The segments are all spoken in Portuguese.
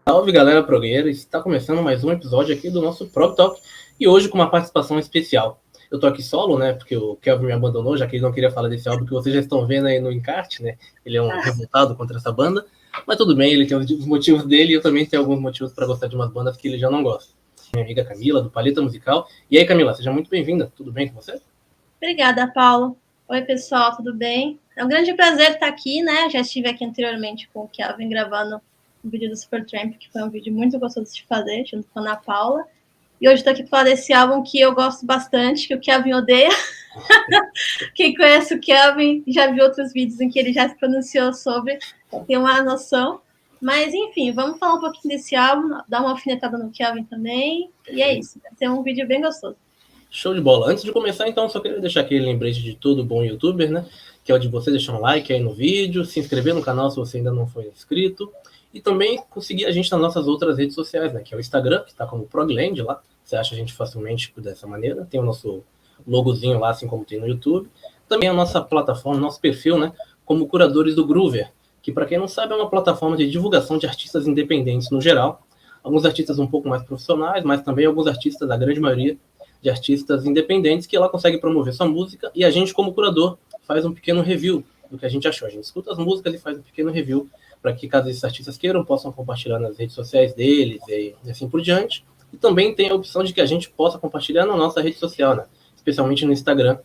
Salve, galera progueira, está começando mais um episódio aqui do nosso Prog Talk e hoje com uma participação especial. Eu tô aqui solo, né, porque o Kelvin me abandonou, já que ele não queria falar desse álbum que vocês já estão vendo aí no encarte, né, ele é um revoltado contra essa banda, mas tudo bem, ele tem os motivos dele e eu também tenho alguns motivos para gostar de umas bandas que ele já não gosta. Minha amiga Camila, do Paleta Musical. E aí, Camila, seja muito bem-vinda, tudo bem com você? Obrigada, Paulo. Oi, pessoal, tudo bem? É um grande prazer estar aqui, né, já estive aqui anteriormente com o Kelvin gravando um vídeo do Supertramp, que foi um vídeo muito gostoso de fazer, junto com a Ana Paula. E hoje estou aqui para falar desse álbum que eu gosto bastante, que o Kelvin odeia. Quem conhece o Kelvin já viu outros vídeos em que ele já se pronunciou sobre, tem uma noção. Mas, enfim, vamos falar um pouquinho desse álbum, dar uma alfinetada no Kelvin também. E é isso, vai ser um vídeo bem gostoso. Show de bola. Antes de começar, então, só queria deixar aquele lembrete de todo bom youtuber, né? Que é o de você deixar um like aí no vídeo, se inscrever no canal se você ainda não foi inscrito. E também conseguir a gente nas nossas outras redes sociais, né? Que é o Instagram, que está como Progland lá. Você acha a gente facilmente dessa maneira. Tem o nosso logozinho lá, assim como tem no YouTube. Também a nossa plataforma, nosso perfil, né? Como Curadores do Groover, que para quem não sabe é uma plataforma de divulgação de artistas independentes no geral. Alguns artistas um pouco mais profissionais, mas também alguns artistas, a grande maioria, de artistas independentes que ela consegue promover sua música e a gente, como curador, faz um pequeno review do que a gente achou. A gente escuta as músicas e faz um pequeno review para que, caso esses artistas queiram, possam compartilhar nas redes sociais deles e assim por diante. E também tem a opção de que a gente possa compartilhar na nossa rede social, né? Especialmente no Instagram,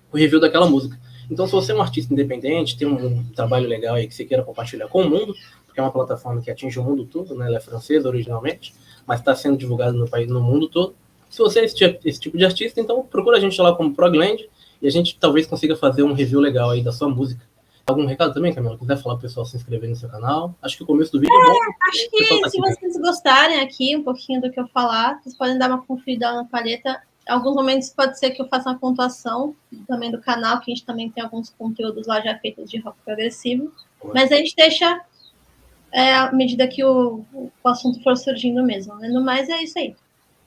o review daquela música. Então, se você é um artista independente, tem um trabalho legal aí que você queira compartilhar com o mundo, porque é uma plataforma que atinge o mundo todo, né? Ela é francesa originalmente, mas está sendo divulgada no país, no mundo todo. Se você é esse tipo de artista, então procura a gente lá como Progland e a gente talvez consiga fazer um review legal aí da sua música. Algum recado também, Camila? Quiser falar pro pessoal se inscrever no seu canal? Acho que o começo do vídeo é bom. Acho que se vocês gostarem aqui um pouquinho do que eu falar, vocês podem dar uma conferida na paleta. Em alguns momentos pode ser que eu faça uma pontuação também do canal, que a gente também tem alguns conteúdos lá já feitos de rock progressivo. Mas a gente deixa à medida que o assunto for surgindo mesmo. No mais, é isso aí.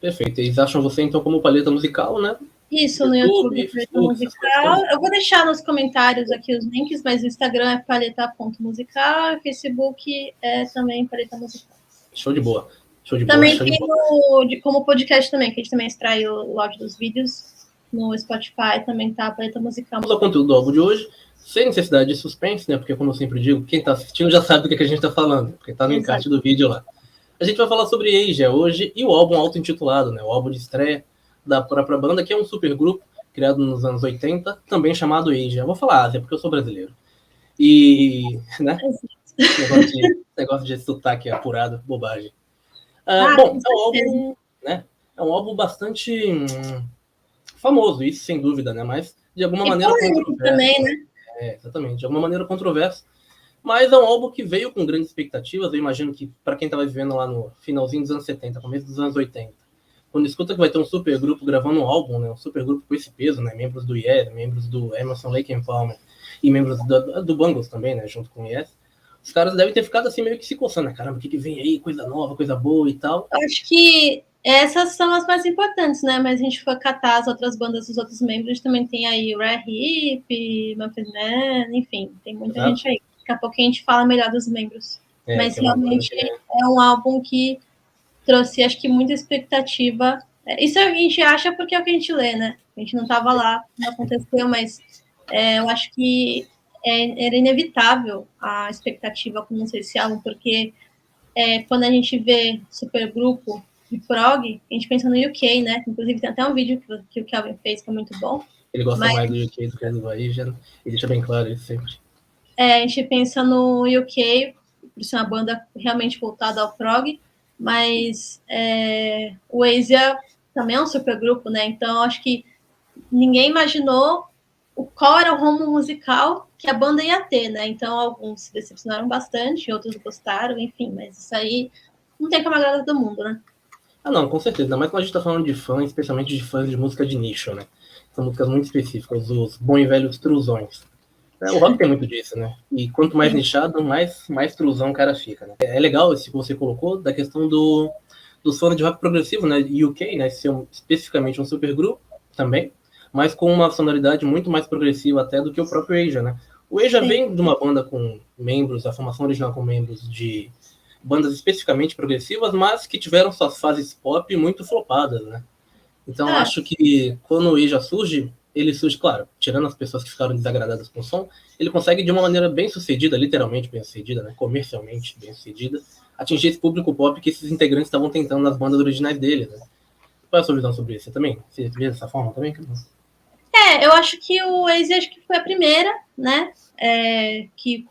Perfeito. Eles acham você, então, como Paleta Musical, né? Isso, no YouTube, Paleta Musical. Eu vou deixar nos comentários aqui os links, mas o Instagram é paleta.musical, o Facebook é também Paleta Musical. Show de boa. Show de também boa. tem como podcast também, que a gente também extrai o áudio dos vídeos. No Spotify também tá a Paleta Musical. Vamos ao conteúdo do álbum de hoje, sem necessidade de suspense, né? Porque, como eu sempre digo, quem tá assistindo já sabe do que a gente tá falando, porque tá no encarte do vídeo lá. A gente vai falar sobre Asia hoje e o álbum auto-intitulado, né? O álbum de estreia da própria banda, que é um supergrupo criado nos anos 80, também chamado Asia. Eu vou falar Ásia, porque eu sou brasileiro. E, né? Negócio de sotaque apurado, bobagem. Bom, é um álbum, né? É um álbum bastante famoso, isso sem dúvida, né? Mas de alguma maneira controverso. Também, né? Exatamente, de alguma maneira controverso. Mas é um álbum que veio com grandes expectativas. Eu imagino que, para quem estava vivendo lá no finalzinho dos anos 70, começo dos anos 80, quando escuta que vai ter um supergrupo gravando um álbum, né, um supergrupo com esse peso, né, membros do Yes, membros do Emerson, Lake and Palmer e membros do Bangles também, né, junto com o Yes, os caras devem ter ficado assim meio que se coçando, né? Caramba, o que vem aí? Coisa nova, coisa boa e tal. Acho que essas são as mais importantes, né? Mas a gente for catar as outras bandas dos outros membros, a gente também tem aí o Rare Hip, Manfred Mann, enfim, tem muita gente aí. Daqui a pouco a gente fala melhor dos membros. Mas realmente é um álbum que trouxe, acho que, muita expectativa. Isso a gente acha porque é o que a gente lê, né? A gente não estava lá, não aconteceu, mas eu acho que era inevitável a expectativa com esse álbum, porque quando a gente vê supergrupo de prog, a gente pensa no UK, né? Inclusive tem até um vídeo que o Kelvin fez que é muito bom. Ele gosta mais do UK do que do Asia, ele deixa bem claro isso sempre. A gente pensa no UK, por ser uma banda realmente voltada ao prog, mas o Asia também é um supergrupo, né? Então, acho que ninguém imaginou qual era o rumo musical que a banda ia ter, né? Então, alguns se decepcionaram bastante, outros gostaram, enfim, mas isso aí não tem como agradar todo mundo, né? Não, com certeza. Ainda mais quando a gente tá falando de fãs, especialmente de fãs de música de nicho, né? São músicas muito específicas, os bons e velhos truzões. O rock tem muito disso, né? E quanto mais nichado, mais truzão o cara fica, né? É legal esse que você colocou, da questão dos fãs de rock progressivo, né? UK, né? Ser especificamente um supergrupo também. mas com uma sonoridade muito mais progressiva até do que o próprio Asia, né? O Asia vem de uma banda com membros, a formação original com membros de bandas especificamente progressivas, mas que tiveram suas fases pop muito flopadas, né? Então, acho que quando o Asia surge, ele surge, claro, tirando as pessoas que ficaram desagradadas com o som, ele consegue, de uma maneira bem sucedida, literalmente bem sucedida, né, comercialmente bem sucedida, atingir esse público pop que esses integrantes estavam tentando nas bandas originais dele, né? Qual é a sua visão sobre isso? Você também? Você vê dessa forma também? Eu acho que o Waze acho que foi a primeira, né? Que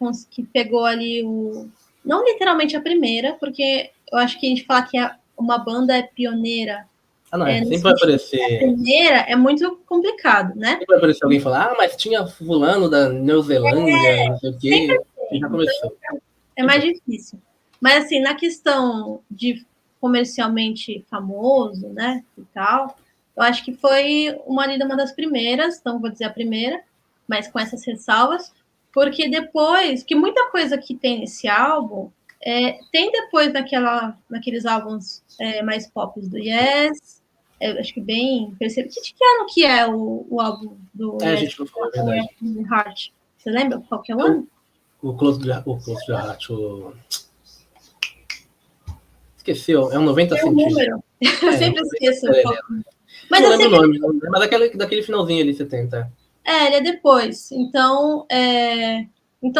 pegou ali o. Não literalmente a primeira, porque eu acho que a gente fala que uma banda é pioneira. Não, sempre vai aparecer. A primeira é muito complicado, né? Sempre vai aparecer alguém falar, mas tinha fulano da Neozelândia, não sei o quê. E já começou. Então, é mais difícil. Mas assim, na questão de comercialmente famoso, né? E tal, eu acho que foi uma das primeiras, então vou dizer a primeira, mas com essas ressalvas, porque depois, que muita coisa que tem nesse álbum, tem depois naqueles álbuns mais pop do Yes, acho que bem percebido. Que ano que é o álbum do Yes? A gente não falou, é verdade. Heart? Você lembra qual que é o ano? O Close to Heart, esqueceu, é um 90 centímetros. Eu sempre esqueço. Mas não lembro o nome, mas daquele finalzinho ali, 70. Ele é depois. Então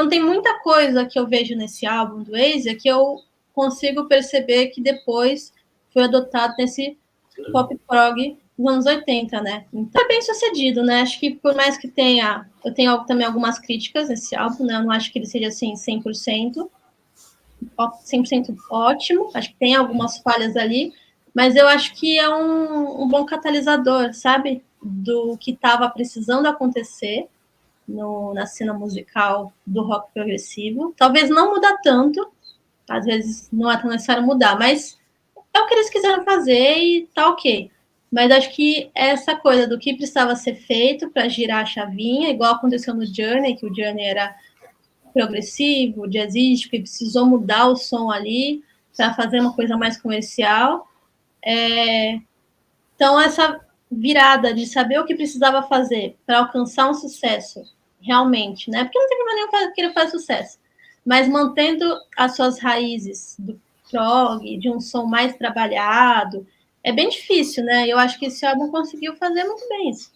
tem muita coisa que eu vejo nesse álbum do Asia que eu consigo perceber que depois foi adotado nesse pop prog dos anos 80, né? Então é bem sucedido, né? Acho que por mais que eu tenho também algumas críticas nesse álbum, né? Eu não acho que ele seja assim 100% ótimo, acho que tem algumas falhas ali, mas eu acho que é um bom catalisador, sabe? Do que estava precisando acontecer na cena musical do rock progressivo. Talvez não mudar tanto, às vezes não é tão necessário mudar, mas é o que eles quiseram fazer e tá ok. Mas acho que essa coisa do que precisava ser feito para girar a chavinha, igual aconteceu no Journey, que o Journey era progressivo, jazzístico, e precisou mudar o som ali para fazer uma coisa mais comercial. Então, essa virada de saber o que precisava fazer para alcançar um sucesso, realmente, né? Porque não tem problema nenhum querer fazer sucesso, mas mantendo as suas raízes do prog, de um som mais trabalhado, é bem difícil, né? Eu acho que esse álbum conseguiu fazer muito bem isso.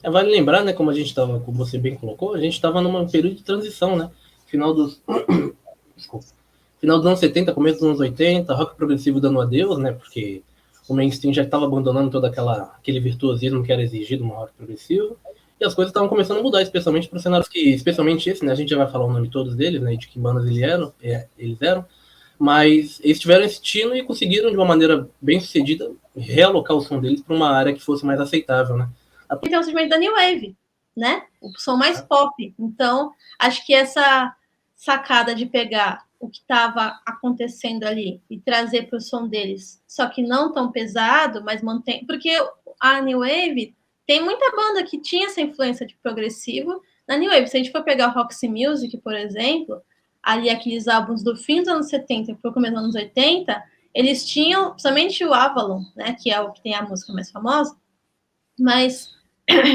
Vale lembrar, né, como a gente estava, como você bem colocou, a gente estava num período de transição, né? Final dos anos 70, começo dos anos 80, rock progressivo dando adeus, né? Porque o mainstream já estava abandonando todo aquele virtuosismo que era exigido no rock progressivo, e as coisas estavam começando a mudar, especialmente para cenários especialmente esse, né? A gente já vai falar o nome de todos deles, né? De que bandas eles eram, mas eles tiveram esse tino e conseguiram, de uma maneira bem sucedida, realocar o som deles para uma área que fosse mais aceitável, né? Então, o surgimento da New Wave, né? O som mais pop. Então, acho que essa sacada de pegar o que estava acontecendo ali e trazer para o som deles, só que não tão pesado, mas mantém. Porque a New Wave tem muita banda que tinha essa influência de progressivo na New Wave. Se a gente for pegar o Roxy Music, por exemplo, ali aqueles álbuns do fim dos anos 70 para o começo dos anos 80, eles tinham, principalmente o Avalon, né? Que é o que tem a música mais famosa, mas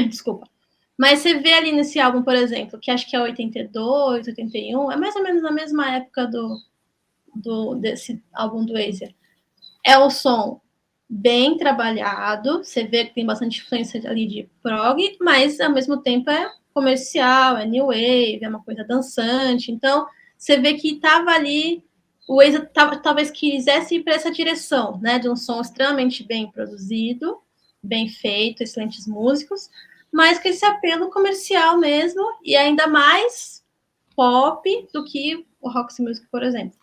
desculpa. Mas você vê ali nesse álbum, por exemplo, que acho que é 82, 81, é mais ou menos na mesma época desse álbum do Asia. É o som bem trabalhado, você vê que tem bastante influência ali de prog, mas ao mesmo tempo é comercial, é new wave, é uma coisa dançante. Então, você vê que estava ali, o Asia talvez quisesse ir para essa direção, né, de um som extremamente bem produzido, bem feito, excelentes músicos, mas com esse apelo comercial mesmo, e ainda mais pop do que o Roxy Music, por exemplo.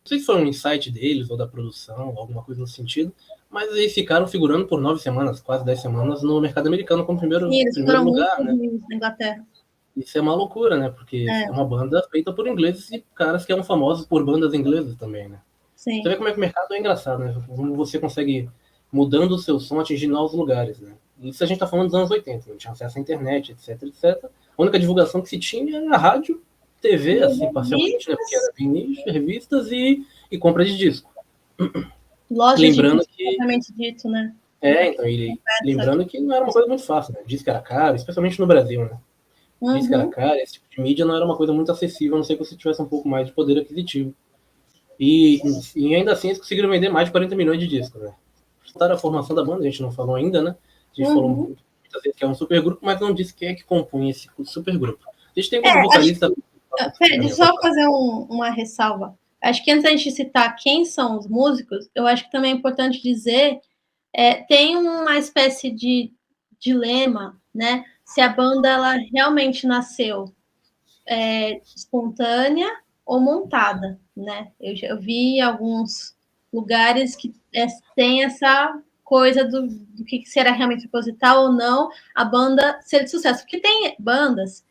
Não sei se foi um insight deles ou da produção, alguma coisa no sentido, mas eles ficaram figurando por 9 semanas, quase 10 semanas, no mercado americano como primeiro lugar, né? Na Inglaterra. Isso é uma loucura, né? Porque é uma banda feita por ingleses e caras que eram famosos por bandas inglesas também, né? Sim. Você vê como é que o mercado é engraçado, né? Como você consegue, mudando o seu som, atingir novos lugares, né? Isso a gente tá falando dos anos 80, não tinha acesso à internet, etc, etc. A única divulgação que se tinha era rádio, TV, assim, parcialmente, né? Porque era bem nicho, revistas e compra de disco. Loja lembrando de que dito, né? Então, lembrando que não era uma coisa muito fácil, né? Diz que era caro, especialmente no Brasil, né? Diz que era caro, esse tipo de mídia não era uma coisa muito acessível, a não ser que você tivesse um pouco mais de poder aquisitivo. E ainda assim eles conseguiram vender mais de 40 milhões de discos, né? A formação da banda, a gente não falou ainda, né? A gente falou muitas vezes que é um supergrupo, mas não disse quem é que compõe esse supergrupo. A gente tem como vocalista... Peraí, deixa eu só fazer uma ressalva. Acho que antes da gente citar quem são os músicos, eu acho que também é importante dizer, tem uma espécie de dilema, né? Se a banda ela realmente nasceu espontânea ou montada, né? Eu vi alguns lugares que tem essa coisa do que se era realmente proposital ou não a banda ser de sucesso. Porque tem bandas,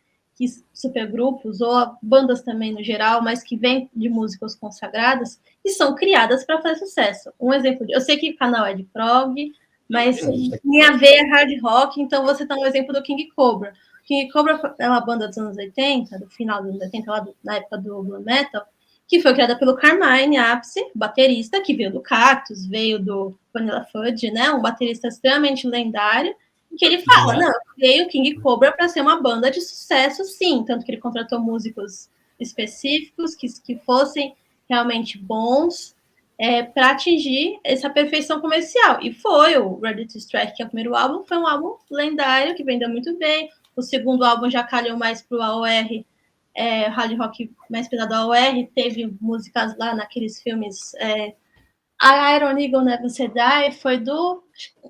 supergrupos, ou bandas também no geral, mas que vêm de músicas consagradas e são criadas para fazer sucesso. Um exemplo, eu sei que o canal é de prog, mas minha veia é hard rock, então você dá um exemplo do King Cobra. King Cobra é uma banda dos anos 80, do final dos anos 80, lá na época do Blue Metal, que foi criada pelo Carmine Appice, baterista, que veio do Cactus, veio do Vanilla Fudge, né? Um baterista extremamente lendário, que ele fala, não, eu criei o King Cobra para ser uma banda de sucesso, sim, tanto que ele contratou músicos específicos, que fossem realmente bons, para atingir essa perfeição comercial. E foi o Ready to Strike, que é o primeiro álbum, foi um álbum lendário, que vendeu muito bem. O segundo álbum já calhou mais pro AOR, hard rock mais pesado AOR, teve músicas lá naqueles filmes... A Iron Eagle Never Say Die foi do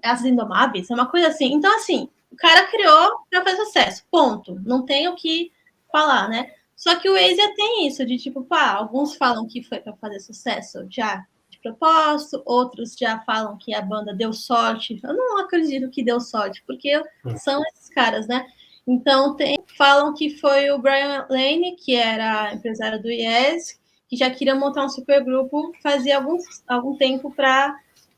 As Indomáveis, é uma coisa assim. Então, assim, o cara criou para fazer sucesso, ponto. Não tem o que falar, né? Só que o Asia tem isso, de tipo, alguns falam que foi para fazer sucesso já de propósito, outros já falam que a banda deu sorte. Eu não acredito que deu sorte, porque são esses caras, né? Então, falam que foi o Brian Lane, que era empresário do Yes, que já queria montar um supergrupo fazia algum tempo para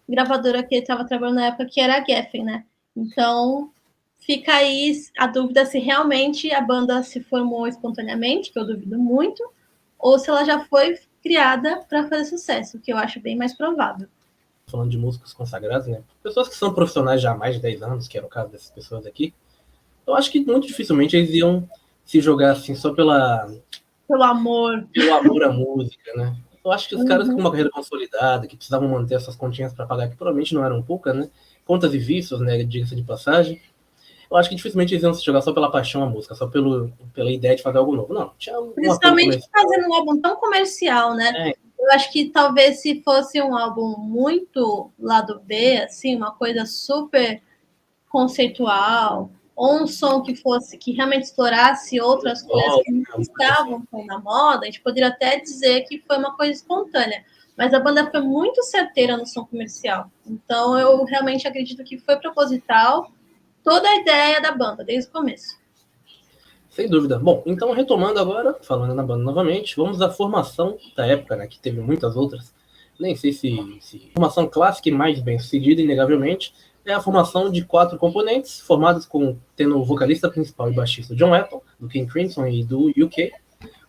gravadora que ele estava trabalhando na época, que era a Geffen, né? Então, fica aí a dúvida se realmente a banda se formou espontaneamente, que eu duvido muito, ou se ela já foi criada para fazer sucesso, que eu acho bem mais provável. Falando de músicos consagrados, né? Pessoas que são profissionais já há mais de 10 anos, que era o caso dessas pessoas aqui, eu acho que muito dificilmente eles iam se jogar assim só pelo amor à música, né? Eu acho que os caras com uma carreira consolidada, que precisavam manter essas continhas para pagar, que provavelmente não eram poucas, né? Contas e vícios, né? Diga-se de passagem. Eu acho que dificilmente eles iam se jogar só pela paixão à música, só pela ideia de fazer algo novo. Não, tinha principalmente fazendo um álbum tão comercial, né? Eu acho que talvez se fosse um álbum muito lado B, assim, uma coisa super conceitual, ou um som que realmente explorasse outras coisas que não estavam na moda, a gente poderia até dizer que foi uma coisa espontânea. Mas a banda foi muito certeira no som comercial. Então, eu realmente acredito que foi proposital toda a ideia da banda, desde o começo. Sem dúvida. Bom, então retomando agora, falando na banda novamente, vamos à formação da época, né, que teve muitas outras. Nem sei se formação clássica e mais bem sucedida, inegavelmente, é a formação de 4 componentes, formados tendo o vocalista principal e baixista John Wetton, do King Crimson e do UK,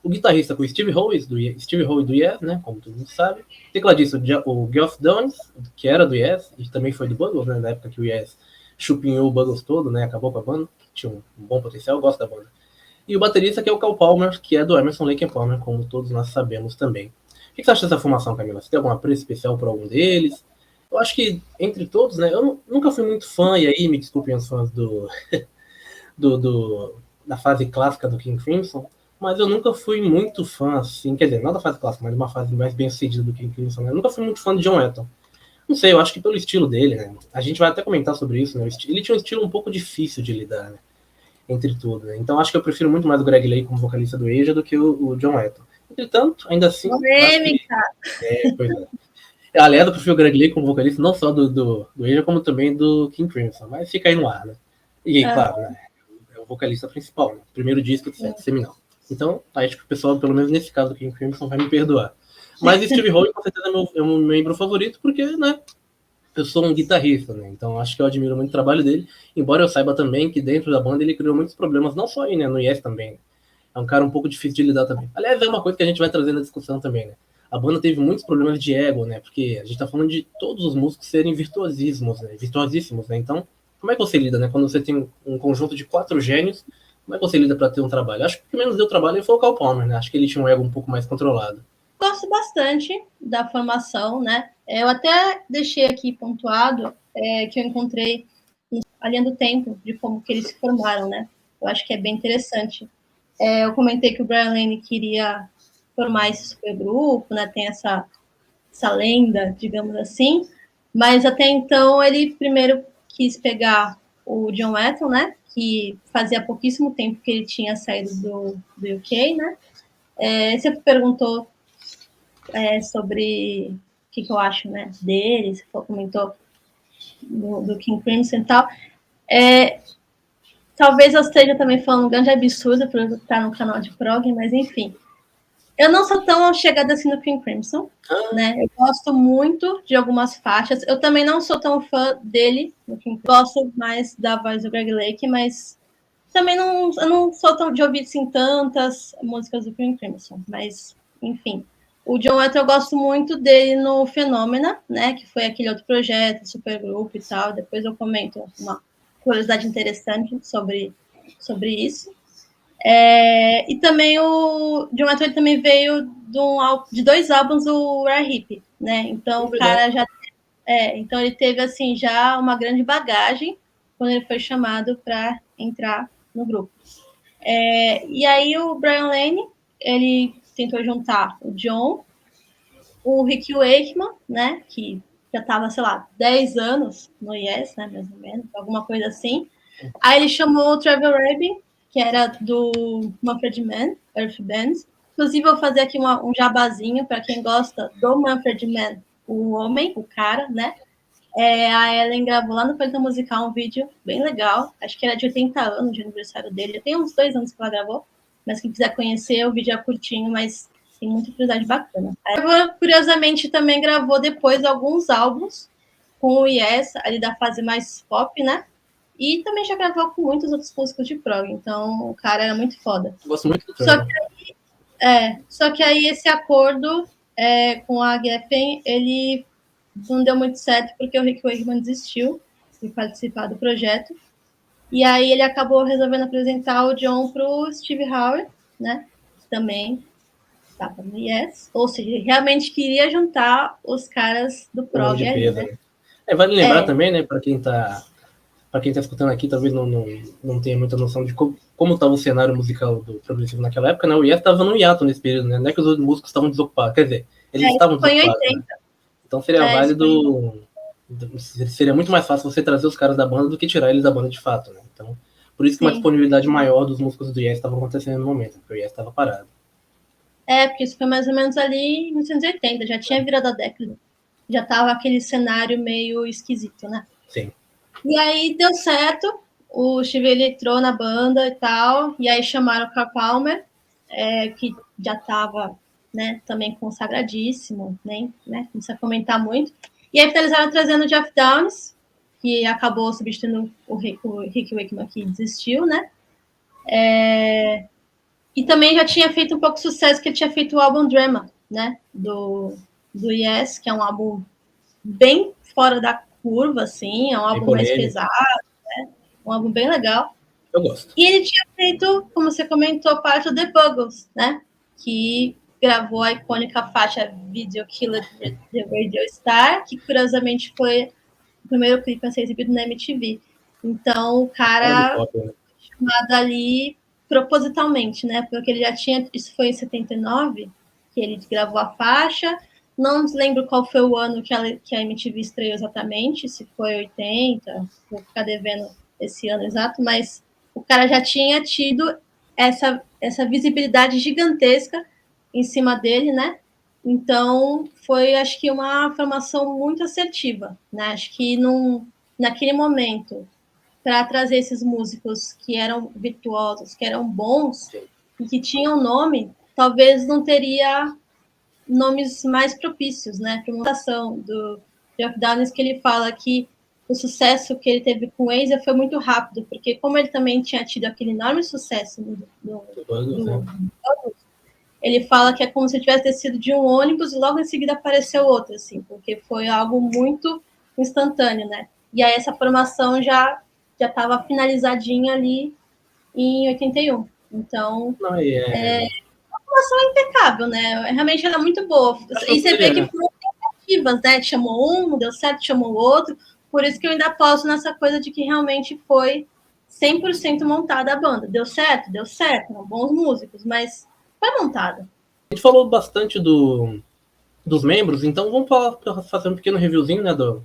o guitarrista com Steve Howe do Yes, né, como todo mundo sabe, o tecladista o Geoff Downes, que era do Yes, e também foi do Buggles, né, na época que o Yes chupinhou o Buggles todo, né, acabou com a banda, tinha um bom potencial, eu gosto da banda. E o baterista que é o Cal Palmer, que é do Emerson, Lake and Palmer, como todos nós sabemos também. O que você acha dessa formação, Camila? Você tem algum apreço especial por algum deles? Eu acho que, entre todos, né, eu nunca fui muito fã, e aí me desculpem os fãs da fase clássica do King Crimson, mas eu nunca fui muito fã, assim, quer dizer, não da fase clássica, mas de uma fase mais bem sucedida do King Crimson, né? Eu nunca fui muito fã de John Wetton. Não sei, eu acho que pelo estilo dele, né? A gente vai até comentar sobre isso, né? Ele tinha um estilo um pouco difícil de lidar, né? Entre tudo, né? Então acho que eu prefiro muito mais o Greg Lake como vocalista do Asia do que o John Wetton. Entretanto, ainda assim... Pois é. Aliás, eu prefiro o Greg Lake como vocalista não só do Asia, como também do King Crimson, mas fica aí no ar, né? E claro, né? É o vocalista principal, né? Primeiro disco de seminal. Então, acho que o pessoal, pelo menos nesse caso do King Crimson, vai me perdoar. Mas Steve Howe, com certeza, é meu membro favorito, porque, né? Eu sou um guitarrista, né? Então acho que eu admiro muito o trabalho dele, embora eu saiba também que dentro da banda ele criou muitos problemas, não só aí, né? No Yes também. É um cara um pouco difícil de lidar também. Aliás, é uma coisa que a gente vai trazer na discussão também, né? a banda teve muitos problemas de ego, né? Porque a gente tá falando de todos os músicos serem virtuosíssimos, né? Virtuosíssimos, né? Então, como é que você lida, né? Quando você tem um conjunto de 4 gênios, como é que você lida para ter um trabalho? Acho que o que menos deu trabalho foi o Carl Palmer, né? Acho que ele tinha um ego um pouco mais controlado. Gosto bastante da formação, né? Eu até deixei aqui pontuado que eu encontrei a linha do tempo de como que eles se formaram, né? Eu acho que é bem interessante. Eu comentei que o Brian Lane queria formar esse supergrupo, né? Tem essa lenda, digamos assim, mas até então ele primeiro quis pegar o John Wetton, né? Que fazia pouquíssimo tempo que ele tinha saído do UK, né? Você perguntou sobre o que eu acho, né, dele, você comentou do King Crimson e tal. Talvez eu esteja também falando um grande absurdo por eu estar no canal de prog, mas enfim. Eu não sou tão chegada assim no King Crimson, né? Eu gosto muito de algumas faixas. Eu também não sou tão fã dele no King Crimson. Gosto mais da voz do Greg Lake, mas também eu não sou tão de ouvir assim, tantas músicas do King Crimson. Mas, enfim. O John Wetton eu gosto muito dele no Fenômena, né? Que foi aquele outro projeto, supergrupo e tal. Depois eu comento uma curiosidade interessante sobre isso. E também o John Wetton também veio de 2 álbuns do Rare Hip, né? Então o cara já então ele teve assim já uma grande bagagem quando ele foi chamado para entrar no grupo. E aí o Brian Lane ele tentou juntar o John, o Rick Wakeman, né? Que já estava, sei lá, 10 anos no Yes, né? Mais ou menos, alguma coisa assim. Aí ele chamou o Trevor Rabin, que era do Manfred Mann, Earth Band. Inclusive, eu vou fazer aqui um jabazinho para quem gosta do Manfred Mann, o homem, o cara, né? A Ellen gravou lá no Planeta Musical um vídeo bem legal. Acho que era de 80 anos de aniversário dele. Tem uns 2 anos que ela gravou. Mas quem quiser conhecer, o vídeo é curtinho, mas tem muita curiosidade bacana. Ela, curiosamente, também gravou depois alguns álbuns com o Yes, ali da fase mais pop, né? E também já gravou com muitos outros músicos de prog. Então, o cara era muito foda. Eu gosto muito do Trevor. Só que aí esse acordo com a Geffen, ele não deu muito certo porque o Rick Wakeman desistiu de participar do projeto. E aí ele acabou resolvendo apresentar o John pro Steve Howe, né? Que também estava no Yes. Ou seja, ele realmente queria juntar os caras do prog ali, né? Vale lembrar também, né, para quem está escutando aqui, talvez não tenha muita noção de como estava o cenário musical do progressivo naquela época, né? O Yes estava no hiato nesse período, né? Não é que os outros músicos estavam desocupados, quer dizer, eles estavam desocupados. Né? Então seria válido, seria muito mais fácil você trazer os caras da banda do que tirar eles da banda de fato, né? Então, por isso que uma disponibilidade maior dos músicos do Yes estava acontecendo no momento, porque o Yes estava parado. Porque isso foi mais ou menos ali em 1980, já tinha virado a década. Já tava aquele cenário meio esquisito, né? Sim. E aí deu certo, o Steve entrou na banda e tal, e aí chamaram o Carl Palmer, que já estava, né, também consagradíssimo, né, não precisa comentar muito. E aí finalizaram trazendo o Jeff Downes, que acabou substituindo o Rick Wakeman, que desistiu, né? E também já tinha feito um pouco de sucesso, que ele tinha feito o álbum Drama, né, do Yes, que é um álbum bem fora da curva, assim, é um álbum mais pesado, né? Um álbum bem legal. Eu gosto. E ele tinha feito, como você comentou, parte do The Buggles, né? Que gravou a icônica faixa Video Killer The Radio Star, que curiosamente foi o primeiro clipe a ser exibido na MTV. Então, o cara chamado ali propositalmente, né? Porque ele já tinha, isso foi em 79, que ele gravou a faixa. Não lembro qual foi o ano que a MTV estreou exatamente, se foi 80, vou ficar devendo esse ano exato, mas o cara já tinha tido essa visibilidade gigantesca em cima dele, né? Então, foi, acho que, uma formação muito assertiva, né? Acho que naquele momento, para trazer esses músicos que eram virtuosos, que eram bons e que tinham nome, talvez não teria nomes mais propícios, né? Para uma ação do Jeff Downes, que ele fala que o sucesso que ele teve com o Asia foi muito rápido, porque como ele também tinha tido aquele enorme sucesso ele fala que é como se tivesse descido de um ônibus e logo em seguida apareceu outro, assim, porque foi algo muito instantâneo, né? E aí essa formação já estava finalizadinha ali em 81. Então, Não, a formação é impecável, né? Realmente ela é muito boa. E você vê que foram tentativas, né? Chamou um, não deu certo, chamou o outro. Por isso que eu ainda posso nessa coisa de que realmente foi 100% montada a banda. Deu certo? Deu certo. São bons músicos, mas foi montada. A gente falou bastante dos membros, então vamos fazer um pequeno reviewzinho, né, do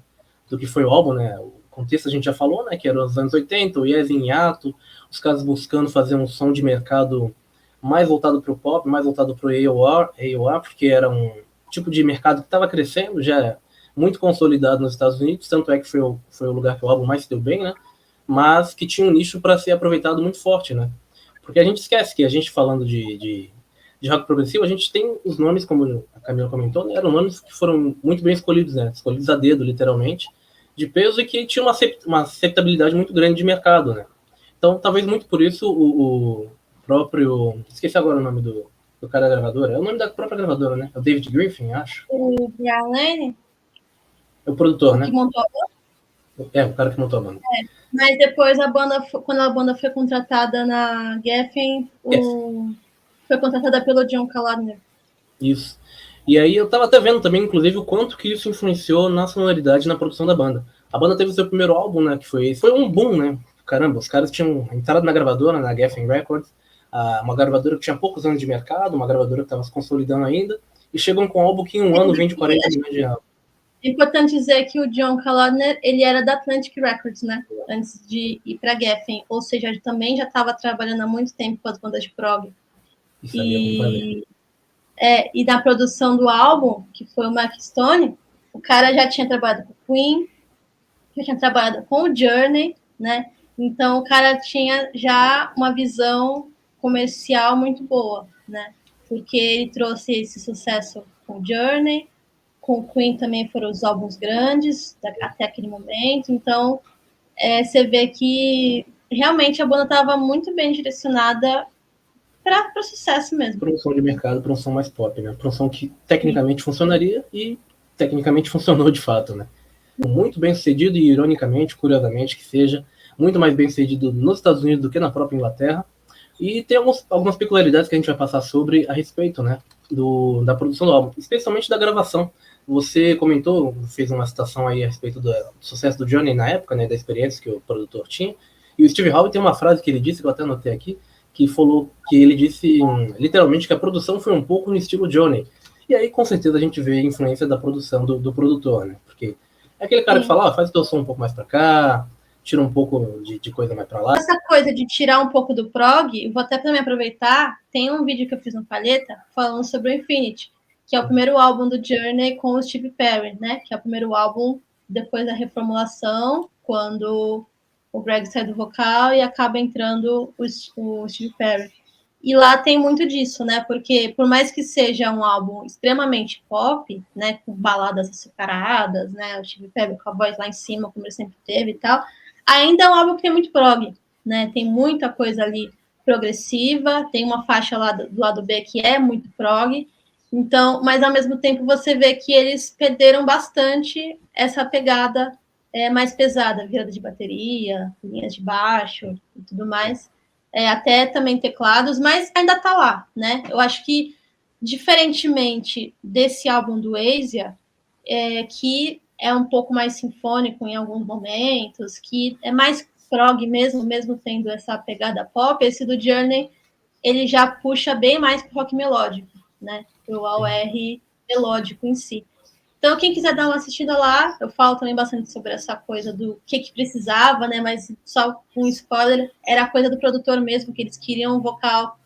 que foi o álbum, né? O contexto a gente já falou, né, que era os anos 80, o Yes em hiato, os caras buscando fazer um som de mercado mais voltado para o pop, mais voltado para o AOR, porque era um tipo de mercado que estava crescendo, já muito consolidado nos Estados Unidos, tanto é que foi o lugar que o álbum mais se deu bem, né? Mas que tinha um nicho para ser aproveitado muito forte, né? Porque a gente esquece que a gente falando de rock progressivo, a gente tem os nomes, como a Camila comentou, né, eram nomes que foram muito bem escolhidos, né? Escolhidos a dedo, literalmente, de peso e que tinha uma aceitabilidade muito grande de mercado, né? Então, talvez muito por isso o próprio... Esqueci agora o nome do cara da gravadora. É o nome da própria gravadora, né? É o David Griffin, acho. O Brian Lane, É o produtor, que né? montou a banda. É, o cara que montou a banda. Mas depois quando a banda foi contratada na Geffen, foi contratada pelo John Kaladner. Isso. E aí eu tava até vendo também, inclusive, o quanto que isso influenciou na sonoridade na produção da banda. A banda teve o seu primeiro álbum, né, que foi um boom, né? Caramba, os caras tinham entrado na gravadora, na Geffen Records, uma gravadora que tinha poucos anos de mercado, uma gravadora que estava se consolidando ainda, e chegam com um álbum que em um ano vende 40 milhões de reais. É importante dizer que o John Kaladner, ele era da Atlantic Records, né? Antes de ir para a Geffen. Ou seja, ele também já estava trabalhando há muito tempo com as bandas de prog. E sabia como fazer. E na produção do álbum, que foi o Mark Stone, o cara já tinha trabalhado com o Queen, já tinha trabalhado com o Journey, né? Então o cara tinha já uma visão comercial muito boa, né? Porque ele trouxe esse sucesso com o Journey, com o Queen também foram os álbuns grandes até aquele momento. Então você vê que realmente a banda estava muito bem direcionada para o sucesso mesmo. Para um som de mercado, para um som mais pop, né? Para um som que tecnicamente funcionaria e tecnicamente funcionou de fato, né? Muito bem sucedido e, ironicamente, curiosamente, que seja muito mais bem sucedido nos Estados Unidos do que na própria Inglaterra. E tem algumas peculiaridades que a gente vai passar sobre a respeito, né, da produção do álbum, especialmente da gravação. Você comentou, fez uma citação aí a respeito do sucesso do Johnny na época, né, da experiência que o produtor tinha. E o Steve Howe tem uma frase que ele disse, que eu até anotei aqui, que ele disse literalmente que a produção foi um pouco no estilo Johnny. E aí, com certeza, a gente vê a influência da produção do produtor, né? Porque é aquele cara que fala, faz o teu som um pouco mais pra cá, tira um pouco de coisa mais pra lá. Essa coisa de tirar um pouco do prog, vou até também aproveitar, tem um vídeo que eu fiz no Palheta falando sobre o Infinity, que é o primeiro álbum do Journey com o Steve Perry, né? Que é o primeiro álbum depois da reformulação, quando o Greg sai do vocal e acaba entrando o Steve Perry. E lá tem muito disso, né? Porque por mais que seja um álbum extremamente pop, né? Com baladas açucaradas, né? O Steve Perry com a voz lá em cima, como ele sempre teve e tal, ainda é um álbum que tem muito prog, né? Tem muita coisa ali progressiva, tem uma faixa lá do lado B que é muito prog. Então, mas ao mesmo tempo você vê que eles perderam bastante essa pegada mais pesada, virada de bateria, linhas de baixo e tudo mais. Até também teclados, mas ainda tá lá, né? Eu acho que, diferentemente desse álbum do Asia, que é um pouco mais sinfônico em alguns momentos, que é mais prog mesmo tendo essa pegada pop, esse do Journey, ele já puxa bem mais pro rock melódico, né? Pro AOR melódico em si. Então, quem quiser dar uma assistida lá, eu falo também bastante sobre essa coisa do que precisava, né? Mas só um spoiler, era a coisa do produtor mesmo, que eles queriam um vocal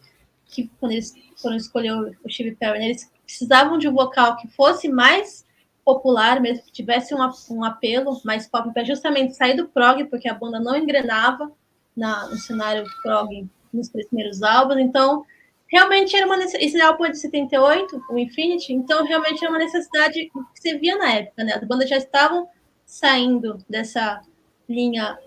que, quando eles foram escolher o Steve Perry, eles precisavam de um vocal que fosse mais popular mesmo, que tivesse um apelo mais pop, para justamente sair do prog, porque a banda não engrenava no cenário prog nos primeiros álbuns. Então, realmente era uma necessidade. Esse álbum é de 78, o Infinity, então realmente era uma necessidade que você via na época, né? As bandas já estavam saindo dessa linha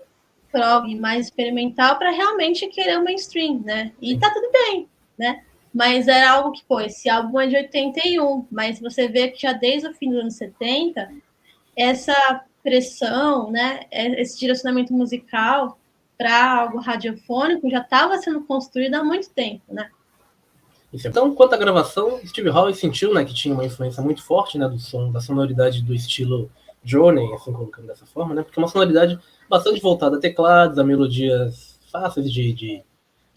prog mais experimental para realmente querer o mainstream, né? E tá tudo bem, né? mas era algo que, pô, esse álbum é de 81, mas você vê que já desde o fim dos anos 70, essa pressão, né, esse direcionamento musical para algo radiofônico já estava sendo construído há muito tempo, né? Então, quanto à gravação, Steve Howe sentiu, né, que tinha uma influência muito forte, né, do som, da sonoridade do estilo Journey, assim colocando dessa forma, né, porque é uma sonoridade bastante voltada a teclados, a melodias fáceis de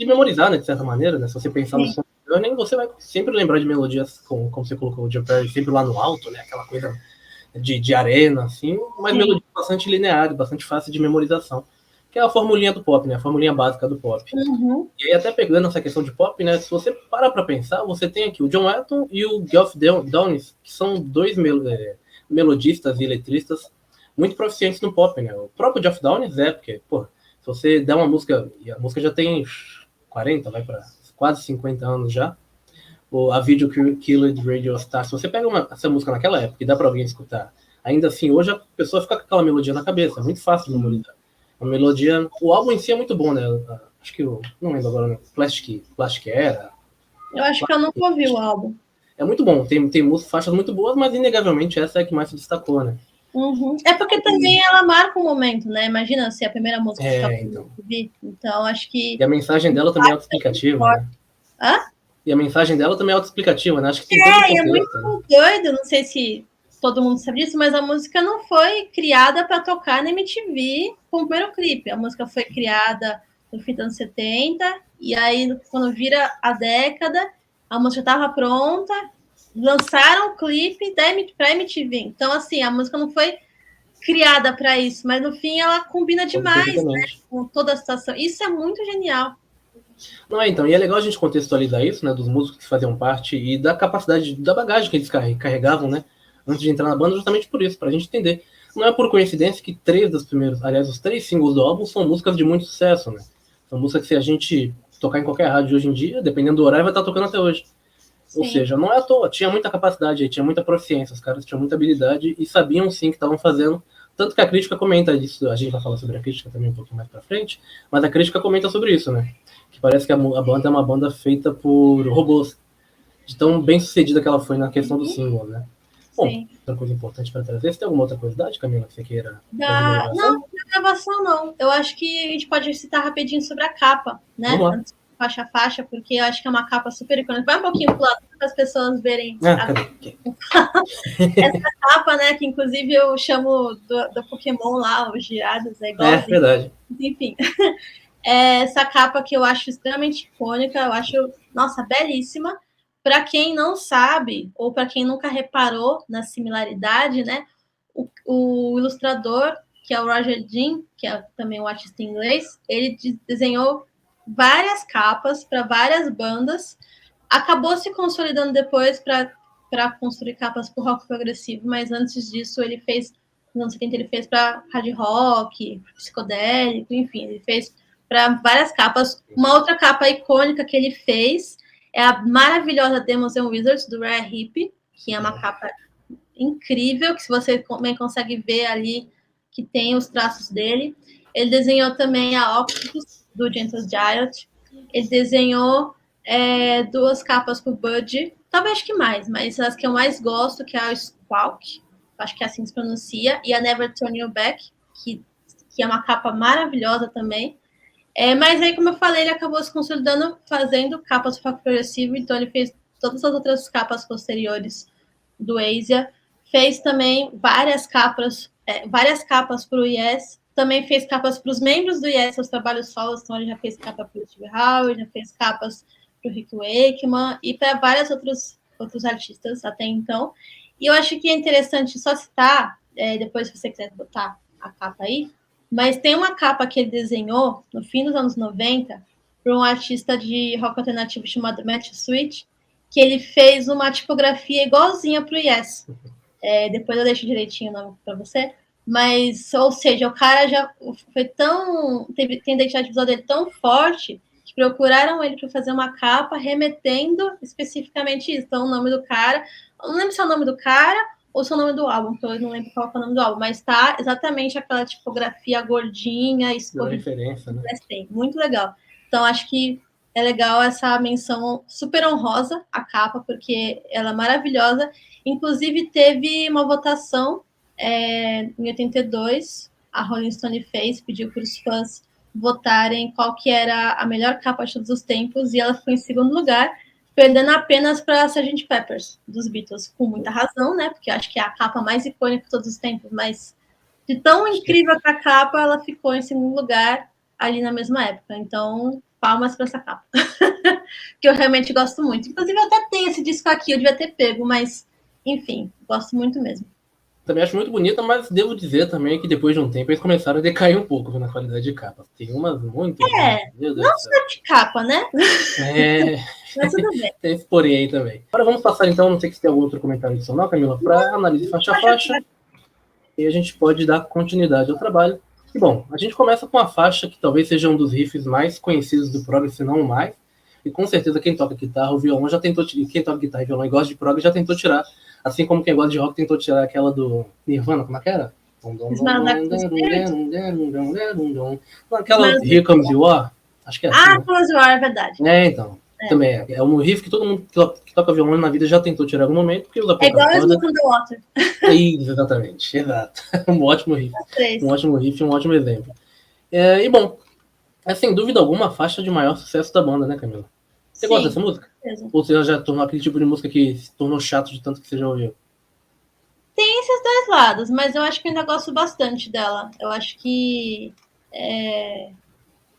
memorizar, né, de certa maneira, né, se você pensar no som do Journey, você vai sempre lembrar de melodias, como você colocou o Joe Perry, sempre lá no alto, né, aquela coisa de arena, assim, mas melodias bastante lineares, bastante fácil de memorização, que é a formulinha do pop, né, a formulinha básica do pop. Uhum. E aí, até pegando essa questão de pop, né? Se você para pra pensar, você tem aqui o John Wetton e o Geoff Downes, que são dois melodistas e letristas muito proficientes no pop, né? O próprio Geoff Downes porque, pô, se você der uma música, e a música já tem 40, vai para quase 50 anos já, a Video Killed Radio Star, se você pega essa música naquela época e dá pra alguém escutar, ainda assim, hoje a pessoa fica com aquela melodia na cabeça, é muito fácil de memorizar. A melodia, o álbum em si é muito bom, né? Acho que eu não lembro agora, né? Plastic Era. Eu acho que eu nunca ouvi o álbum. É muito bom, tem faixas muito boas, mas inegavelmente essa é a que mais se destacou, né? Uhum. É porque também ela marca um momento, né? Imagina se a primeira música que toca Então. Então, acho que. E a mensagem dela também é autoexplicativa, né? Hã? E a mensagem dela também é autoexplicativa, né? Acho que tem todo o contexto, é muito doido, não sei se todo mundo sabe disso, mas a música não foi criada para tocar na MTV com o primeiro clipe. A música foi criada no fim dos anos 70, e aí, quando vira a década, a música estava pronta, lançaram o clipe para MTV. Então, assim, a música não foi criada para isso, mas no fim ela combina demais, né, com toda a situação. Isso é muito genial. Não é, então, e é legal a gente contextualizar isso, né, dos músicos que faziam parte e da capacidade, da bagagem que eles carregavam, né, antes de entrar na banda, justamente por isso, pra gente entender. Não é por coincidência que os 3 singles do álbum são músicas de muito sucesso, né? São músicas que se a gente tocar em qualquer rádio hoje em dia, dependendo do horário, vai estar tocando até hoje. Sim. Ou seja, não é à toa, tinha muita capacidade, tinha muita proficiência, os caras tinham muita habilidade e sabiam sim que estavam fazendo. Tanto que a crítica comenta isso, a gente vai falar sobre a crítica também um pouquinho mais pra frente, mas a crítica comenta sobre isso, né? Que parece que a banda é uma banda feita por robôs, de tão bem sucedida que ela foi na questão do single, né? Bom, outra coisa importante para trazer, você tem alguma outra curiosidade, Camila, que você queira trazer? Não, na gravação não. Eu acho que a gente pode citar rapidinho sobre a capa, né? Vamos lá. Antes, faixa a faixa, porque eu acho que é uma capa super icônica. Vai um pouquinho pro lado para as pessoas verem. Essa capa, né? Que inclusive eu chamo do Pokémon lá, os girados, é igual. É verdade. Enfim. Essa capa que eu acho extremamente icônica, eu acho, nossa, belíssima. Para quem não sabe, ou para quem nunca reparou na similaridade, né? O ilustrador, que é o Roger Dean, que é também um artista inglês, ele desenhou várias capas para várias bandas, acabou se consolidando depois para construir capas para o rock progressivo, mas antes disso ele fez, nos anos 70 ele fez para hard rock, psicodélico, enfim, ele fez para várias capas. Uma outra capa icônica que ele fez é a maravilhosa Demons and Wizards, do Rare Hip, que é uma capa incrível, que se você também consegue ver ali, que tem os traços dele. Ele desenhou também a Octopus, do Gentle Giant. Ele desenhou 2 capas para o Bud, talvez que mais, mas as que eu mais gosto, que é a Squawk, acho que é assim que se pronuncia, e a Never Turn You Back, que é uma capa maravilhosa também. Mas aí, como eu falei, ele acabou se consolidando fazendo capas para progressivo, então ele fez todas as outras capas posteriores do Asia, fez também várias capas para o Yes, também fez capas para os membros do Yes, seus trabalhos solos, então ele já fez capa para o Steve Howe, já fez capas para o Rick Wakeman e para vários outros artistas até então. E eu acho que é interessante só citar, depois se você quiser botar a capa aí, mas tem uma capa que ele desenhou no fim dos anos 90 para um artista de rock alternativo chamado Matt Sweet, que ele fez uma tipografia igualzinha para o Yes. Depois eu deixo direitinho o nome para você. Mas, ou seja, o cara já foi tem a identidade visual dele tão forte que procuraram ele para fazer uma capa remetendo especificamente isso. Então, o nome do cara, eu não lembro se é o nome do cara ou se é o nome do álbum, porque eu não lembro qual é o nome do álbum, mas tá exatamente aquela tipografia gordinha, referência, né? Muito legal. Então, acho que é legal essa menção super honrosa à capa, porque ela é maravilhosa. Inclusive, teve uma votação em 82, a Rolling Stone fez, pediu para os fãs votarem qual que era a melhor capa de todos os tempos, e ela ficou em segundo lugar, perdendo apenas para Sgt. Peppers, dos Beatles, com muita razão, né? Porque acho que é a capa mais icônica de todos os tempos, mas de tão incrível que a capa, ela ficou em segundo lugar ali na mesma época. Então, palmas para essa capa. Que eu realmente gosto muito. Inclusive, eu até tenho esse disco aqui, eu devia ter pego, mas, enfim, gosto muito mesmo. Também acho muito bonita, mas devo dizer também que depois de um tempo eles começaram a decair um pouco na qualidade de capa. Tem umas muito ruins, meu Deus não do céu. só de capa, né? Mas tudo bem. Tem esse porém aí também. Agora vamos passar então, não sei se tem algum outro comentário adicional, Camila, para análise faixa a faixa. E a gente pode dar continuidade ao trabalho. E bom, a gente começa com a faixa que talvez seja um dos riffs mais conhecidos do prog, se não o mais. E com certeza quem toca guitarra ou violão já tentou tirar. Quem toca guitarra e violão e gosta de prog já tentou tirar. Assim como quem gosta de rock tentou tirar aquela do Nirvana, como é que era? Aquela Here Comes You Are? Acho que é assim. Comes You Are, é verdade. Então. Também é um riff que todo mundo que toca violão na vida já tentou tirar em algum momento, porque usa pouca igual a Smoke on the Water. Exatamente, exato. Um ótimo riff. Um ótimo riff, um ótimo exemplo. E bom, é sem dúvida alguma a faixa de maior sucesso da banda, né, Camila? Você gosta dessa música? Ou você já tornou aquele tipo de música que se tornou chato de tanto que você já ouviu? Tem esses dois lados, mas eu acho que eu ainda gosto bastante dela. Eu acho que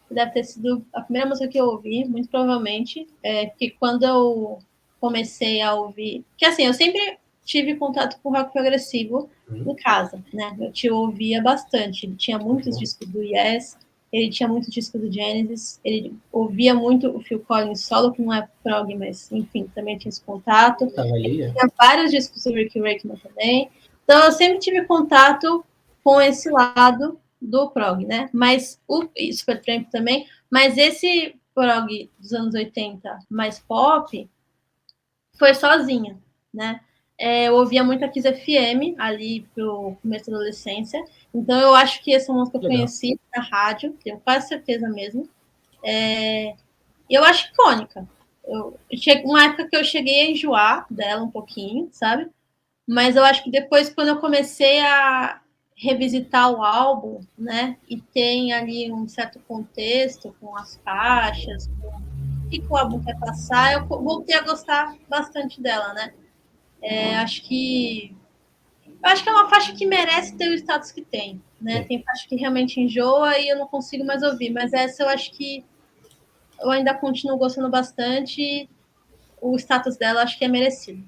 deve ter sido a primeira música que eu ouvi, muito provavelmente. Porque quando eu comecei a ouvir... Que assim, eu sempre tive contato com rock progressivo em casa, né? Meu tio ouvia bastante. Ele tinha muitos discos do Yes, ele tinha muitos discos do Genesis, ele ouvia muito o Phil Collins solo, que não é prog, mas enfim, também tinha esse contato. Ele tinha vários discos do Rick Wakeman também. Então eu sempre tive contato com esse lado do prog, né? Mas o Supertramp também, mas esse prog dos anos 80 mais pop foi sozinha, né? Eu ouvia muito a Kiss FM ali pro começo da adolescência, então eu acho que essa música eu conheci na rádio, tenho quase certeza mesmo. E eu acho icônica. Uma época que eu cheguei a enjoar dela um pouquinho, sabe? Mas eu acho que depois, quando eu comecei a revisitar o álbum, né? E tem ali um certo contexto com as faixas, com o que o álbum quer passar, eu voltei a gostar bastante dela, né? Acho que é uma faixa que merece ter o status que tem, né? Tem faixa que realmente enjoa e eu não consigo mais ouvir, mas essa eu acho que eu ainda continuo gostando bastante. O status dela acho que é merecido.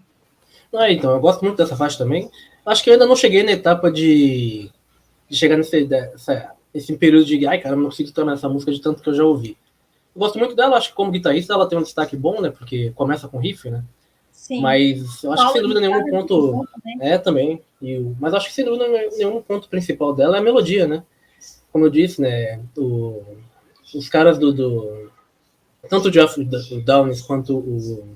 Então, eu gosto muito dessa faixa também. Acho que eu ainda não cheguei na etapa de chegar nesse período de ai, cara, eu não consigo escutar essa música de tanto que eu já ouvi. Eu gosto muito dela, acho que como guitarrista ela tem um destaque bom, né? Porque começa com riff, né? Sim. Mas eu acho que sem dúvida nenhum ponto. Também. Mas acho que sem dúvida nenhum ponto principal dela é a melodia, né? Como eu disse, né? Os caras tanto o Jeff Downes quanto o.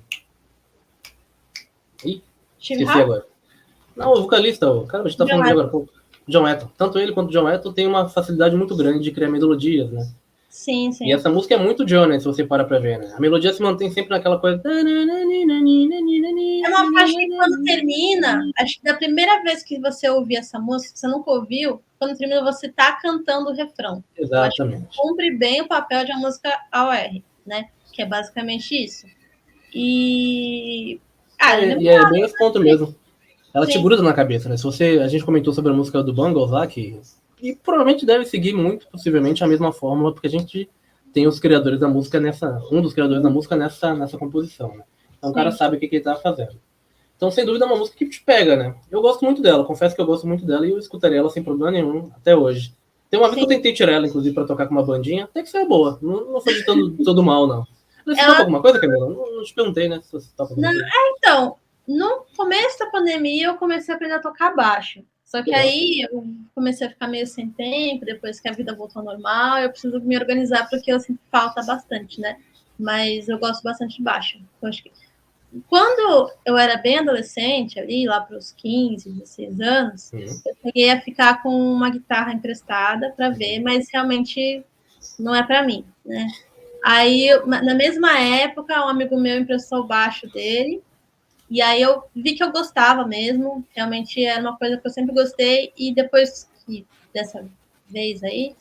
Esqueci agora. Não, o vocalista, cara, a gente tá falando de agora há pouco. John Etton. Tanto ele quanto o John Etton tem uma facilidade muito grande de criar melodias, né? Sim. E essa música é muito John, né, se você parar pra ver, né? A melodia se mantém sempre naquela coisa. É uma faixa que quando termina, acho que da primeira vez que você ouvir essa música, você nunca ouviu, quando termina você tá cantando o refrão. Exatamente. Cumpre bem o papel de uma música AOR, né? Que é basicamente isso. E é bem esse ponto mesmo. Ela te gruda na cabeça, né? A gente comentou sobre a música do Bungles lá, que provavelmente deve seguir muito, possivelmente, a mesma fórmula, porque a gente tem os criadores da música um dos criadores da música nessa composição, né? Então o cara sabe o que ele tá fazendo. Então, sem dúvida, é uma música que te pega, né? Eu gosto muito dela, confesso que eu gosto muito dela e eu escutaria ela sem problema nenhum até hoje. Tem uma vez que eu tentei tirar ela, inclusive, pra tocar com uma bandinha, até que foi boa. Não foi de todo mal, não. Você toca alguma coisa, Camila? Não te perguntei, né? Se você toca alguma coisa. Então, no começo da pandemia, eu comecei a aprender a tocar baixo. Só que aí eu comecei a ficar meio sem tempo, depois que a vida voltou ao normal, eu preciso me organizar porque eu sinto falta bastante, né? Mas eu gosto bastante de baixo. Eu acho que quando eu era bem adolescente, ali, lá para os 15, 16 anos, eu cheguei a ficar com uma guitarra emprestada para ver, mas realmente não é para mim, né? Aí, na mesma época, um amigo meu emprestou o baixo dele, e aí eu vi que eu gostava mesmo, realmente era uma coisa que eu sempre gostei, e depois que dessa vez aí,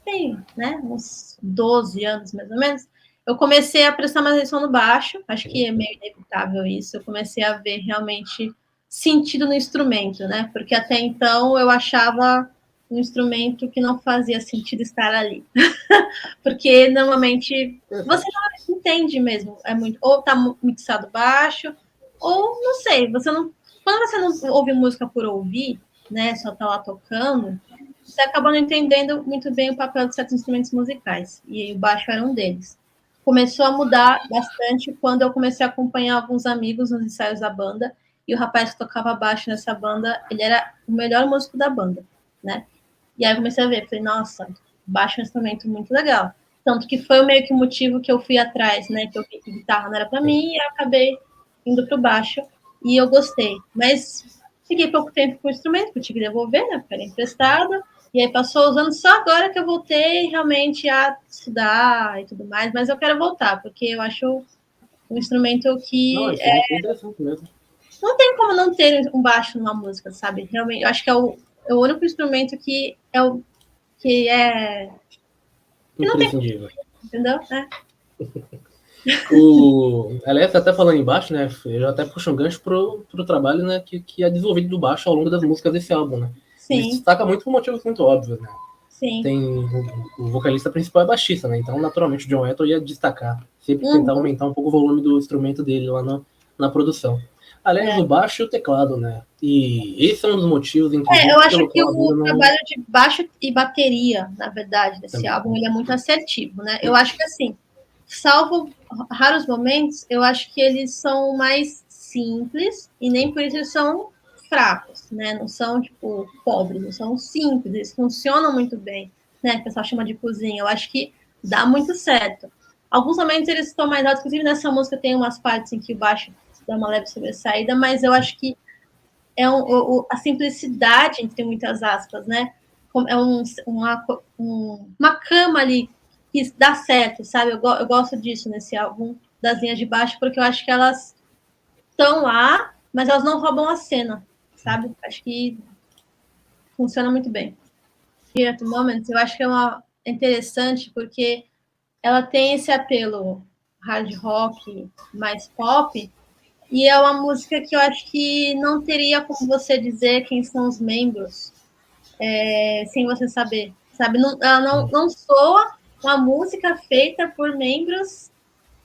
tem, né, uns 12 anos mais ou menos, eu comecei a prestar mais atenção no baixo, acho que é meio inevitável isso, eu comecei a ver realmente sentido no instrumento, né, porque até então eu achava um instrumento que não fazia sentido estar ali, porque normalmente você não entende mesmo, é muito, ou tá mixado baixo, ou não sei, você não, quando você não ouve música por ouvir, né, só tá lá tocando, você acaba não entendendo muito bem o papel de certos instrumentos musicais, e o baixo era um deles. Começou a mudar bastante quando eu comecei a acompanhar alguns amigos nos ensaios da banda, e o rapaz que tocava baixo nessa banda, ele era o melhor músico da banda, né? E aí eu comecei a ver, falei, nossa, baixo é um instrumento muito legal. Tanto que foi meio que o motivo que eu fui atrás, né? Que eu vi que guitarra não era para mim, e eu acabei indo pro baixo, e eu gostei. Mas fiquei pouco tempo com o instrumento, que eu tive que devolver, né? Porque era emprestado. E aí passou os anos, só agora que eu voltei realmente a estudar e tudo mais, mas eu quero voltar, porque eu acho um instrumento Não, que isso é muito interessante mesmo. não tem como não ter um baixo numa música, sabe? Realmente, eu acho que é o único instrumento que é o que é que não tem, Imprescindível. entendeu? É. Aliás, até falando em baixo, né? Eu até puxo um gancho pro trabalho, né? Que é desenvolvido do baixo ao longo das músicas desse álbum, né? Ele se Sim, destaca muito por motivos muito óbvios, né? sim. Tem o vocalista principal é baixista, né? Então, naturalmente, o John Ethel ia destacar, sempre tentar Uhum, aumentar um pouco o volume do instrumento dele lá na produção. Aliás, é. o baixo e o teclado, né? E esse é um dos motivos, inclusive, Eu acho pelo que qual a o banda não. trabalho de baixo e bateria, na verdade, desse Também. álbum, ele é muito assertivo, né? Eu acho que, assim, salvo raros momentos, eu acho que eles são mais simples e nem por isso eles são fracos, né? Não são, tipo, pobres, eles são simples, eles funcionam muito bem, né? O pessoal chama de cozinha. Eu acho que dá muito certo. Alguns momentos eles estão mais altos, inclusive nessa música tem umas partes em que o baixo dá uma leve sobressaída, mas eu acho que é a simplicidade, entre muitas aspas, né? É uma cama ali que dá certo, sabe? Eu gosto disso nesse álbum das linhas de baixo, porque eu acho que elas estão lá, mas elas não roubam a cena, sabe? Acho que funciona muito bem. Here at the Moment, eu acho que é interessante porque ela tem esse apelo hard rock mais pop, e é uma música que eu acho que não teria como você dizer quem são os membros sem você saber, sabe? Não, ela não soa uma música feita por membros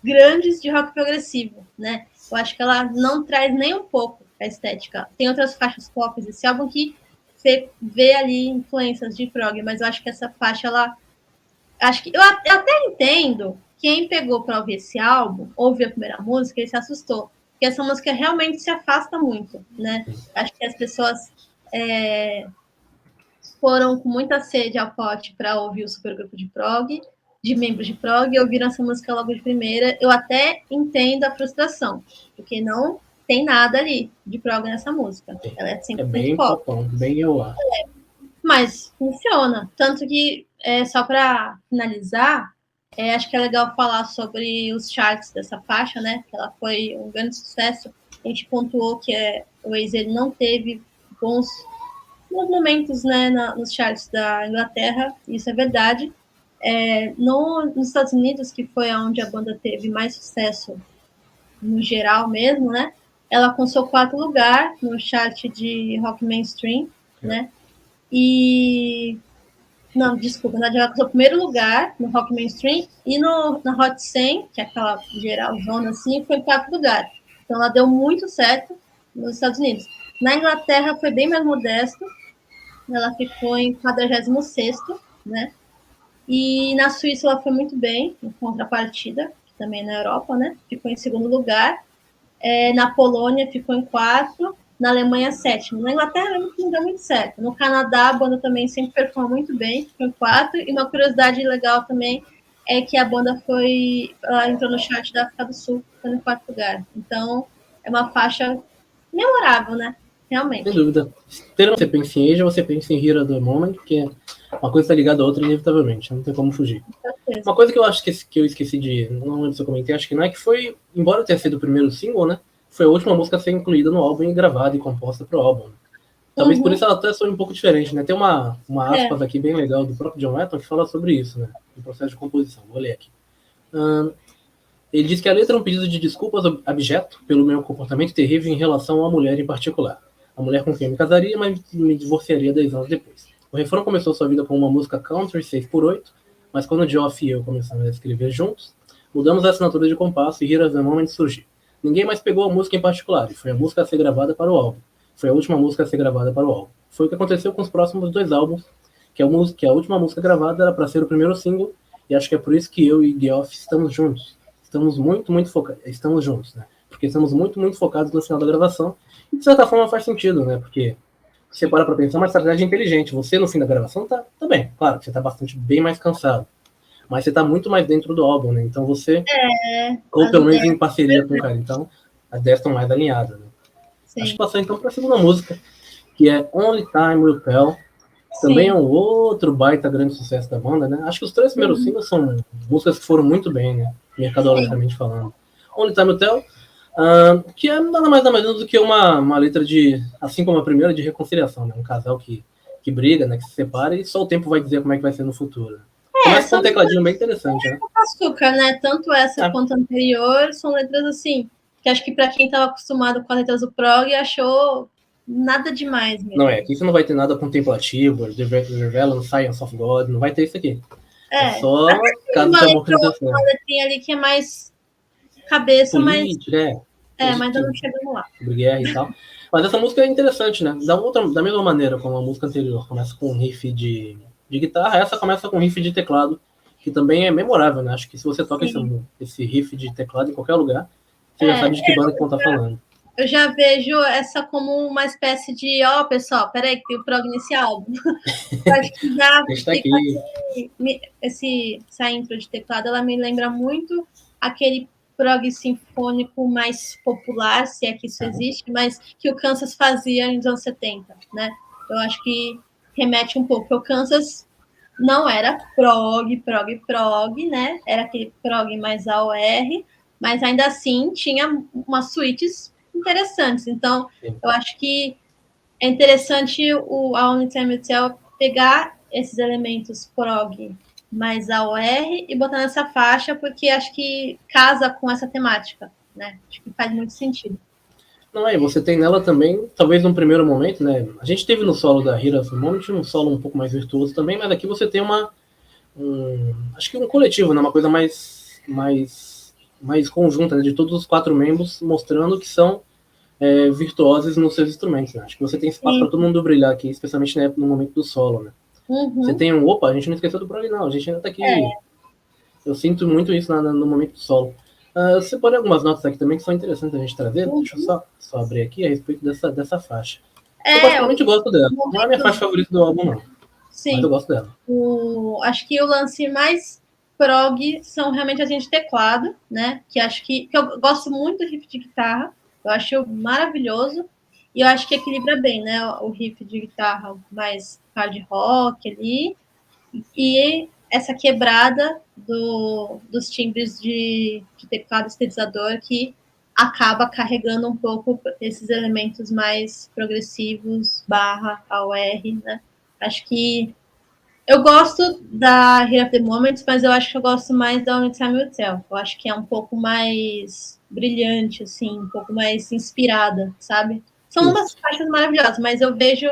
grandes de rock progressivo, né? Eu acho que ela não traz nem um pouco a estética. Tem outras faixas pop desse álbum que você vê ali influências de prog, mas eu acho que essa faixa, ela... Acho que eu até entendo quem pegou para ouvir esse álbum, ouviu a primeira música e se assustou, porque essa música realmente se afasta muito, né? Acho que as pessoas foram com muita sede ao pote para ouvir o supergrupo de prog, de membros de prog, e ouviram essa música logo de primeira. Eu até entendo a frustração, porque não tem nada ali de prog nessa música. Ela é É 100% bem pop. popão, bem eu ar. Mas funciona. Tanto que, só para finalizar, acho que é legal falar sobre os charts dessa faixa, né? Que ela foi um grande sucesso. A gente pontuou que o Waze ele não teve bons momentos, né, nos charts da Inglaterra, isso é verdade. Nos Estados Unidos, que foi onde a banda teve mais sucesso no geral mesmo, né? Ela alcançou 4º lugar no chart de rock mainstream, né? E não, desculpa, na verdade, ela alcançou o 1º lugar no rock mainstream e na Hot 100, que é aquela geral zona assim, foi em 4º lugar. Então ela deu muito certo nos Estados Unidos. Na Inglaterra foi bem mais modesto, ela ficou em 46º, né? E na Suíça ela foi muito bem, em contrapartida, que também é na Europa, né? Ficou em 2º lugar. Na Polônia ficou em 4º, na Alemanha 7º. Na Inglaterra não deu muito certo. No Canadá a banda também sempre performou muito bem, ficou em 4º. E uma curiosidade legal também é que a banda ela entrou no chart da África do Sul, ficou em 4º lugar. Então é uma faixa memorável, né? Sem Realmente. dúvida. Você pensa em Asia, você pensa em Here at the Moment, que Uma coisa está ligada à outra inevitavelmente, não tem como fugir. Uma coisa que eu acho que eu esqueci de... Não lembro se eu comentei, acho que não é que foi... Embora tenha sido o primeiro single, né? Foi a última música a ser incluída no álbum e gravada e composta pro álbum. Talvez por isso ela até soe um pouco diferente, né? Tem uma aspas aqui bem legal do próprio John Letton que fala sobre isso, né? Do processo de composição. Vou ler aqui. Ele diz que a letra é um pedido de desculpas abjeto pelo meu comportamento terrível em relação à mulher em particular. A mulher com quem eu me casaria, mas me divorciaria 10 anos depois. O refrão começou sua vida com uma música country 6x8, mas quando o Geoff e eu começamos a escrever juntos, mudamos a assinatura de compasso e Here As The Moment surgiu. Ninguém mais pegou a música em particular, e foi a música a ser gravada para o álbum. Foi a última música a ser gravada para o álbum. Foi o que aconteceu com os próximos 2 álbuns, que a última música gravada era para ser o primeiro single, e acho que é por isso que eu e Geoff estamos juntos. Estamos muito focados. Estamos juntos, né? Porque estamos muito focados no final da gravação. E de certa forma faz sentido, né? Porque você para pra pensar, é uma estratégia inteligente. Você, no fim da gravação, tá bem. Claro, você tá bem mais cansado. Mas você tá muito mais dentro do álbum, né? Então você... ou pelo menos em parceria com o cara. Então, as ideias estão mais alinhadas, né? Sim. Acho que passar então para a segunda música, que é Only Time Will Tell. Também é um outro baita grande sucesso da banda, né? Acho que os 3 primeiros singles são músicas que foram muito bem, né? Mercadologicamente falando. Only Time Will Tell, que é nada mais do que uma letra de, assim como a primeira, de reconciliação, né? Um casal que briga, né? Que se separa e só o tempo vai dizer como é que vai ser no futuro. Começa com um tecladinho bem interessante, né? Açúcar, né? Tanto essa quanto a anterior são letras assim, que acho que para quem estava acostumado com as letras do prog, achou nada demais mesmo. Não é, aqui você não vai ter nada contemplativo, Revelant Science of God, não vai ter isso aqui. É só caso de amor que uma letrinha ali que é mais cabeça, política, mas eu não chegando lá. Sobre guerra e tal. Mas essa música é interessante, né? Da mesma maneira como a música anterior começa com um riff de guitarra, essa começa com um riff de teclado, que também é memorável, né? Acho que se você toca esse riff de teclado em qualquer lugar, você já sabe de que banda que tá falando. Eu já vejo essa como uma espécie de, pessoal, peraí, que tem o prog nesse álbum. Acho que já essa intro de teclado, ela me lembra muito aquele prog sinfônico mais popular, se é que isso existe, mas que o Kansas fazia nos anos 70, né? Eu acho que remete um pouco. O Kansas não era prog, né? Era aquele prog mais AOR, mas ainda assim tinha umas suítes interessantes. Então, eu acho que é interessante a Only Time Will Tell pegar esses elementos prog mais AOR e botar nessa faixa, porque acho que casa com essa temática, né? Acho que faz muito sentido. Não, e você tem nela também, talvez num primeiro momento, né? A gente teve no solo da Here As The Moment um solo um pouco mais virtuoso também, mas aqui você tem acho que um coletivo, né? Uma coisa mais conjunta, né? De todos os 4 membros mostrando que são virtuosos nos seus instrumentos, né? Acho que você tem espaço para todo mundo brilhar aqui, especialmente no momento do solo, né? Você tem opa, a gente não esqueceu do prog, não, a gente ainda tá aqui. Eu sinto muito isso no momento do solo. Eu separei algumas notas aqui também que são interessantes a gente trazer. Deixa eu só abrir aqui a respeito dessa faixa. Eu particularmente gosto dela. Não é a minha faixa favorita do álbum, não. Sim. Mas eu gosto dela. Acho que o lance mais prog são realmente as linhas de teclado, né? Que acho que eu gosto muito do riff de guitarra. Eu acho maravilhoso. E eu acho que equilibra bem, né? O riff de guitarra mais hard rock ali. E essa quebrada dos timbres de teclado sintetizador que acaba carregando um pouco esses elementos mais progressivos, /AOR, né? Acho que eu gosto da Here At The Moment, mas eu acho que eu gosto mais da Only Time Will Tell. Eu acho que é um pouco mais brilhante, assim, um pouco mais inspirada, sabe? São umas faixas maravilhosas, mas eu vejo...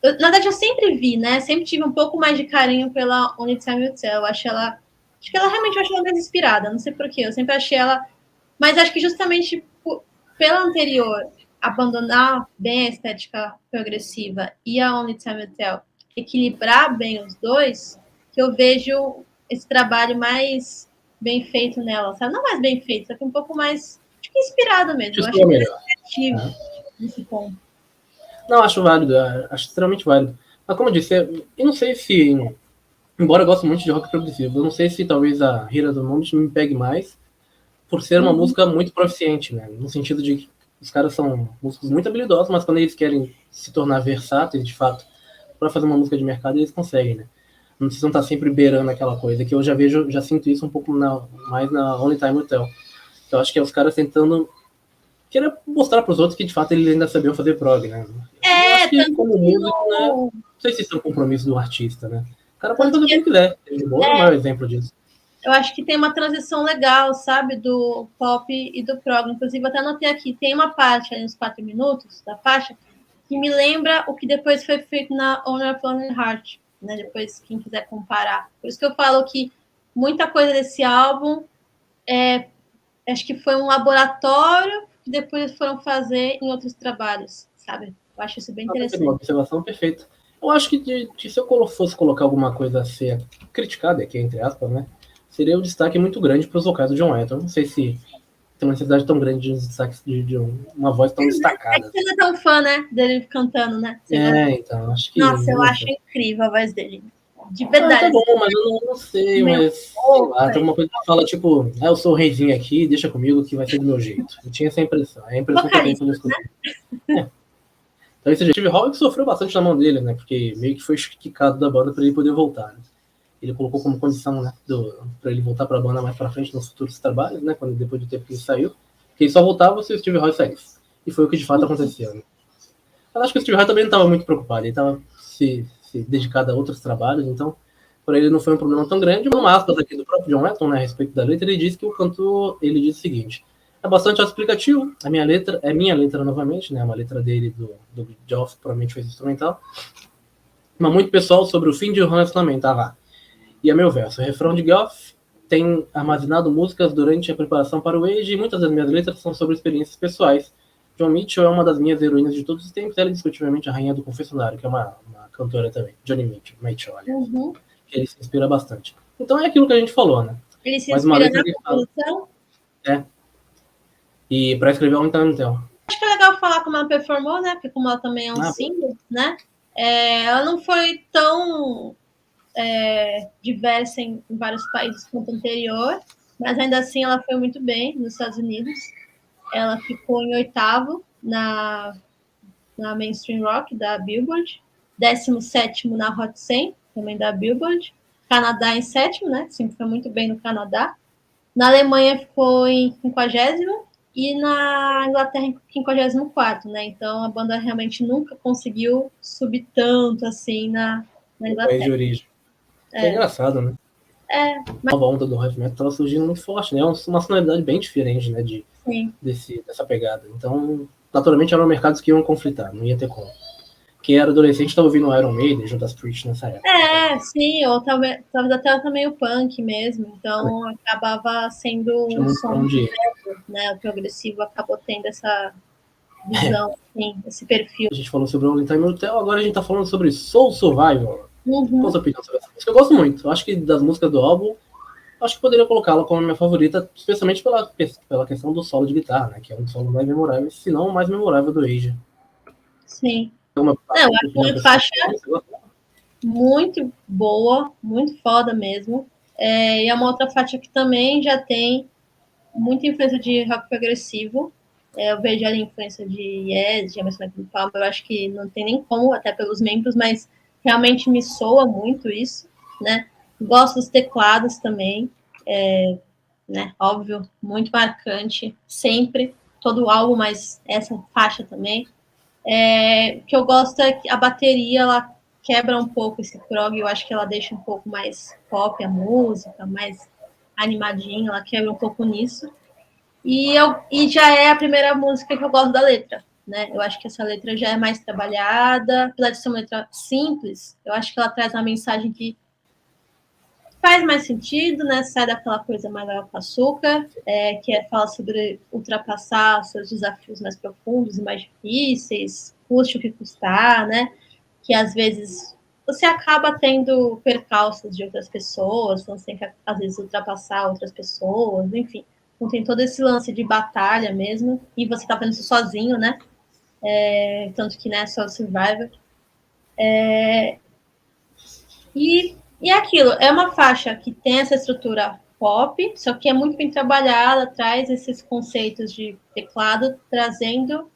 na verdade, eu sempre vi, né? Sempre tive um pouco mais de carinho pela Only Time Will Tell. Acho que ela realmente achei ela mais inspirada. Não sei porquê. Eu sempre achei ela... Mas acho que justamente pela anterior abandonar bem a estética progressiva e a Only Time Will Tell equilibrar bem os dois, que eu vejo esse trabalho mais bem feito nela, sabe? Não mais bem feito, só que um pouco mais inspirado mesmo. Eu acho melhor criativo nesse ponto. Não, acho válido, acho extremamente válido. Mas como eu disse, eu não sei se, embora eu goste muito de rock progressivo, eu não sei se talvez a Here As The Moment me pegue mais por ser uma música muito proficiente, né? No sentido de que os caras são músicos muito habilidosos, mas quando eles querem se tornar versáteis, de fato, para fazer uma música de mercado, eles conseguem, né? Não precisam estar sempre beirando aquela coisa, que eu já sinto isso um pouco mais na Only Time Will Tell. Eu acho que é os caras tentando querer mostrar para os outros que de fato eles ainda sabiam fazer prog, né? E eu acho que tanto como que músico, né, não sei se isso é um compromisso do artista, né? O cara pode tanto fazer o que que ele quiser. O Bono é o maior exemplo disso. eu acho que tem uma transição legal, sabe, do pop e do prog. Inclusive, eu até anotei aqui, tem uma parte aí nos 4 minutos da faixa que me lembra o que depois foi feito na Honor of Lonely Heart, né? Depois, quem quiser comparar. Por isso que eu falo que muita coisa desse álbum acho que foi um laboratório que depois foram fazer em outros trabalhos, sabe? Eu acho isso bem interessante. Uma observação perfeita. Eu acho que se eu fosse colocar alguma coisa a ser criticada, aqui entre aspas, né, seria um destaque muito grande para os vocais do John Lennon. Não sei se tem uma necessidade tão grande de um destaque de uma voz tão destacada. Você não é tão fã, né, dele cantando, né? Então, acho que... Nossa, eu acho incrível a voz dele. De Tá verdade. bom, mas eu não sei, mas sei lá, tem alguma coisa que fala, tipo, eu sou o reizinho aqui, deixa comigo que vai ser do meu jeito. Eu tinha essa impressão, é a impressão que eu tenho quando eu escuto. Então, esse Steve Howe sofreu bastante na mão dele, né, porque meio que foi quicado da banda para ele poder voltar, né? Ele colocou como condição, né, para ele voltar para a banda mais para frente nos futuros trabalhos, né, depois do tempo que ele saiu, que ele só voltava se o Steve Howe saísse. E foi o que de fato aconteceu, né? Eu acho que o Steve Howe também não estava muito preocupado, ele estava se dedicado a outros trabalhos, então para ele não foi um problema tão grande. Um aspas aqui do próprio John Lennon, né, a respeito da letra, ele diz que o cantor, ele diz o seguinte: é bastante explicativo, a minha letra é minha letra novamente, né, uma letra dele do Geoff, provavelmente fez instrumental, mas muito pessoal sobre o fim de um relacionamento, lá. E a meu verso, o refrão de Geoff tem armazenado músicas durante a preparação para o Age e muitas das minhas letras são sobre experiências pessoais. John Mitchell é uma das minhas heroínas de todos os tempos, ela é indiscutivelmente a rainha do confessionário, que é uma cantora também, Johnny Mitchell, aliás. Ele se inspira bastante. Então é aquilo que a gente falou, né? Ele se inspira na composição? E para escrever Only Time Will Tell. Acho que é legal falar como ela performou, né? Porque como ela também é um single, né? Ela não foi tão diversa em vários países quanto anterior, mas ainda assim ela foi muito bem nos Estados Unidos. Ela ficou em 8º na Mainstream Rock da Billboard, 17º na Hot 100, também da Billboard, Canadá em 7º, né? Sempre foi muito bem no Canadá. Na Alemanha ficou em 50º e na Inglaterra em 54º, né? Então a banda realmente nunca conseguiu subir tanto assim na Inglaterra. País de origem. É engraçado, né? Mas... A nova onda do heavy metal estava surgindo muito forte, né? Uma sonoridade bem diferente, né? Dessa pegada. Então, naturalmente, eram mercados que iam conflitar, não ia ter como. Quem era adolescente estava ouvindo Iron Maiden, Judas Priest nessa época. Sim, ou talvez até também o punk mesmo. Então, acabava sendo um som né? O progressivo acabou tendo essa visão, assim, esse perfil. A gente falou sobre o Only Time Will Tell, agora a gente tá falando sobre Soul Survivor. Qual a sua opinião sobre essa música? Eu gosto muito. Eu acho que das músicas do álbum, acho que poderia colocá-la como a minha favorita, especialmente pela questão do solo de guitarra, né? Que é um dos solos mais memoráveis, se não o mais memorável do Age. Sim. Eu acho uma faixa muito boa, muito foda mesmo. E é uma outra faixa que também já tem muita influência de rock progressivo. Eu vejo ali a influência de Yes, de Emerson Lake Palmer. Eu acho que não tem nem como, até pelos membros, mas realmente me soa muito isso, né? Gosto dos teclados também, né? Óbvio, muito marcante, sempre, todo o álbum, mas essa faixa também. O que eu gosto é que a bateria, ela quebra um pouco esse prog, eu acho que ela deixa um pouco mais pop a música, mais animadinha, ela quebra um pouco nisso. E já é a primeira música que eu gosto da letra, né? Eu acho que essa letra já é mais trabalhada, apesar de ser uma letra simples, eu acho que ela traz uma mensagem que faz mais sentido, né? Sai daquela coisa mais água com açúcar, que fala sobre ultrapassar seus desafios mais profundos e mais difíceis, custe o que custar, né? Que às vezes você acaba tendo percalços de outras pessoas, então você tem que, às vezes, ultrapassar outras pessoas, enfim. Então tem todo esse lance de batalha mesmo, e você tá fazendo isso sozinho, né? Tanto que, né, Soul Survivor. E é aquilo, é uma faixa que tem essa estrutura pop, só que é muito bem trabalhada, traz esses conceitos de teclado, trazendo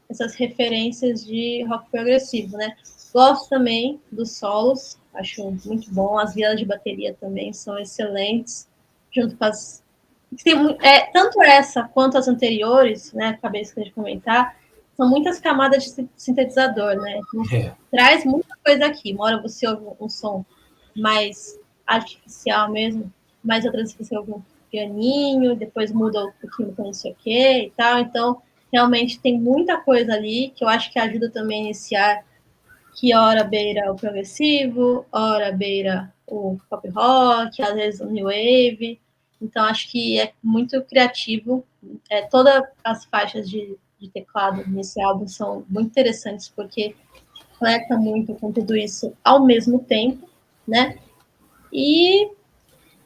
essas referências de rock progressivo, né? Gosto também dos solos, acho muito bom. As violas de bateria também são excelentes, junto com as... tanto essa quanto as anteriores, né, acabei de comentar, são muitas camadas de sintetizador, né? Então, traz muita coisa aqui. Uma hora você ouve um som mais artificial mesmo, mais outras você ouve um pianinho, depois muda um pouquinho com não sei o que e tal. Então, realmente tem muita coisa ali que eu acho que ajuda também a iniciar, que hora beira o progressivo, hora beira o pop rock, às vezes o new wave. Então, acho que é muito criativo. Todas as faixas de teclado nesse álbum são muito interessantes, porque flerta muito com tudo isso ao mesmo tempo, né? E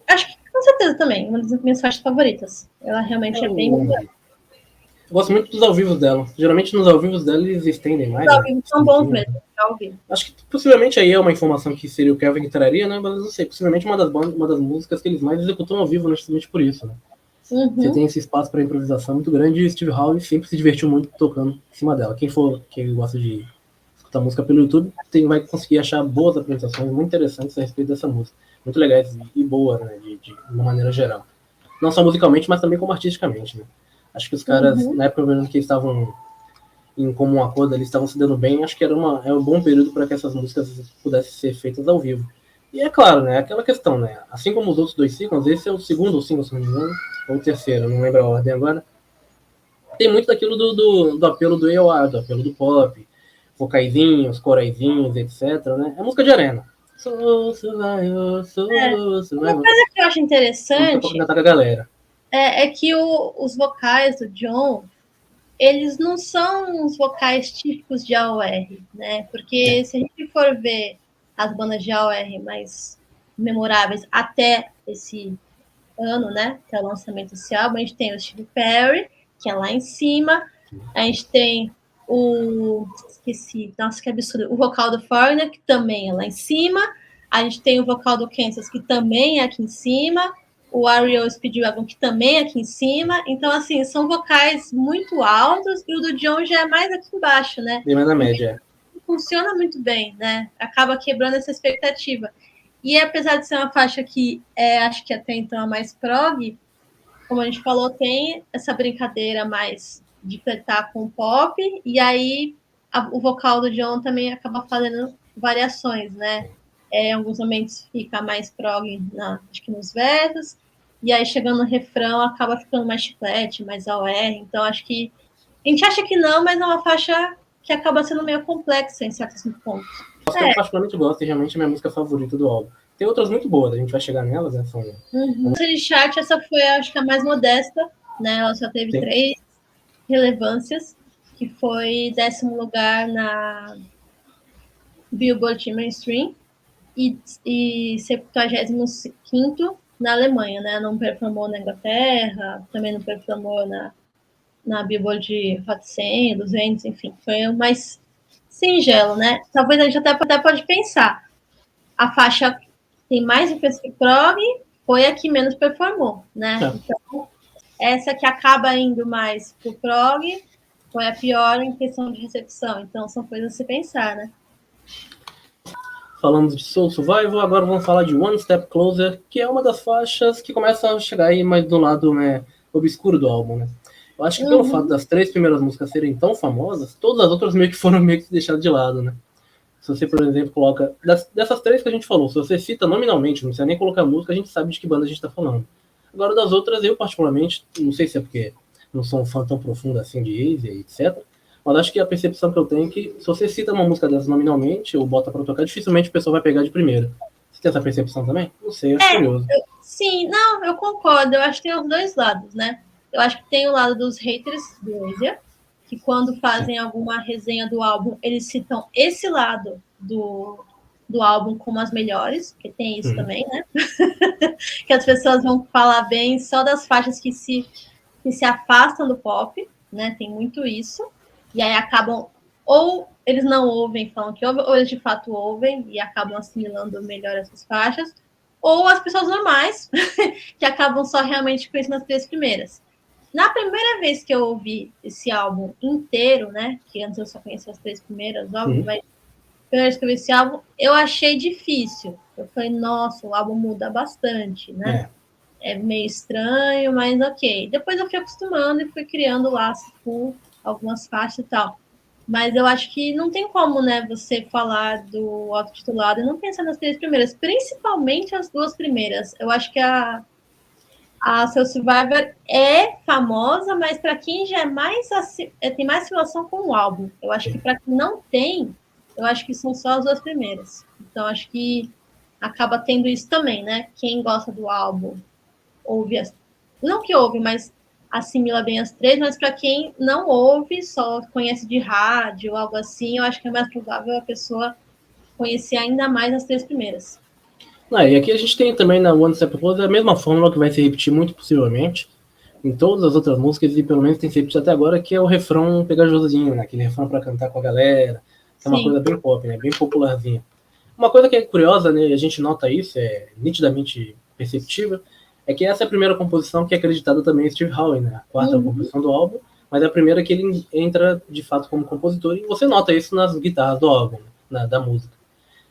acho que, com certeza, também, uma das minhas faixas favoritas. Ela realmente é bem... Eu gosto muito dos ao vivo dela. Geralmente nos ao vivo dela eles estendem mais. Os ao vivo são bons mesmo, ao vivo. Acho que possivelmente aí é uma informação que seria o Kelvin que traria, né? Mas eu não sei, possivelmente uma das músicas que eles mais executam ao vivo, justamente por isso, né? Você tem esse espaço para improvisação muito grande e o Steve Howe sempre se divertiu muito tocando em cima dela. Quem gosta de escutar música pelo YouTube vai conseguir achar boas apresentações muito interessantes a respeito dessa música. Muito legais e boas, né? De uma maneira geral. Não só musicalmente, mas também como artisticamente, né? Acho que os caras, na época que eles estavam em comum acordo, eles estavam se dando bem, acho que era um bom período para que essas músicas pudessem ser feitas ao vivo. E é claro, né, aquela questão, né, assim como os outros dois singles, esse é o segundo single, se não me engano, ou o terceiro, não lembro a ordem agora, tem muito daquilo do apelo do AOR, do apelo do pop, vocaizinhos, coraizinhos, etc, né, é música de arena. Uma coisa que eu acho interessante com a galera. É que os vocais do John, eles não são os vocais típicos de AOR, né? Porque se a gente for ver as bandas de AOR mais memoráveis até esse ano, né? Que é o lançamento desse álbum, a gente tem o Steve Perry, que é lá em cima, a gente tem esqueci, nossa, que absurdo, o vocal do Foreigner, que também é lá em cima, a gente tem o vocal do Kansas, que também é aqui em cima, o R.E.O. Speedwagon, que também é aqui em cima. Então, assim, são vocais muito altos e o do John já é mais aqui embaixo, né? Bem mais na média. Funciona muito bem, né? Acaba quebrando essa expectativa. E apesar de ser uma faixa que acho que até então a mais prog, como a gente falou, tem essa brincadeira mais de flertar com o pop, e aí o vocal do John também acaba fazendo variações, né? Em alguns momentos fica mais prog, acho que nos versos, e aí chegando no refrão acaba ficando mais chiclete, mais AOR. Então acho que a gente acha que não, mas é uma faixa que acaba sendo meio complexa em certos pontos. Eu particularmente gosto e realmente é minha música favorita do álbum. Tem outras muito boas, a gente vai chegar nelas, né? São... de chart, essa foi, acho que a mais modesta, né? Ela só teve 3 relevâncias, que foi 10º lugar na Billboard Mainstream e 75º na Alemanha, né? Não performou na Inglaterra, também não performou na Billboard Hot 100, 200, enfim. Foi o mais singelo, né? Talvez a gente até pode pensar. A faixa que tem mais influência que prog foi a que menos performou, né? Então, essa que acaba indo mais pro prog foi a pior em questão de recepção. Então, são coisas a se pensar, né? Falamos de Soul Survival, agora vamos falar de One Step Closer, que é uma das faixas que começa a chegar aí mais do lado, né, obscuro do álbum, né? Eu acho que pelo fato das 3 primeiras músicas serem tão famosas, todas as outras meio que deixadas de lado, né? Se você, por exemplo, coloca... Dessas 3 que a gente falou, se você cita nominalmente, não precisa nem colocar música, a gente sabe de que banda a gente tá falando. Agora, das outras, eu particularmente, não sei se é porque não sou um fã tão profundo assim de Easy, etc., mas acho que a percepção que eu tenho é que se você cita uma música dessas nominalmente ou bota pra tocar, dificilmente o pessoal vai pegar de primeira. Você tem essa percepção também? Não sei, acho curioso. Sim, não, eu concordo. Eu acho que tem os dois lados, né? Eu acho que tem o lado dos haters do Asia, que quando fazem alguma resenha do álbum, eles citam esse lado do álbum como as melhores, porque tem isso também, né? Que as pessoas vão falar bem só das faixas que se afastam do pop, né? Tem muito isso. E aí acabam, ou eles não ouvem, falam que ouvem, ou eles de fato ouvem e acabam assimilando melhor essas faixas, ou as pessoas normais, que acabam só realmente conhecendo as 3 primeiras. Na primeira vez que eu ouvi esse álbum inteiro, né, que antes eu só conhecia as 3 primeiras, óbvio, mas eu escrevi esse álbum, eu achei difícil. Eu falei, nossa, o álbum muda bastante, né? É meio estranho, mas ok. Depois eu fui acostumando e fui criando laço com algumas faixas e tal. Mas eu acho que não tem como, né, você falar do autotitulado e não pensar nas 3 primeiras, principalmente as 2 primeiras. Eu acho que a Soul Survivor é famosa, mas para quem já é mais tem mais relação com o álbum. Eu acho que para quem não tem, eu acho que são só as 2 primeiras. Então acho que acaba tendo isso também, né? Quem gosta do álbum ouve não que ouve, mas assimila bem as 3, mas para quem não ouve, só conhece de rádio ou algo assim, eu acho que é mais provável a pessoa conhecer ainda mais as 3 primeiras. E aqui a gente tem também na One Step Closer a mesma fórmula que vai se repetir muito possivelmente em todas as outras músicas, e pelo menos tem se repetido até agora, que é o refrão pegajosinho, né? Aquele refrão para cantar com a galera, que é uma coisa bem pop, né? Bem popularzinha. Uma coisa que é curiosa, né, e a gente nota isso, é nitidamente perceptível, é que essa é a primeira composição que é acreditada também a Steve Howe, né? A quarta composição do álbum, mas é a primeira que ele entra de fato como compositor, e você nota isso nas guitarras do álbum, né, da música.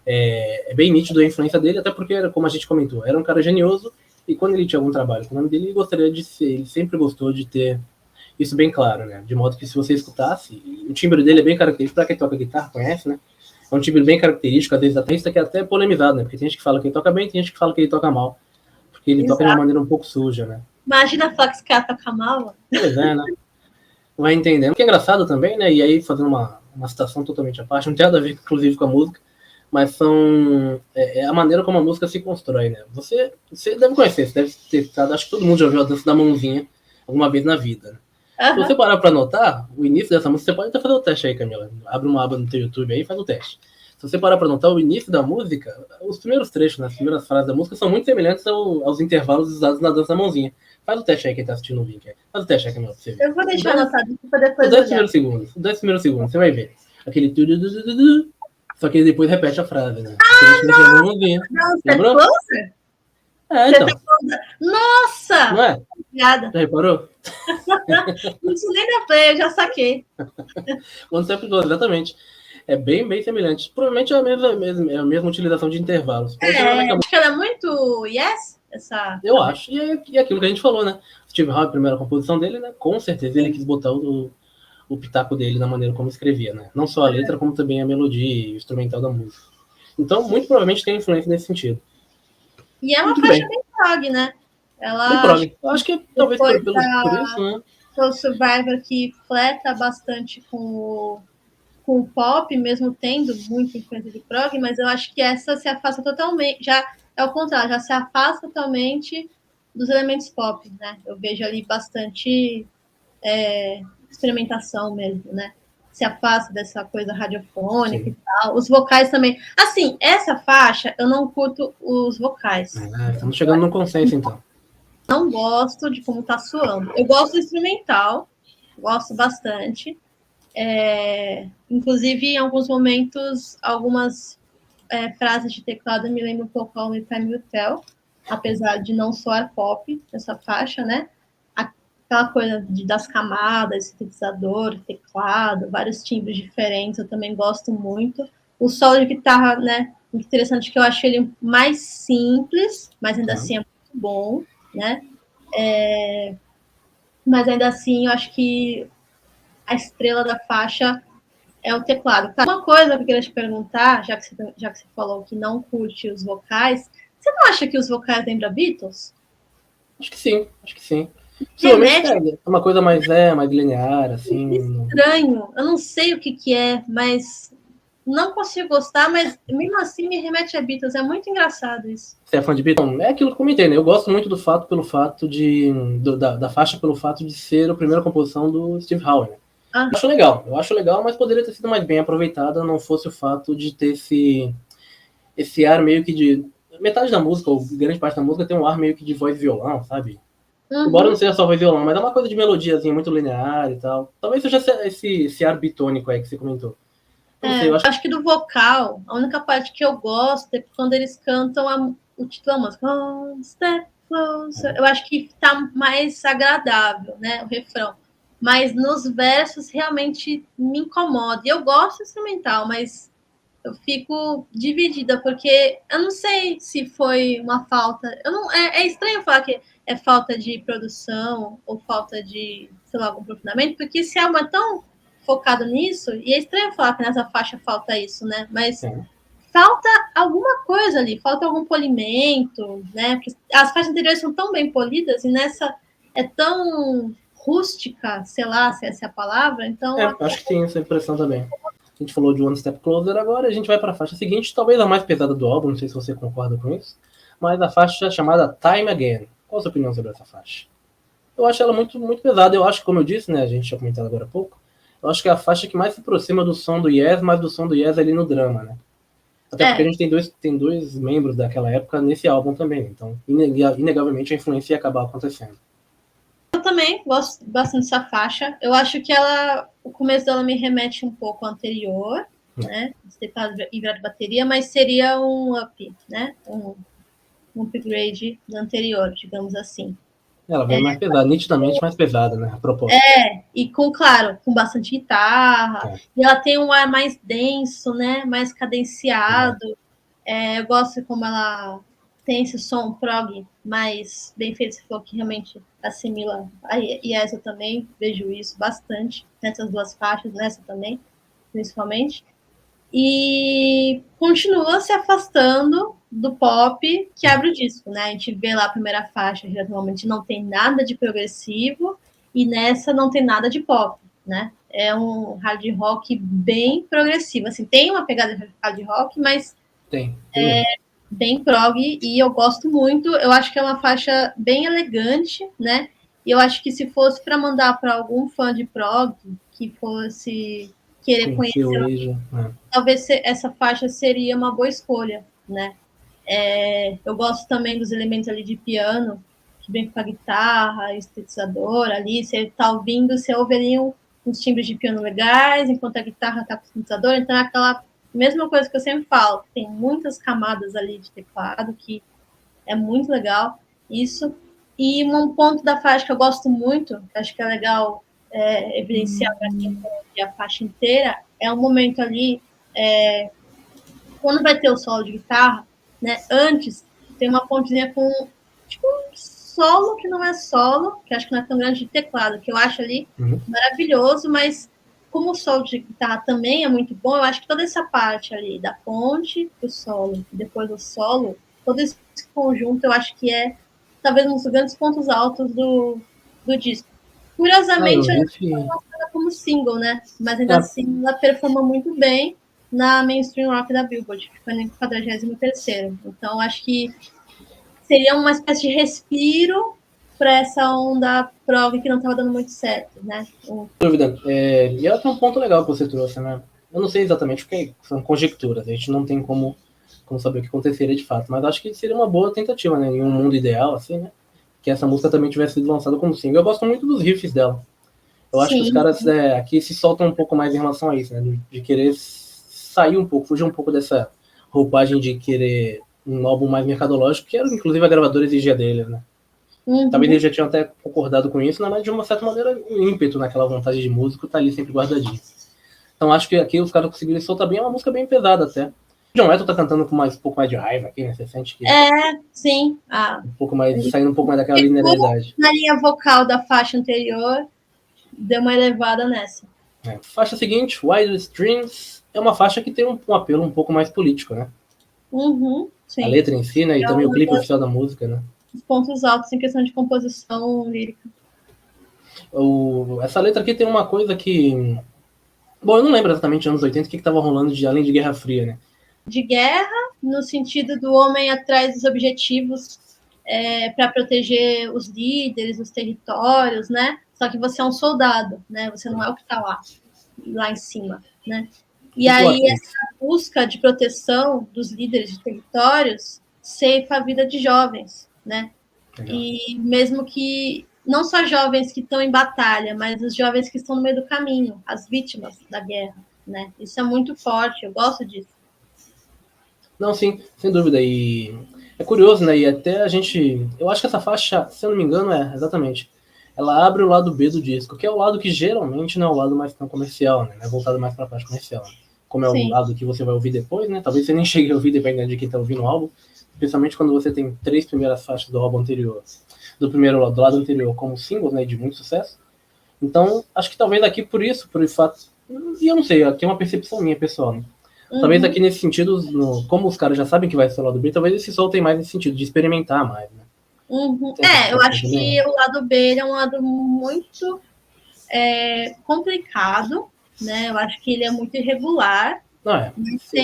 É bem nítido a influência dele, até porque, como a gente comentou, era um cara genioso, e quando ele tinha algum trabalho com o nome dele, ele gostaria de ser, ele sempre gostou de ter isso bem claro, né? De modo que se você escutasse, o timbre dele é bem característico, para quem toca guitarra, conhece, né? É um timbre bem característico, às vezes até isso aqui é até polemizado, né? Porque tem gente que fala que ele toca bem, tem gente que fala que ele toca mal. Porque ele toca de uma maneira um pouco suja, né? Imagina falar que esse cara toca mal. Pois é, né? Vai entendendo. O que é engraçado também, né? E aí, fazendo uma citação totalmente à parte, não tem nada a ver, inclusive, com a música, mas é a maneira como a música se constrói, né? Você deve conhecer, você deve ter estado, acho que todo mundo já ouviu a dança da mãozinha alguma vez na vida, né? Se você parar para notar, o início dessa música, você pode até fazer o teste aí, Camila. Abre uma aba no teu YouTube aí e faz o teste. Se você parar para notar, o início da música, os primeiros trechos, né, as primeiras frases da música são muito semelhantes aos intervalos usados na dança da mãozinha. Faz o teste aí, quem tá assistindo o vídeo. Faz o teste aí, Camila, pra você ver. Eu vou deixar anotado para depois os 10 primeiros segundos. Os 10 primeiros segundos, você vai ver. Aquele... Só que ele depois repete a frase, né? Não, lembrou? Então. Nossa! Não é? Obrigada. Já reparou? Não preciso nem da play, eu já saquei. Quando sempre exatamente. É bem semelhante. Provavelmente é a mesma utilização de intervalos. Acho que ela é muito yes? Eu acho. E é aquilo que a gente falou, né? Steve Howe, a primeira composição dele, né? Com certeza ele quis botar o pitaco dele na maneira como escrevia, né? Não só a letra, como também a melodia e o instrumental da música. Então, muito provavelmente tem influência nesse sentido. E é uma faixa bem prog, né? Bem prog. Acho que talvez por isso, né? O Survivor que fleta bastante com o pop, mesmo tendo muita influência de prog, mas eu acho que essa se afasta totalmente, já é o contrário, já se afasta totalmente dos elementos pop, né? Eu vejo ali bastante experimentação mesmo, né? Se afasta dessa coisa radiofônica e tal. Os vocais também. Assim, essa faixa, eu não curto os vocais. Estamos chegando num consenso, então. Não gosto de como tá soando. Eu gosto do instrumental, gosto bastante. Inclusive, em alguns momentos, algumas frases de teclado me lembram um pouco ao Time Will Tell, apesar de não soar pop essa faixa, né? Aquela coisa das camadas, sintetizador, teclado, vários timbres diferentes, eu também gosto muito. O solo de guitarra, né? Interessante que eu acho ele mais simples, mas ainda assim é muito bom, né? Mas ainda assim, eu acho que a estrela da faixa é o teclado. Uma coisa que eu queria te perguntar, já que você falou que não curte os vocais, você não acha que os vocais lembram Beatles? Acho que sim. É uma coisa mais linear, assim. Estranho, eu não sei o que é, mas não consigo gostar, mas mesmo assim me remete a Beatles, é muito engraçado isso. Você é fã de Beatles? É aquilo que eu comentei, né? Eu gosto muito da faixa pelo fato de ser a primeira composição do Steve Howe, né? Eu acho legal, mas poderia ter sido mais bem aproveitada, não fosse o fato de ter esse ar meio que de... Metade da música, ou grande parte da música, tem um ar meio que de voz e violão, sabe? Embora não seja só voz e violão, mas é uma coisa de melodiazinha muito linear e tal. Talvez seja esse ar bitônico aí que você comentou. Eu acho que do vocal, a única parte que eu gosto é quando eles cantam o título da música. One step closer. Eu acho que tá mais agradável, né? O refrão. Mas nos versos realmente me incomoda. E eu gosto do instrumental, mas eu fico dividida, porque eu não sei se foi uma falta. Eu não, é estranho falar que é falta de produção ou falta de, sei lá, algum aprofundamento, porque esse álbum é tão focado nisso, e é estranho falar que nessa faixa falta isso, né? Mas falta alguma coisa ali, falta algum polimento, né? Porque as faixas anteriores são tão bem polidas, e nessa é tão rústica, sei lá se essa é a palavra, então... acho que tem essa impressão também. A gente falou de One Step Closer, agora a gente vai para a faixa seguinte, talvez a mais pesada do álbum, não sei se você concorda com isso, mas a faixa chamada Time Again. Qual a sua opinião sobre essa faixa? Eu acho ela muito, muito pesada, eu acho, como eu disse, né, a gente tinha comentado agora há pouco, eu acho que é a faixa que mais se aproxima do som do Yes, mas do som do Yes ali no drama, né? Até porque a gente tem dois membros daquela época nesse álbum também, então inegavelmente a influência ia acabar acontecendo. Eu também gosto bastante dessa faixa. Eu acho que o começo dela me remete um pouco ao anterior, né? E virar de bateria, mas seria um up, né? Um upgrade do anterior, digamos assim. Ela vem mais pesada, nitidamente mais pesada, né? A proposta. E claro, com bastante guitarra. E ela tem um ar mais denso, né? Mais cadenciado. Eu gosto como ela tem esse som prog mais bem feito, se for que realmente assimila a Yes, eu também vejo isso bastante nessas duas faixas, nessa também, principalmente. E continua se afastando do pop que abre o disco, né? A gente vê lá a primeira faixa, que normalmente não tem nada de progressivo, e nessa não tem nada de pop, né? É um hard rock bem progressivo, assim, tem uma pegada de hard rock, mas tem bem prog, e eu gosto muito. Eu acho que é uma faixa bem elegante, né? E eu acho que se fosse para mandar para algum fã de prog que fosse querer conhecer, talvez essa faixa seria uma boa escolha, né? Eu gosto também dos elementos ali de piano, que vem com a guitarra, o sintetizador ali, você tá ouvindo, você ouve ali uns timbres de piano legais, enquanto a guitarra tá com o sintetizador, então é aquela mesma coisa que eu sempre falo, tem muitas camadas ali de teclado, que é muito legal isso. E um ponto da faixa que eu gosto muito, que acho que é legal evidenciar para quem ouve a faixa inteira, é um momento ali, quando vai ter o solo de guitarra, né, antes tem uma pontezinha com tipo um solo que não é solo, que acho que não é tão grande de teclado, que eu acho ali maravilhoso, mas como o solo de guitarra também é muito bom, eu acho que toda essa parte ali da ponte, do solo, e depois do solo, todo esse conjunto, eu acho que é talvez um dos grandes pontos altos do disco. Curiosamente, ela foi lançada como single, né? Mas ainda assim, ela performa muito bem na Mainstream Rock da Billboard, ficando em 43º. Então, acho que seria uma espécie de respiro para essa onda prog que não estava dando muito certo, né? Dúvida. E ela tem um ponto legal que você trouxe, né? Eu não sei exatamente porque são conjecturas, a gente não tem como saber o que aconteceria de fato, mas acho que seria uma boa tentativa, né? Em um mundo ideal, assim, né? Que essa música também tivesse sido lançada como single. Eu gosto muito dos riffs dela. Eu acho que os caras aqui se soltam um pouco mais em relação a isso, né? De querer sair um pouco, fugir um pouco dessa roupagem de querer um álbum mais mercadológico, que era inclusive a gravadora exigia deles, né? Talvez eles já tinham até concordado com isso, mas de uma certa maneira o ímpeto naquela vontade de músico tá ali sempre guardadinho. Então acho que aqui os caras conseguiram soltar bem, é uma música bem pesada até. John Lennon tá cantando com um pouco mais de raiva aqui, né? Você sente que... sim. Um pouco mais, saindo um pouco mais daquela linearidade. Na linha vocal da faixa anterior, deu uma elevada nessa. Faixa seguinte, Wildest Dreams, é uma faixa que tem um apelo um pouco mais político, né? Sim. A letra em si, né? E também o clipe oficial da música, né? Os pontos altos em questão de composição lírica. Essa letra aqui tem uma coisa que... Bom, eu não lembro exatamente anos 80 o que estava rolando além de Guerra Fria, né? De guerra, no sentido do homem atrás dos objetivos para proteger os líderes, os territórios, né? Só que você é um soldado, né? Você não é o que está lá em cima, né? E aí essa busca de proteção dos líderes de territórios ceifa a vida de jovens, né? Legal. E mesmo que não só jovens que estão em batalha, mas os jovens que estão no meio do caminho, as vítimas da guerra, né? Isso é muito forte, eu gosto disso. Não, sim, sem dúvida. E é curioso, né? E até a gente... Eu acho que essa faixa, se eu não me engano, exatamente. Ela abre o lado B do disco, que é o lado que geralmente não é o lado mais tão comercial, né? É voltado mais para a parte comercial. Né? como é o Sim. lado que você vai ouvir depois, né? Talvez você nem chegue a ouvir, dependendo de quem tá ouvindo o álbum. Especialmente quando você tem 3 primeiras faixas do álbum anterior, do lado anterior, como singles, né? De muito sucesso. Então, acho que talvez aqui por isso, por fato... E eu não sei, aqui é uma percepção minha, pessoal, né? Talvez aqui nesse sentido, como os caras já sabem que vai ser o lado B, talvez esse soltem mais nesse sentido, de experimentar mais, né? Eu acho que o lado B ele é um lado muito complicado, né? Eu acho que ele é muito irregular. Não é.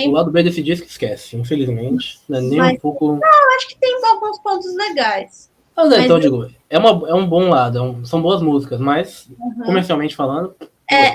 O lado B desse disco esquece, infelizmente. Não é nem um pouco. Não, eu acho que tem alguns pontos legais. Mas então eu digo, é um bom lado, são boas músicas, mas comercialmente falando.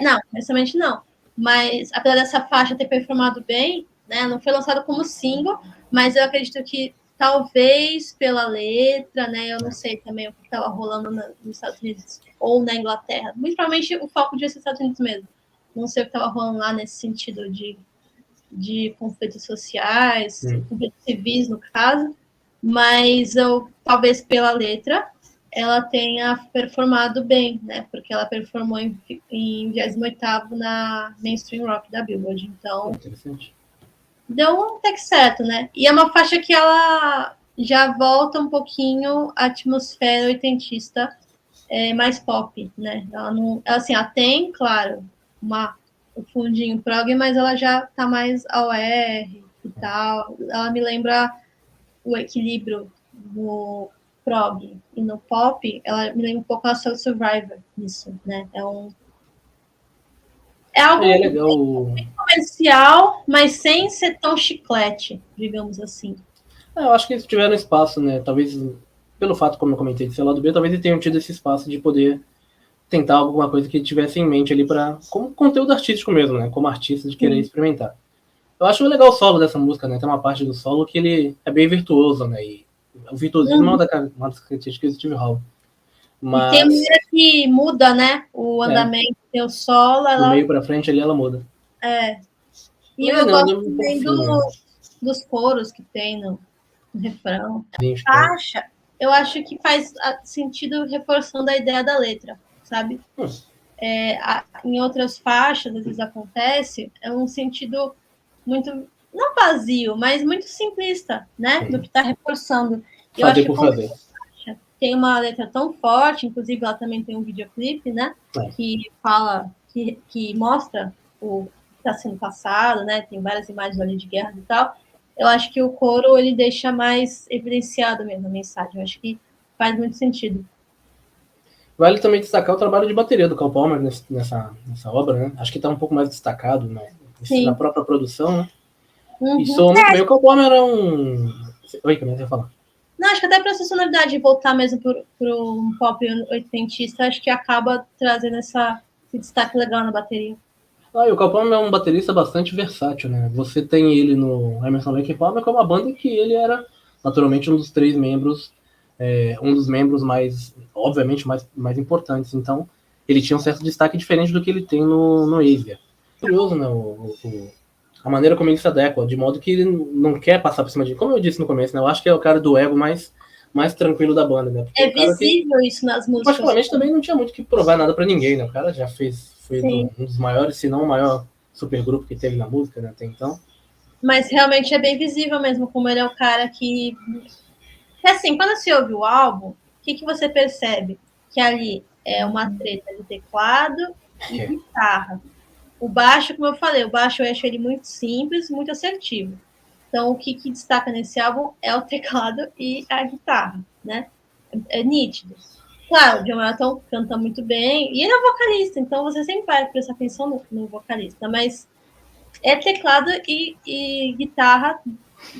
Não, comercialmente não. Mas apesar dessa faixa ter performado bem, né? Não foi lançado como single, mas eu acredito que talvez pela letra, né? Eu não sei também o que estava rolando nos Estados Unidos ou na Inglaterra. Muito provavelmente o foco devia ser Estados Unidos mesmo. Não sei o que estava rolando lá nesse sentido de conflitos sociais, conflitos civis, no caso, mas talvez pela letra ela tenha performado bem, né? Porque ela performou em 28º na Mainstream Rock da Billboard. Então, deu até que certo, né? E é uma faixa que ela já volta um pouquinho a atmosfera oitentista, mais pop, né? Ela não, ela tem, claro, o fundinho prog, mas ela já tá mais ao R e tal. Ela me lembra o equilíbrio no prog e no pop, ela me lembra um pouco a Soul Survivor nisso, né? É algo bem comercial, mas sem ser tão chiclete, digamos assim. Eu acho que eles tiveram espaço, né? Talvez, pelo fato, como eu comentei, de ser lado B, talvez eles tenham tido esse espaço de poder tentar alguma coisa que tivesse em mente ali como conteúdo artístico mesmo, né? Como artista, de querer experimentar. Eu acho legal o solo dessa música, né? Tem uma parte do solo que ele é bem virtuoso, né? E o virtuosismo é uma das características do Steve Howe. Mas... E tem maneira que muda, né? O andamento, tem o solo. Do meio pra frente ali ela muda. E eu gosto também dos coros que tem no refrão. Faixa, eu acho que faz sentido reforçando a ideia da letra, sabe? Em outras faixas, às vezes acontece, é um sentido muito, não vazio, mas muito simplista, né? Do que está reforçando. Eu fazer por fazer. Tem uma letra tão forte, inclusive ela também tem um videoclipe, né? Que fala, que mostra o que está sendo passado, né? Tem várias imagens ali de guerra e tal. Eu acho que o coro ele deixa mais evidenciado mesmo a mensagem. Eu acho que faz muito sentido. Vale também destacar o trabalho de bateria do Cal Palmer nessa obra, né? Acho que está um pouco mais destacado, né? Na própria produção, né? E soa muito bem. O Cal Palmer era um... Oi, como é que você ia falar? Não, acho que até para essa sonoridade de voltar mesmo para um pop oitentista, acho que acaba trazendo esse destaque legal na bateria. E o Cal Palmer é um baterista bastante versátil, né? Você tem ele no Emerson Lake Palmer, que é uma banda que ele era naturalmente um dos 3 membros, um dos membros mais, obviamente, mais importantes. Então, ele tinha um certo destaque diferente do que ele tem no Asia. Curioso, né? A maneira como ele se adequa, de modo que ele não quer passar por cima de... Como eu disse no começo, né? Eu acho que é o cara do ego mais tranquilo da banda, né? Porque visível isso nas músicas. Particularmente também não tinha muito que provar nada pra ninguém, né? O cara já foi um dos maiores, se não o maior supergrupo que teve na música, né? Até então. Mas realmente é bem visível mesmo, como ele é o cara que... Assim, quando você ouve o álbum, o que você percebe? Que ali é uma treta de teclado e guitarra. O baixo, como eu falei, o baixo eu acho ele muito simples, muito assertivo. Então, o que destaca nesse álbum é o teclado e a guitarra, né? É nítido. Claro, o John Elton canta muito bem, e ele é vocalista, então você sempre vai prestar atenção no vocalista, mas é teclado e guitarra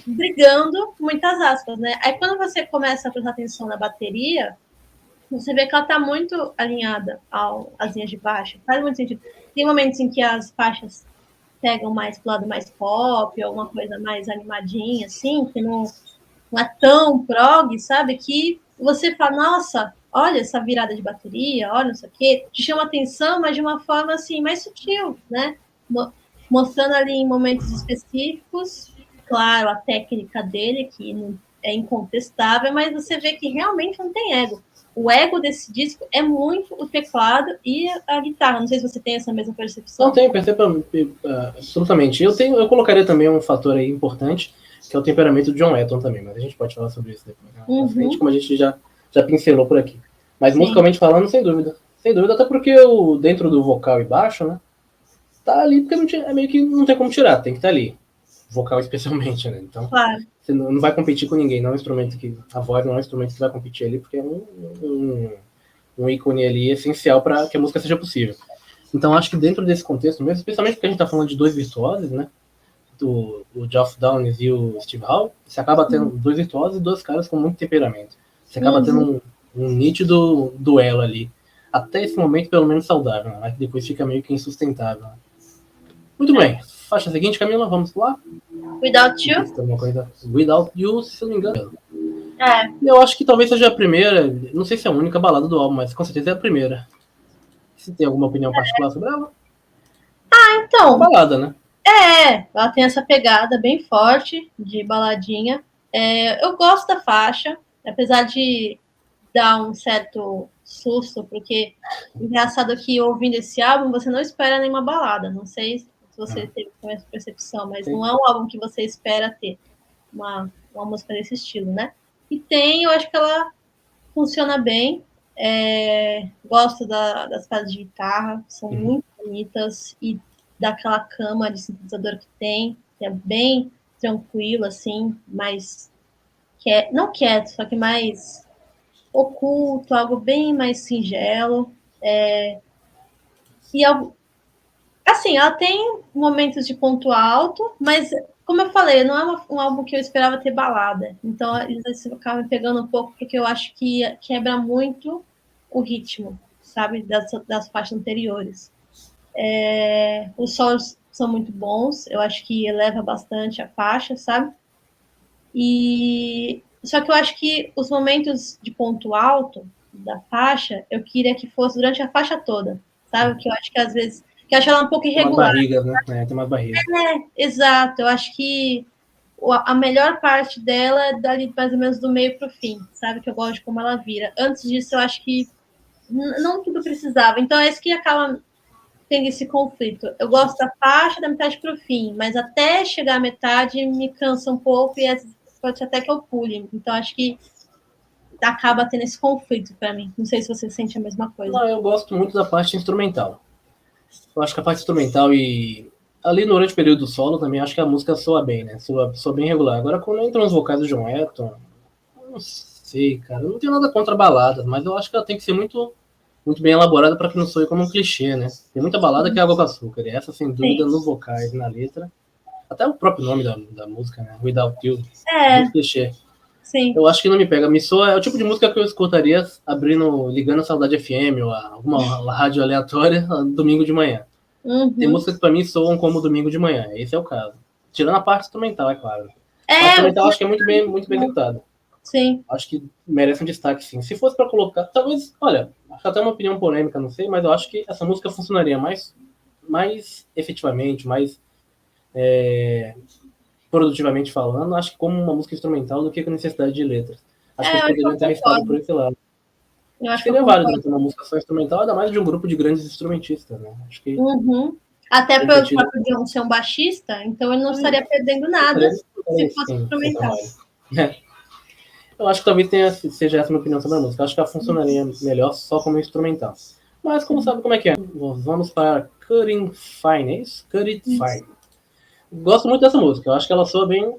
brigando, muitas aspas, né? Aí quando você começa a prestar atenção na bateria, você vê que ela está muito alinhada às linhas de baixo. Faz muito sentido. Tem momentos em que as faixas pegam mais pro lado mais pop, ou uma coisa mais animadinha, assim, que não é tão prog, sabe? Que você fala, nossa, olha essa virada de bateria, olha isso aqui, te chama atenção, mas de uma forma, assim, mais sutil, né? Mostrando ali em momentos específicos, claro, a técnica dele, que é incontestável, mas você vê que realmente não tem ego. o ego desse disco é muito o teclado e a guitarra. Não sei se você tem essa mesma percepção. Não tenho, percebo absolutamente. Eu colocaria também um fator aí importante, que é o temperamento do John Letton também, mas a gente pode falar sobre isso depois na frente, como a gente já pincelou por aqui. Mas musicalmente falando, sem dúvida. Sem dúvida, até porque dentro do vocal e baixo, né, tá ali porque é meio que não tem como tirar, tem que estar ali. Vocal especialmente, né? Então, claro. Você não vai competir com ninguém, não é um instrumento que... A voz não é um instrumento que vai competir ali, porque é um ícone ali essencial para que a música seja possível. Então, acho que dentro desse contexto mesmo, especialmente porque a gente está falando de dois virtuosos, né? O Geoff Downes e o Steve Howe, você acaba tendo dois virtuosos e dois caras com muito temperamento. Você acaba tendo um nítido duelo ali. Até esse momento, pelo menos, saudável, né? Mas depois fica meio que insustentável. Muito bem. Faixa seguinte, Camila, vamos lá? Without You? Without You, se eu não me engano. Eu acho que talvez seja a primeira, não sei se é a única balada do álbum, mas com certeza é a primeira. Você tem alguma opinião particular sobre ela? Então. É uma balada, né? Ela tem essa pegada bem forte de baladinha. Eu gosto da faixa, apesar de dar um certo susto, porque engraçado que ouvindo esse álbum você não espera nenhuma balada. Não sei se você teve essa percepção, mas não é um álbum que você espera ter uma música desse estilo, né? E eu acho que ela funciona bem. Gosto das fases de guitarra, são muito bonitas, e daquela cama de sintetizador que é bem tranquilo, assim, mais não quieto, só que mais oculto, algo bem mais singelo. E assim, ela tem momentos de ponto alto, mas como eu falei, não é um álbum que eu esperava ter balada. Então, eles acabam me pegando um pouco, porque eu acho que quebra muito o ritmo, sabe, das faixas anteriores. Os solos são muito bons, eu acho que eleva bastante a faixa, sabe? Só que eu acho que os momentos de ponto alto da faixa, eu queria que fosse durante a faixa toda, sabe? Que eu acho que às vezes... que eu acho ela um pouco irregular. Tem umas barrigas, né? Tem umas barrigas. Exato. Eu acho que a melhor parte dela é dali mais ou menos do meio para o fim, sabe? Que eu gosto de como ela vira. Antes disso, eu acho que não tudo precisava. Então, é isso que acaba tendo esse conflito. Eu gosto da faixa da metade para o fim, mas até chegar à metade me cansa um pouco e pode ser até que eu pule. Então, acho que acaba tendo esse conflito para mim. Não sei se você sente a mesma coisa. Não, eu gosto muito da parte instrumental. Eu acho que a parte instrumental e ali durante o período do solo também, acho que a música soa bem, né? Soa bem regular. Agora, quando entram os vocais do John Letton, não sei, cara. Eu não tenho nada contra baladas, mas eu acho que ela tem que ser muito, muito bem elaborada para que não soe como um clichê, né? Tem muita balada que é água com açúcar, e essa, sem dúvida, nos vocais e na letra. Até o próprio nome da música, né? Without You. Muito clichê. Sim. Eu acho que não me pega. Me soa, é o tipo de música que eu escutaria ligando a Saudade FM ou alguma rádio aleatória domingo de manhã. Tem músicas que pra mim soam como domingo de manhã. Esse é o caso. Tirando a parte instrumental, é claro. A parte instrumental acho que é muito bem executada. Sim. Acho que merece um destaque, sim. Se fosse pra colocar, talvez, olha, acho até uma opinião polêmica, não sei, mas eu acho que essa música funcionaria mais efetivamente, mais produtivamente falando, acho que como uma música instrumental do que com necessidade de letras. Acho que eles poderiam ter arriscado por esse lado. Acho que seria válido ter uma música só instrumental, ainda mais de um grupo de grandes instrumentistas, né? Acho que até pelo próprio John ser um baixista, então ele não estaria perdendo nada se fosse instrumental. Eu acho que talvez seja essa a minha opinião sobre a música. Eu acho que ela funcionaria melhor só como instrumental. Mas como sabe como é que é? Vamos para Cutting Fine, é isso? Cut It Fine. Gosto muito dessa música. Eu acho que ela soa bem...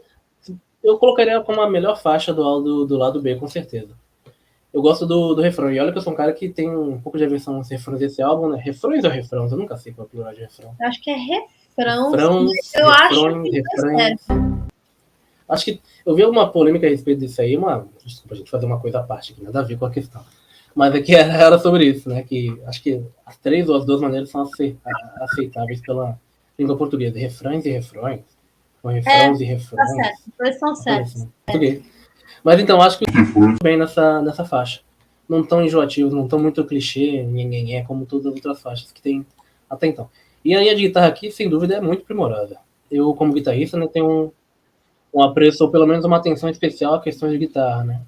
Eu colocaria como a melhor faixa do lado B, com certeza. Eu gosto do refrão. E olha que eu sou um cara que tem um pouco de aversão aos refrões desse álbum, né? Refrões ou refrões? Eu nunca sei qual é o plural de refrão. Eu acho que é refrão. Refrões. Acho que eu vi uma polêmica a respeito disso aí. Desculpa, a gente fazer uma coisa à parte aqui, nada a ver com a questão. Mas aqui era sobre isso, né? Que acho que as três ou as duas maneiras são aceitáveis pela língua portuguesa. Refrões e refrões. Com refrões e refrões. Tá certo. Dois são certos. Mas então, acho que bem nessa faixa. Não tão enjoativos, não tão muito clichê, como todas as outras faixas que tem até então. E a linha de guitarra aqui, sem dúvida, é muito primorosa. Eu, como guitarrista, né, tenho um apreço, ou pelo menos uma atenção especial a questões de guitarra, né?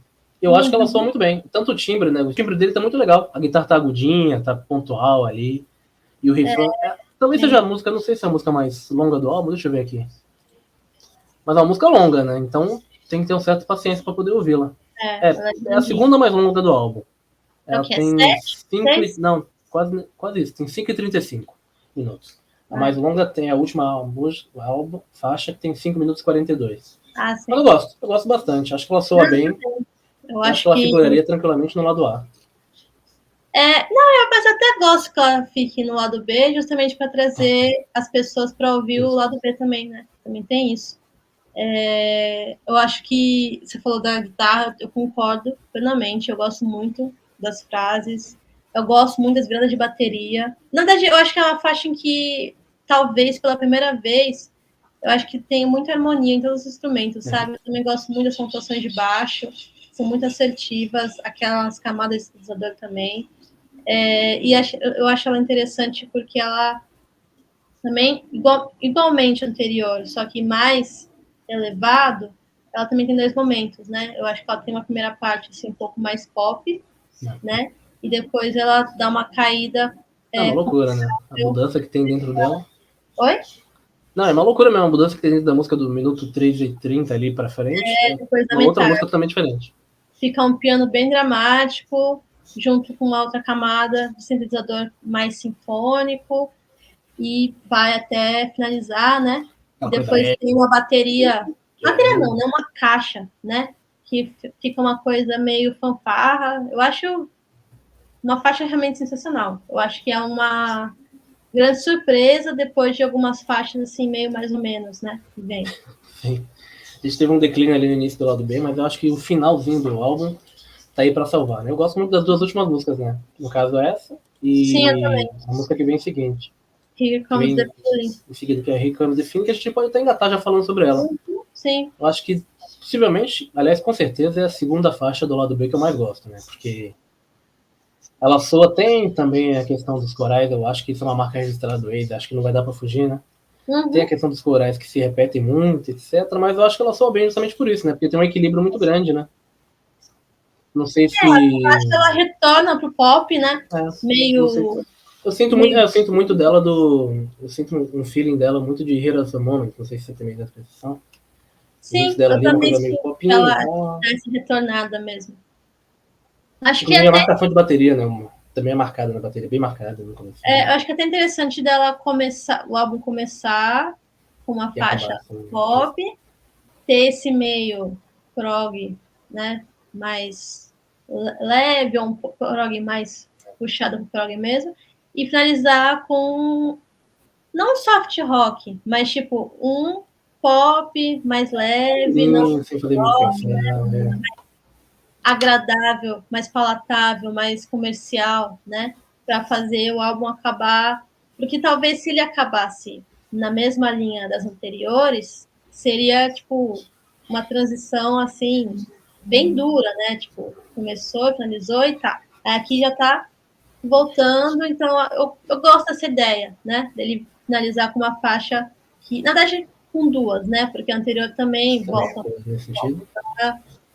Eu acho que ela soa muito bem. Tanto o timbre, né? O timbre dele tá muito legal. A guitarra tá agudinha, tá pontual ali. E o refrão. Talvez seja a música, não sei se é a música mais longa do álbum, deixa eu ver aqui. Mas é uma música longa, né? Então tem que ter uma certa paciência para poder ouvi-la. É a segunda mais longa do álbum. Ela tem 5. Não, quase isso. Tem 5:35 minutos. A mais longa tem a última álbum, faixa, que tem 5 minutos e 42. Mas eu gosto bastante. Acho que ela soa bem. Eu acho que ela figuraria tranquilamente no lado A. Mas até gosto que ela fique no lado B, justamente para trazer as pessoas para ouvir o lado B também, né? Também tem isso. Eu acho que você falou da guitarra, eu concordo plenamente. Eu gosto muito das frases. Eu gosto muito das viradas de bateria. Na verdade, eu acho que é uma faixa em que, talvez pela primeira vez, eu acho que tem muita harmonia em todos os instrumentos, sabe? Eu também gosto muito das pontuações de baixo, são muito assertivas, aquelas camadas de sintetizador também. E eu acho ela interessante porque ela também, igualmente anterior, só que mais elevado, ela também tem 2 momentos, né? Eu acho que ela tem uma primeira parte assim, um pouco mais pop, né? E depois ela dá uma caída. É uma loucura, né? A mudança que tem dentro dela. Oi? Não, é uma loucura mesmo, a mudança que tem dentro da música do minuto 3:30 ali pra frente. Depois da uma outra metade. música totalmente diferente. Fica um piano bem dramático, junto com uma outra camada de sintetizador mais sinfônico, e vai até finalizar, né? Depois tem uma bateria. Bateria não, né? Uma caixa, né? Que fica uma coisa meio fanfarra. Eu acho uma faixa realmente sensacional. Eu acho que é uma grande surpresa depois de algumas faixas assim, meio mais ou menos, né? Que vem. Sim. A gente teve um declínio ali no início do lado B, mas eu acho que o finalzinho do álbum tá aí pra salvar, né? Eu gosto muito das 2 últimas músicas, né? No caso, essa e Sim, eu também. A música que vem em seguinte. Here Comes the Feeling. Em seguida, que é Here Comes the Feeling, que a gente pode até engatar já falando sobre ela. Sim. Eu acho que, possivelmente, aliás, com certeza, é a segunda faixa do lado B que eu mais gosto, né? Porque ela soa, tem também a questão dos corais, eu acho que isso é uma marca registrada do Wade, acho que não vai dar pra fugir, né? Tem a questão dos corais que se repetem muito, etc. Mas eu acho que ela soa bem justamente por isso, né? Porque tem um equilíbrio muito grande, né? Não sei se. Eu acho que ela retorna pro pop, né? Meio. Eu sinto muito dela eu sinto um feeling dela muito de Here at the Moment, não sei se você também dá essa sensação. Sim, dela eu ali, também uma coisa meio popinha. Ela essa retornada mesmo. Acho que a marcação de bateria, né? Também é marcada na bateria, bem marcada no começo. Eu acho que é até interessante dela começar, o álbum começar com uma faixa pop, ter esse meio prog, né? Mais leve, ou um prog mais puxado pro prog mesmo, e finalizar com não soft rock, mas tipo um pop mais leve, não sem fazer muito pensar, né? agradável, mais palatável, mais comercial, né? Para fazer o álbum acabar. Porque talvez se ele acabasse na mesma linha das anteriores, seria tipo uma transição assim, bem dura, né? Tipo, começou, finalizou e tá. Aqui já tá voltando, então eu gosto dessa ideia, né? Dele finalizar com uma faixa que, na verdade, com 2, né? Porque a anterior também volta. Nesse sentido.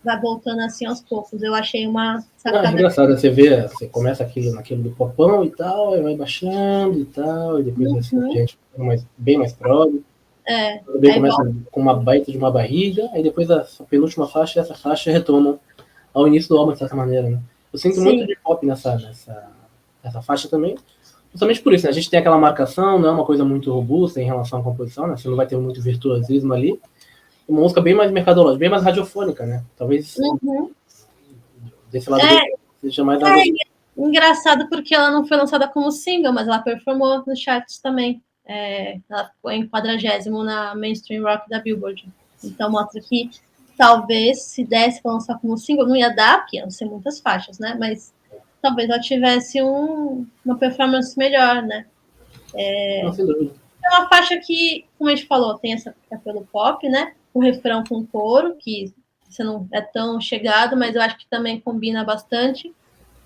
Vai voltando assim aos poucos. Eu achei uma sacada. É engraçado, você começa naquilo do popão e tal, aí vai baixando e tal, e depois vai sendo gente bem mais prog. Aí começa com uma baita de uma barriga, aí depois a penúltima faixa, essa faixa retoma ao início do álbum, de certa maneira, né? Eu sinto muito de pop nessa faixa também, justamente por isso, né? A gente tem aquela marcação, não é uma coisa muito robusta em relação à composição, né? Você não vai ter muito virtuosismo ali. Uma música bem mais mercadológica, bem mais radiofônica, né? Talvez desse lado seja mais engraçado porque ela não foi lançada como single, mas ela performou nos charts também. Ela ficou em 40º na Mainstream Rock da Billboard. Então mostra que talvez se desse para lançar como single, não ia dar, porque iam ser muitas faixas, né? Mas talvez ela tivesse uma performance melhor, né? Não, sem dúvida. É uma faixa que, como a gente falou, tem essa pelo pop, né? O refrão com coro, que você não é tão chegado, mas eu acho que também combina bastante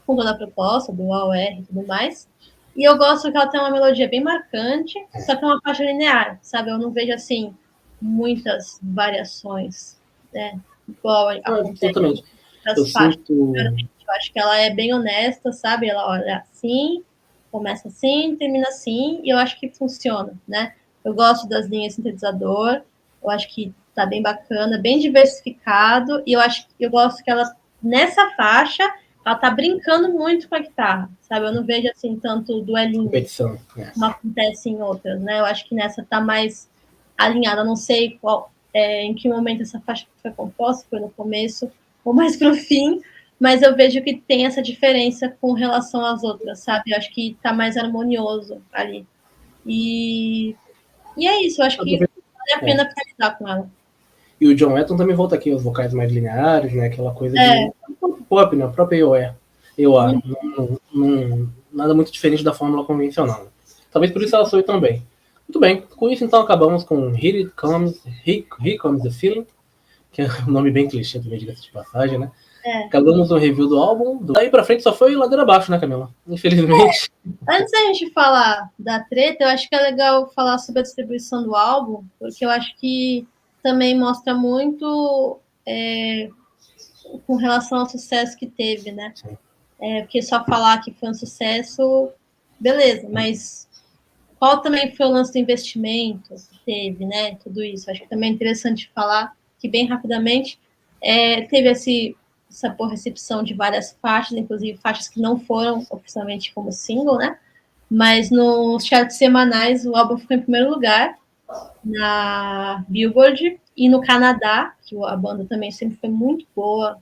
com toda a proposta do AOR e tudo mais. E eu gosto que ela tem uma melodia bem marcante, só que é uma faixa linear, sabe? Eu não vejo, assim, muitas variações, né? Igual absolutamente. das faixas. Eu acho que ela é bem honesta, sabe? Ela olha assim, começa assim, termina assim, e eu acho que funciona, né? Eu gosto das linhas sintetizador, eu acho que tá bem bacana, bem diversificado, e eu gosto que ela, nessa faixa, ela tá brincando muito com a guitarra, sabe? Eu não vejo, assim, tanto duelinho Competição, como acontece em outras, né? Eu acho que nessa tá mais alinhada, não sei em que momento essa faixa foi composta, foi no começo ou mais pro fim, mas eu vejo que tem essa diferença com relação às outras, sabe? Eu acho que tá mais harmonioso ali. E é isso, eu acho que vale a pena finalizar com ela. E o John Wetton também volta aqui, os vocais mais lineares, né? Aquela coisa de pop, né? A própria EOA. Nada muito diferente da fórmula convencional. Talvez por isso ela soe também. Muito bem, com isso então acabamos com Here Comes the Feeling, que é um nome bem clichê também, diga-se de passagem, né? Acabamos o review do álbum. Daí pra frente só foi ladeira abaixo, né, Camila? Infelizmente. Antes da gente falar da treta, eu acho que é legal falar sobre a distribuição do álbum, porque eu acho que também mostra muito com relação ao sucesso que teve, né? Porque só falar que foi um sucesso, beleza, mas qual também foi o lance do investimento que teve, né? Tudo isso. Acho que também é interessante falar que, bem rapidamente, teve essa boa recepção de várias faixas, inclusive faixas que não foram oficialmente como single, né? Mas nos charts semanais o álbum ficou em primeiro lugar na Billboard e no Canadá, que a banda também sempre foi muito boa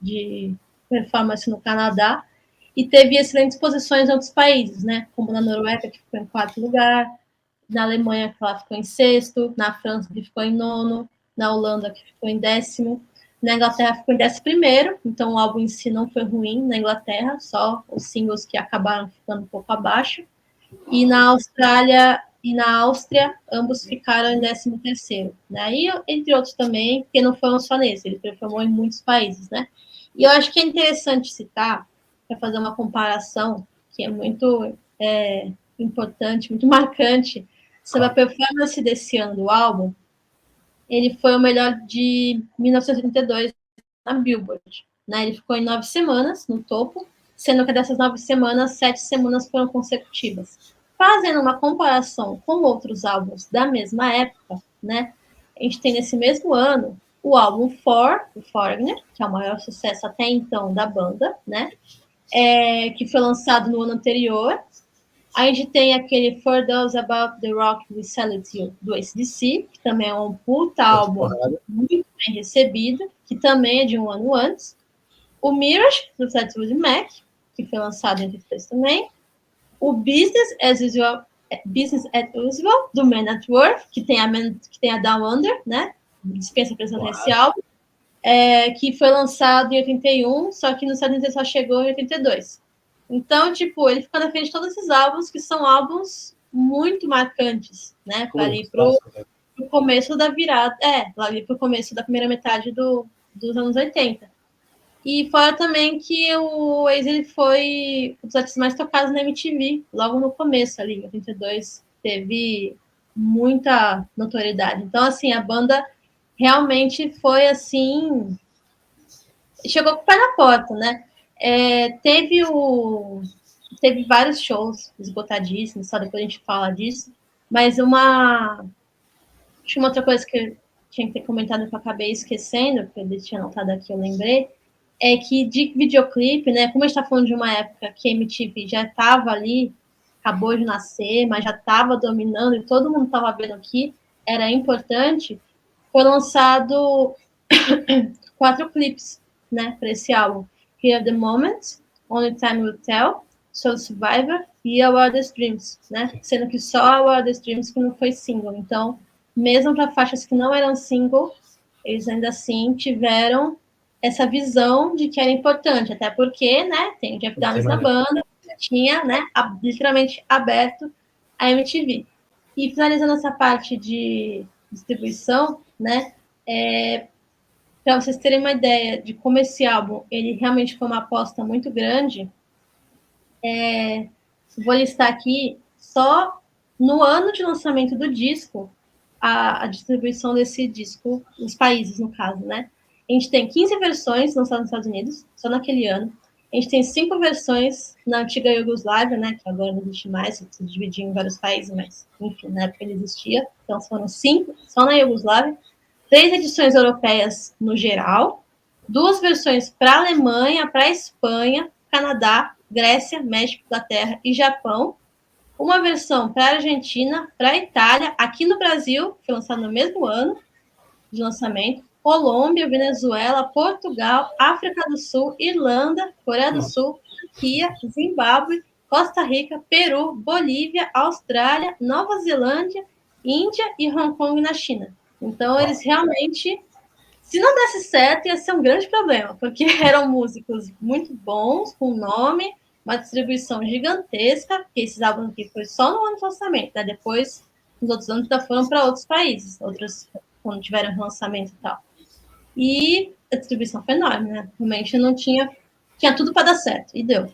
de performance no Canadá, e teve excelentes posições em outros países, né? Como na Noruega, que ficou em quarto lugar, na Alemanha, que ela ficou em sexto, na França, que ficou em nono, na Holanda, que ficou em décimo, na Inglaterra ficou em 11º, então o álbum em si não foi ruim na Inglaterra, só os singles que acabaram ficando um pouco abaixo. E na Austrália e na Áustria, ambos ficaram em 13º, né? E entre outros também, porque não foram só nesse, ele performou em muitos países, né? E eu acho que é interessante citar, para fazer uma comparação, que é muito importante, muito marcante, sobre a performance desse ano do álbum. Ele foi o melhor de 1982 na Billboard, né? Ele ficou em 9 semanas no topo, sendo que dessas 9 semanas, 7 semanas foram consecutivas. Fazendo uma comparação com outros álbuns da mesma época, né? A gente tem nesse mesmo ano o álbum o Foreigner, que é o maior sucesso até então da banda, né? Que foi lançado no ano anterior. A gente tem aquele For Those About the Rock We Salute You, do AC/DC, que também é um puta álbum muito bem recebido, que também é de um ano antes. O Mirage, do Fleetwood Mac, que foi lançado em 83 também. O Business as Usual, do Man at Work, que tem a Down Under, né? Dispensa apresentando esse álbum. Que foi lançado em 81, só que no Estados Unidos só chegou em 82. Então, tipo, ele fica na frente de todos esses álbuns, que são álbuns muito marcantes, né? Para ali pro começo da virada, ali pro começo da primeira metade dos anos 80. E fora também que o Oasis ele foi um dos artistas mais tocados na MTV, logo no começo ali, em 82, teve muita notoriedade. Então, assim, a banda realmente foi, assim, chegou com o pé na porta, né? Teve vários shows esgotadíssimos, só depois a gente fala disso, mas uma outra coisa que eu tinha que ter comentado que eu acabei esquecendo, porque eu tinha anotado aqui, eu lembrei, é que de videoclipe, né, como a gente está falando de uma época que a MTV já estava ali, acabou de nascer, mas já estava dominando e todo mundo estava vendo que era importante, foi lançado 4 clipes, né, para esse álbum. Here the Moment, Only Time Will Tell, Soul Survivor e A Wildest Dreams, né? Sendo que só A Wildest Dreams que não foi single. Então, mesmo para faixas que não eram single, eles ainda assim tiveram essa visão de que era importante, até porque, né, tem o Jeff Downs na banda, tinha, né, literalmente aberto a MTV. E finalizando essa parte de distribuição, né, para vocês terem uma ideia de como esse álbum ele realmente foi uma aposta muito grande, vou listar aqui só no ano de lançamento do disco a distribuição desse disco, os países no caso, né? A gente tem 15 versões lançadas nos Estados Unidos, só naquele ano. A gente tem 5 versões na antiga Iugoslávia, né, que agora não existe mais, se dividiu em vários países, mas, enfim, na época ele existia. Então, foram 5 só na Iugoslávia. 3 edições europeias no geral. 2 versões para a Alemanha, para a Espanha, Canadá, Grécia, México, Inglaterra e Japão. Uma versão para a Argentina, para a Itália, aqui no Brasil, foi lançado no mesmo ano de lançamento. Colômbia, Venezuela, Portugal, África do Sul, Irlanda, Coreia do Sul, Turquia, Zimbábue, Costa Rica, Peru, Bolívia, Austrália, Nova Zelândia, Índia e Hong Kong na China. Então, eles realmente, se não desse certo, ia ser um grande problema, porque eram músicos muito bons, com nome, uma distribuição gigantesca, que esses álbuns aqui foi só no ano de lançamento, né? Depois, nos outros anos, já foram para outros países, outros, quando tiveram lançamento e tal. E a distribuição foi enorme, né? Realmente não tinha tudo para dar certo, e deu.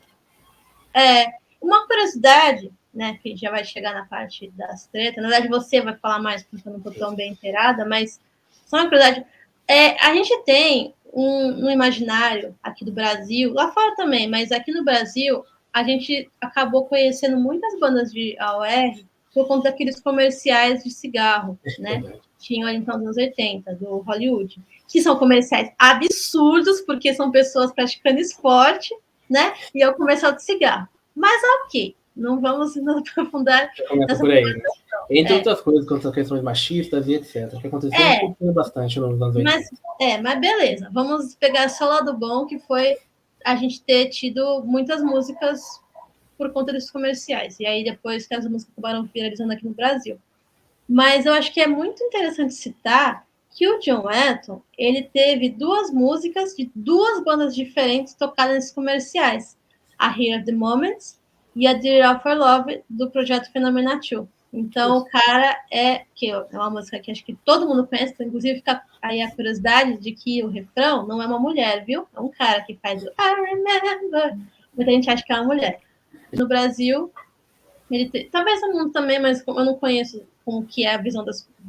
Uma curiosidade, né, que já vai chegar na parte das tretas, na verdade você vai falar mais, porque eu não estou tão bem inteirada, mas só uma curiosidade, a gente tem no imaginário aqui do Brasil, lá fora também, mas aqui no Brasil, a gente acabou conhecendo muitas bandas de AOR por conta daqueles comerciais de cigarro, né? Tinham então nos anos 80, do Hollywood, que são comerciais absurdos, porque são pessoas praticando esporte, né? E é o comercial de cigarro. Mas ok, não vamos nos aprofundar nessa por aí, né? Entre outras coisas, quanto a questões machistas e etc. Que aconteceu um pouquinho bastante nos anos 80. Mas beleza, vamos pegar só o lado bom, que foi a gente ter tido muitas músicas por conta desses comerciais. E aí depois que as músicas acabaram viralizando aqui no Brasil. Mas eu acho que é muito interessante citar que o John Wetton, ele teve 2 músicas de 2 bandas diferentes tocadas nesses comerciais. A Here the Moments e a Dear of Our Love, do projeto Phenomena 2. Então, o cara que é uma música que acho que todo mundo conhece, inclusive fica aí a curiosidade de que o refrão não é uma mulher, viu? É um cara que faz o I Remember. Muita gente acha que é uma mulher. No Brasil, talvez no mundo também, mas eu não conheço como que é a visão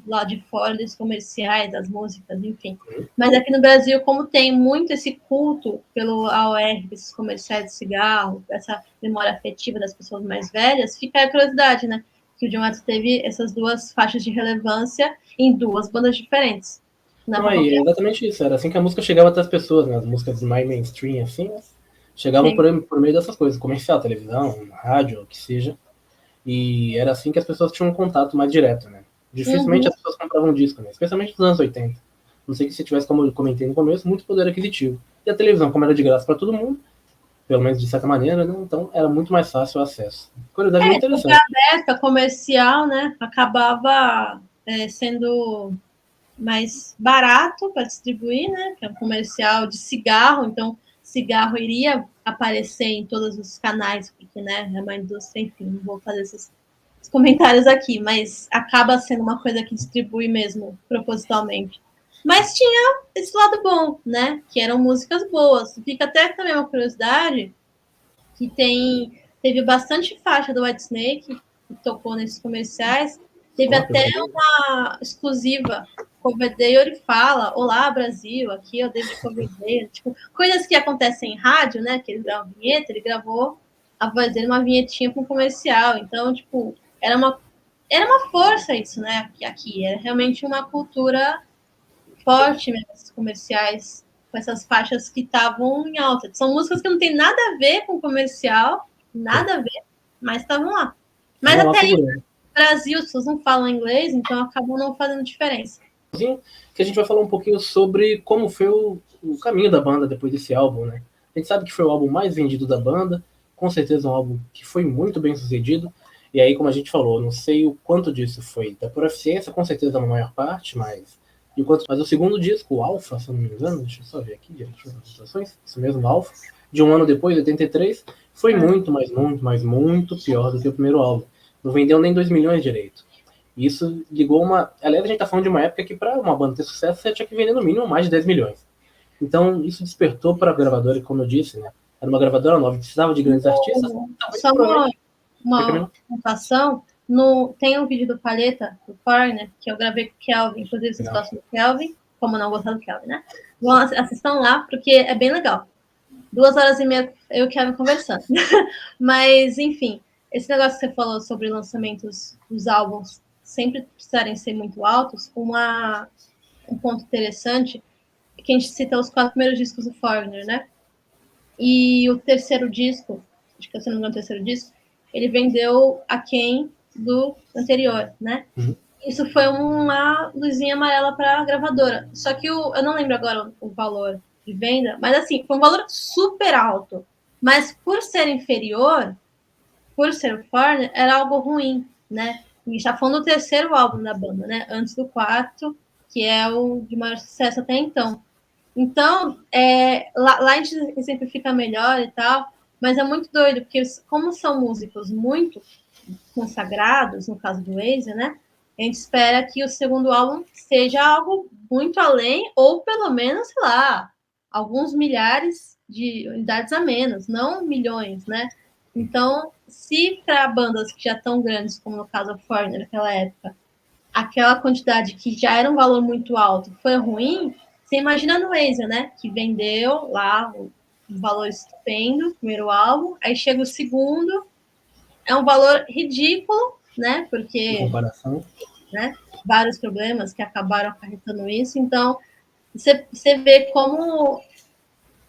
lá de fora dos comerciais, das músicas, enfim. Mas aqui no Brasil, como tem muito esse culto pelo AOR, esses comerciais de cigarro, essa memória afetiva das pessoas mais velhas, fica a curiosidade, né? Que o John Wetton teve essas 2 faixas de relevância em 2 bandas diferentes. Não, é exatamente isso. Era assim que a música chegava até as pessoas, né? As músicas mais mainstream, assim, chegavam por meio dessas coisas, comercial, televisão, rádio, o que seja. E era assim que as pessoas tinham um contato mais direto, né? Dificilmente as pessoas compravam disco, né? Especialmente nos anos 80. Não sei que se tivesse, como eu comentei no começo, muito poder aquisitivo. E a televisão, como era de graça para todo mundo, pelo menos de certa maneira, né? Então era muito mais fácil o acesso. Curiosidade muito interessante. A aberta comercial, né? Acabava sendo mais barato para distribuir, né? Que é um comercial de cigarro, então cigarro iria aparecer em todos os canais, porque, né, é uma indústria, enfim, não vou fazer esses comentários aqui, mas acaba sendo uma coisa que distribui mesmo, propositalmente. Mas tinha esse lado bom, né, que eram músicas boas. Fica até também uma curiosidade, que teve bastante faixa do Whitesnake, que tocou nesses comerciais, teve até uma exclusiva. Coverdale fala, olá Brasil, aqui é o David Coverdale, tipo, coisas que acontecem em rádio, né, que ele grava vinheta, ele gravou a voz dele, uma vinhetinha com comercial, então, tipo, era uma força isso, né, aqui, era realmente uma cultura forte mesmo, esses comerciais, com essas faixas que estavam em alta, são músicas que não tem nada a ver com comercial, nada a ver, mas estavam lá. Mas até aí, no Brasil, as pessoas não falam inglês, então acabam não fazendo diferença. Que a gente vai falar um pouquinho sobre como foi o caminho da banda depois desse álbum, né? A gente sabe que foi o álbum mais vendido da banda, com certeza um álbum que foi muito bem sucedido, e aí, como a gente falou, não sei o quanto disso foi da pura eficiência, com certeza a maior parte, mas o segundo disco, o Alpha, se eu não me engano, deixa eu só ver aqui, isso mesmo, Alpha, de um ano depois, 83, foi muito pior do que o primeiro álbum. Não vendeu nem 2 milhões direito. Isso ligou uma... Aliás, a gente tá falando de uma época que para uma banda ter sucesso, você tinha que vender no mínimo mais de 10 milhões. Então, isso despertou para a gravadora, como eu disse, né? Era uma gravadora nova, precisava de grandes artistas. Só uma anotação. Tem um vídeo do Palheta, do Foreigner, que eu gravei com o Kelvin, inclusive vocês gostam do Kelvin. como não gostar do Kelvin, né? Vão, assistam lá, porque é bem legal. 2h30 eu quero conversando. Mas, enfim, esse negócio que você falou sobre lançamentos dos álbuns sempre precisarem ser muito altos, um ponto interessante é que a gente cita os 4 primeiros discos do Foreigner, né? E o terceiro disco, acho que se não me engano, o terceiro disco, ele vendeu aquém do anterior, né? Isso foi uma luzinha amarela para a gravadora. Só que eu não lembro agora o valor de venda, mas assim, foi um valor super alto. Mas por ser inferior, por ser o Foreigner, era algo ruim, né? A gente está falando do terceiro álbum da banda, né? Antes do quarto, que é o de maior sucesso até então. Então, lá a gente exemplifica melhor e tal, mas é muito doido, porque como são músicos muito consagrados, no caso do Waze, né? A gente espera que o segundo álbum seja algo muito além, ou pelo menos, sei lá, alguns milhares de unidades a menos, não milhões, né? Então, se para bandas que já estão grandes, como no caso do Foreigner naquela época, aquela quantidade que já era um valor muito alto foi ruim, você imagina no Waze, né? Que vendeu lá um valor estupendo, primeiro álbum, aí chega o segundo, é um valor ridículo, né? Porque em comparação, né, vários problemas que acabaram acarretando isso. Então, você vê como,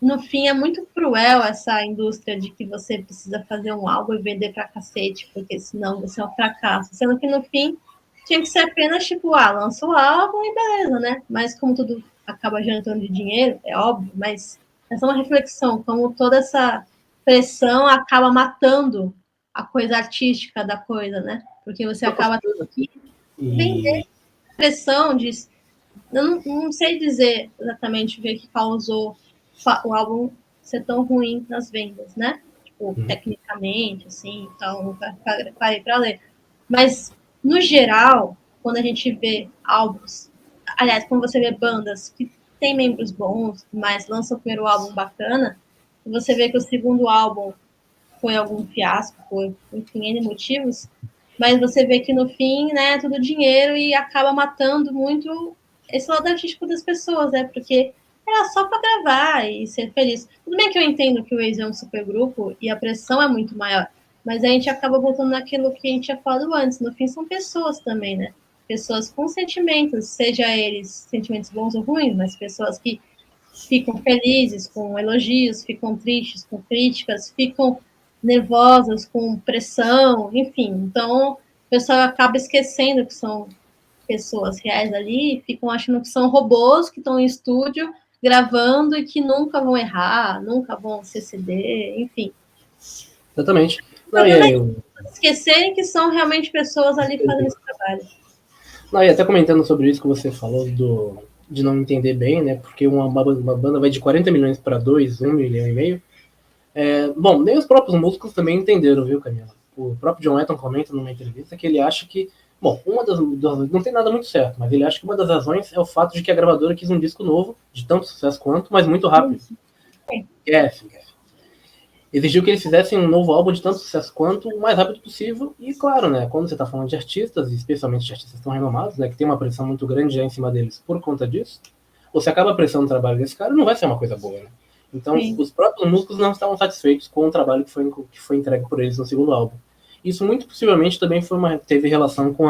no fim, é muito cruel essa indústria de que você precisa fazer um álbum e vender pra cacete, porque senão você é um fracasso. Sendo que, no fim, tinha que ser apenas, tipo, lança o álbum e beleza, né? Mas como tudo acaba gerando de dinheiro, é óbvio, mas essa é uma reflexão, como toda essa pressão acaba matando a coisa artística da coisa, né? Porque você acaba tendo que vender pressão de... Eu não sei dizer exatamente o que causou o álbum ser tão ruim nas vendas, né? Tipo, tecnicamente, assim, então, parei para ler. Mas, no geral, quando a gente vê álbuns, aliás, quando você vê bandas que têm membros bons, mas lançam o primeiro álbum bacana, você vê que o segundo álbum foi algum fiasco, foi, enfim, N motivos, mas você vê que no fim, né, é tudo dinheiro e acaba matando muito esse lado artístico das pessoas, né, porque era só para gravar e ser feliz. Tudo bem que eu entendo que o Waze é um supergrupo e a pressão é muito maior, mas a gente acaba voltando naquilo que a gente tinha falado antes, no fim são pessoas também, né, pessoas com sentimentos, seja eles sentimentos bons ou ruins, mas pessoas que ficam felizes com elogios, ficam tristes com críticas, ficam nervosas com pressão, enfim. Então, o pessoal acaba esquecendo que são pessoas reais ali, ficam achando que são robôs que estão em estúdio gravando e que nunca vão errar, nunca vão se exceder, enfim. Exatamente. Não, e aí, esquecerem que são realmente pessoas ali fazendo esse trabalho. Não, e até comentando sobre isso que você falou de não entender bem, né? Porque uma banda vai de 40 milhões para 2, 1,5 milhão. Bom, nem os próprios músicos também entenderam, viu, Camila? O próprio John Letton comenta numa entrevista que ele acha que, bom, não tem nada muito certo, mas ele acha que uma das razões é o fato de que a gravadora quis um disco novo, de tanto sucesso quanto, mas muito rápido. Exigiu que eles fizessem um novo álbum de tanto sucesso quanto o mais rápido possível. E claro, né, quando você está falando de artistas, especialmente de artistas tão renomados, né, que tem uma pressão muito grande já em cima deles por conta disso, você acaba pressando o trabalho desse cara, não vai ser uma coisa boa, né? Então, os próprios músicos não estavam satisfeitos com o trabalho que foi entregue por eles no segundo álbum. Isso muito possivelmente também teve relação com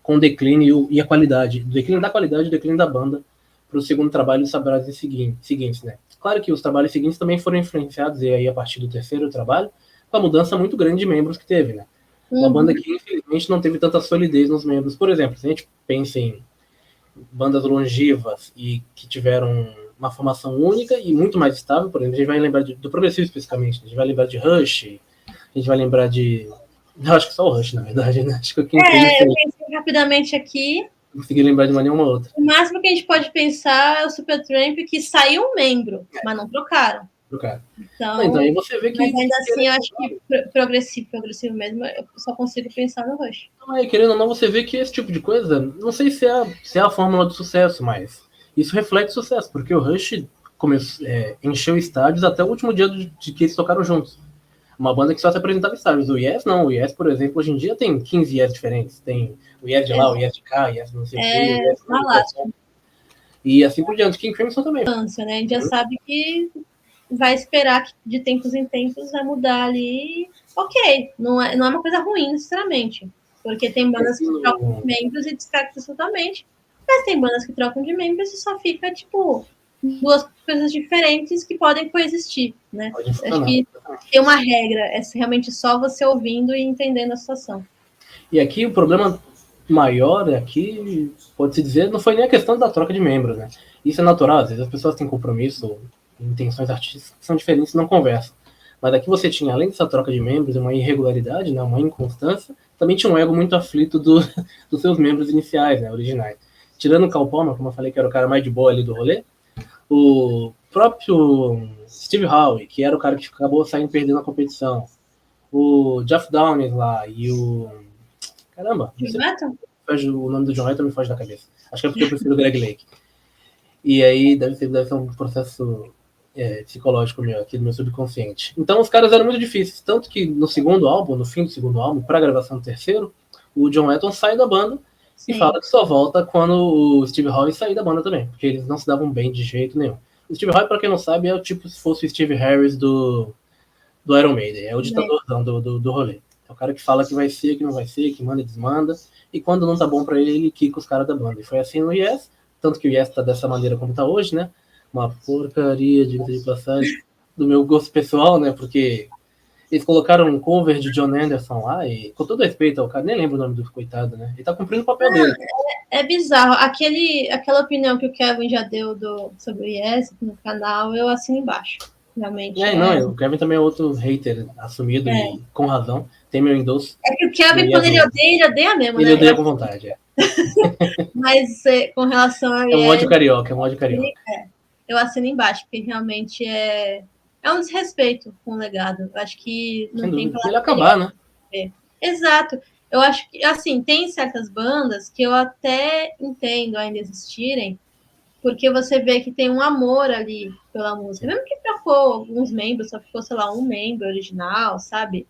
o declínio e a qualidade, do declínio da qualidade e o declínio da banda para o segundo trabalho dos trabalhos seguintes, né? Claro que os trabalhos seguintes também foram influenciados, e aí a partir do terceiro trabalho, com a mudança muito grande de membros que teve, né? Uma banda que, infelizmente, não teve tanta solidez nos membros. Por exemplo, se a gente pensa em bandas longevas e que tiveram uma formação única e muito mais estável, por exemplo, a gente vai lembrar do progressivo especificamente, a gente vai lembrar de Rush, a gente vai lembrar de... Eu acho que só o Rush, na verdade, né? Acho que eu pensei rapidamente aqui. Não consegui lembrar de nenhuma outra. O máximo que a gente pode pensar é o Supertramp, que saiu um membro, mas não trocaram. Então aí você vê que... Mas ainda assim, eu acho que progressivo mesmo, eu só consigo pensar no Rush. Não, querendo ou não, você vê que esse tipo de coisa, não sei se é a fórmula do sucesso, mas isso reflete sucesso, porque o Rush encheu estádios até o último dia de que eles tocaram juntos. Uma banda que só se apresentava em estádios. O Yes não. O Yes, por exemplo, hoje em dia tem 15 Yes diferentes. Tem o Yes de lá, o Yes de cá, o Yes não sei o quê. E assim por diante, King Crimson também. Né? A gente já sabe que vai esperar que de tempos em tempos vai mudar ali. Ok, não é uma coisa ruim necessariamente. Porque tem bandas que trocam de membros e descartam totalmente. Mas tem bandas que trocam de membros e só fica, tipo, duas coisas diferentes que podem coexistir, né? Acho que tem uma regra, é realmente só você ouvindo e entendendo a situação. E aqui o problema maior aqui, pode-se dizer, não foi nem a questão da troca de membros, né? Isso é natural, às vezes as pessoas têm compromisso, intenções artísticas que são diferentes e não conversam. Mas aqui você tinha, além dessa troca de membros, uma irregularidade, né, uma inconstância, também tinha um ego muito aflito dos seus membros iniciais, né, originais. Tirando o Cal Palmer, como eu falei, que era o cara mais de boa ali do rolê, o próprio Steve Howe, que era o cara que acabou saindo perdendo a competição, o Jeff Downes lá e o... Caramba, o nome do John Hatton me foge da cabeça. Acho que é porque eu prefiro o Greg Lake. E aí deve ser um processo psicológico meu, aqui do meu subconsciente. Então os caras eram muito difíceis, tanto que no segundo álbum, no fim do segundo álbum, para a gravação do terceiro, o John Hatton sai da banda. Sim. E fala que só volta quando o Steve Howe sair da banda também, porque eles não se davam bem de jeito nenhum. O Steve Howe, para quem não sabe, é o tipo se fosse o Steve Harris do Iron Maiden, é o ditadorzão do rolê. É o cara que fala que vai ser, que não vai ser, que manda e desmanda, e quando não tá bom pra ele quica os caras da banda. E foi assim no Yes, tanto que o Yes tá dessa maneira como tá hoje, né? Uma porcaria, diga-se de passagem, do meu gosto pessoal, né? Porque eles colocaram um cover de John Anderson lá, e com todo respeito ao cara, nem lembro o nome do coitado, né? Ele tá cumprindo o papel dele. É bizarro. Aquela opinião que o Kevin já deu sobre o Yes no canal, eu assino embaixo. Realmente. O Kevin também é outro hater assumido e com razão. Tem meu endosso. É que o Kevin, quando ele odeia mesmo, ele odeia com vontade, Mas com relação a... É um ódio carioca, eu assino embaixo, porque realmente é um desrespeito com o legado. Eu acho que não tem pra ele acabar, né? Exato. Eu acho que, assim, tem certas bandas que eu até entendo ainda existirem, porque você vê que tem um amor ali pela música. Mesmo que trocou alguns membros, só ficou, sei lá, um membro original, sabe?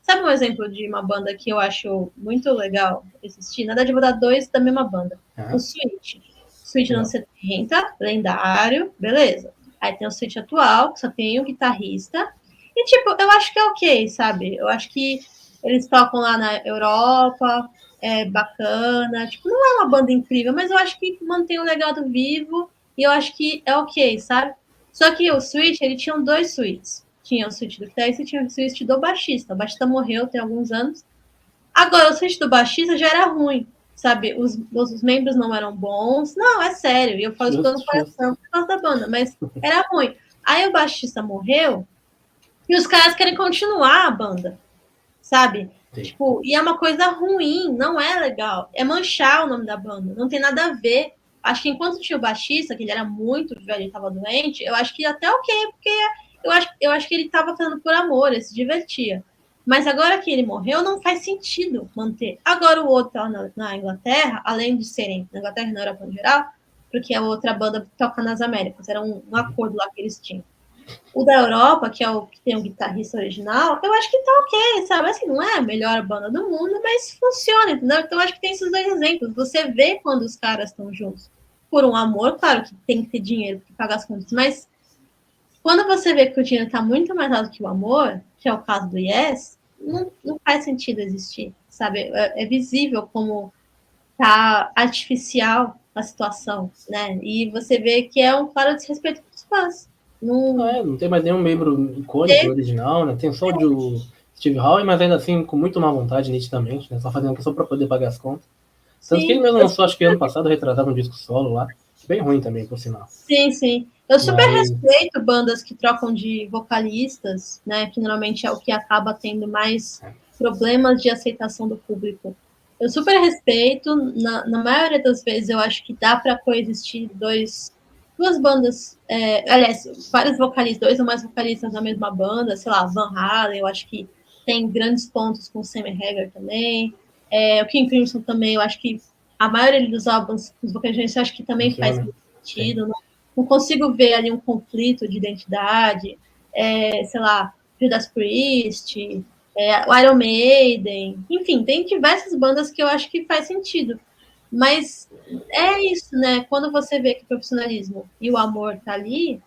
Sabe um exemplo de uma banda que eu acho muito legal existir? Na verdade, eu vou dar dois da mesma banda. O Sweet. Sweet anos 70, lendário, beleza. Aí tem o Sweet atual, que só tem o guitarrista. E, tipo, eu acho que é ok, sabe? Eu acho que eles tocam lá na Europa, é bacana, tipo, não é uma banda incrível, mas eu acho que mantém o legado vivo e eu acho que é ok, sabe? Só que o Switch, ele tinha dois suítes. Tinha o suíte do guitarrista e tinha o suíte do baixista. O baixista morreu tem alguns anos. Agora, o suíte do baixista já era ruim, sabe? Os membros não eram bons. Não, é sério. E eu falo isso pelo coração por causa da banda, mas era ruim. Aí o baixista morreu e os caras querem continuar a banda, sabe? Tipo, e é uma coisa ruim, não é legal. É manchar o nome da banda, não tem nada a ver. Acho que enquanto tinha o baixista, que ele era muito velho e estava doente, eu acho que até ok, porque eu acho que ele estava fazendo por amor, ele se divertia. Mas agora que ele morreu, não faz sentido manter. Agora o outro lá na Inglaterra, além de serem na Inglaterra e na Europa em geral, porque a outra banda toca nas Américas, era um acordo lá que eles tinham. O da Europa, que é o que tem o guitarrista original, eu acho que tá ok, sabe? Assim, não é a melhor banda do mundo, mas funciona, entendeu? Então, eu acho que tem esses dois exemplos. Você vê quando os caras estão juntos por um amor, claro que tem que ter dinheiro para pagar as contas, mas quando você vê que o dinheiro tá muito mais alto que o amor, que é o caso do Yes, não faz sentido existir, sabe? É visível como tá artificial a situação, né? E você vê que é um claro desrespeito com os fãs. Não tem mais nenhum membro icônico original, né? Tem só o Steve Howe, mas ainda assim com muito má vontade, nitidamente, né? Só fazendo só para poder pagar as contas. Tanto que ele mesmo lançou, acho que ano passado, retratava um disco solo lá. Bem ruim também, por sinal. Sim. Eu super respeito bandas que trocam de vocalistas, né? Que normalmente é o que acaba tendo mais problemas de aceitação do público. Eu super respeito. Na maioria das vezes, eu acho que dá para coexistir duas bandas, aliás, vários vocalistas, dois ou mais vocalistas da mesma banda, sei lá, Van Halen, eu acho que tem grandes pontos com o Sammy Hagar também. O King Crimson também, eu acho que a maioria dos álbuns, os vocalistas, eu acho que também faz sentido. Não consigo ver ali um conflito de identidade, sei lá, Judas Priest, o Iron Maiden, enfim, tem diversas bandas que eu acho que faz sentido. Mas é isso, né? Quando você vê que o profissionalismo e o amor tá ali,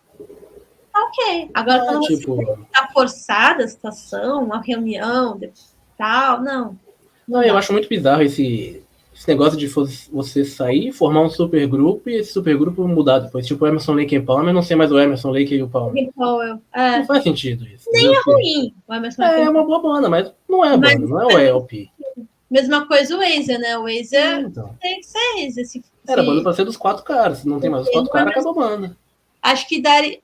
tá ok. Agora, quando você tipo... vê que tá forçada a situação, uma reunião, tal, não Não, eu dá. acho muito bizarro esse negócio de você sair, formar um supergrupo e esse supergrupo mudar depois. Tipo, o Emerson, Lake e Palmer, não ser mais o Emerson, Lake e o Palmer. Não faz sentido isso, Nem entendeu? é ruim o Emerson Lake É uma boa banda, mas não é a mas banda, não é o LP. mesma coisa o Wazer, né? O Wazer Então. tem que ser Wazer. Era a banda pra ser dos 4 caras. Se não tem mais os 4 caras, acaba a banda. Acho que daria.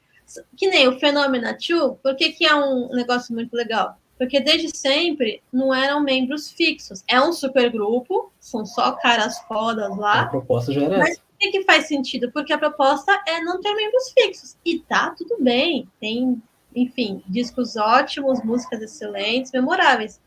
Que nem o Phenomena 2, por que é um negócio muito legal? Porque desde sempre não eram membros fixos. É um supergrupo, são só caras fodas lá. A proposta já era mas essa. por que faz sentido? Porque a proposta é não ter membros fixos. E tá tudo bem. Tem, enfim, discos ótimos, músicas excelentes, memoráveis.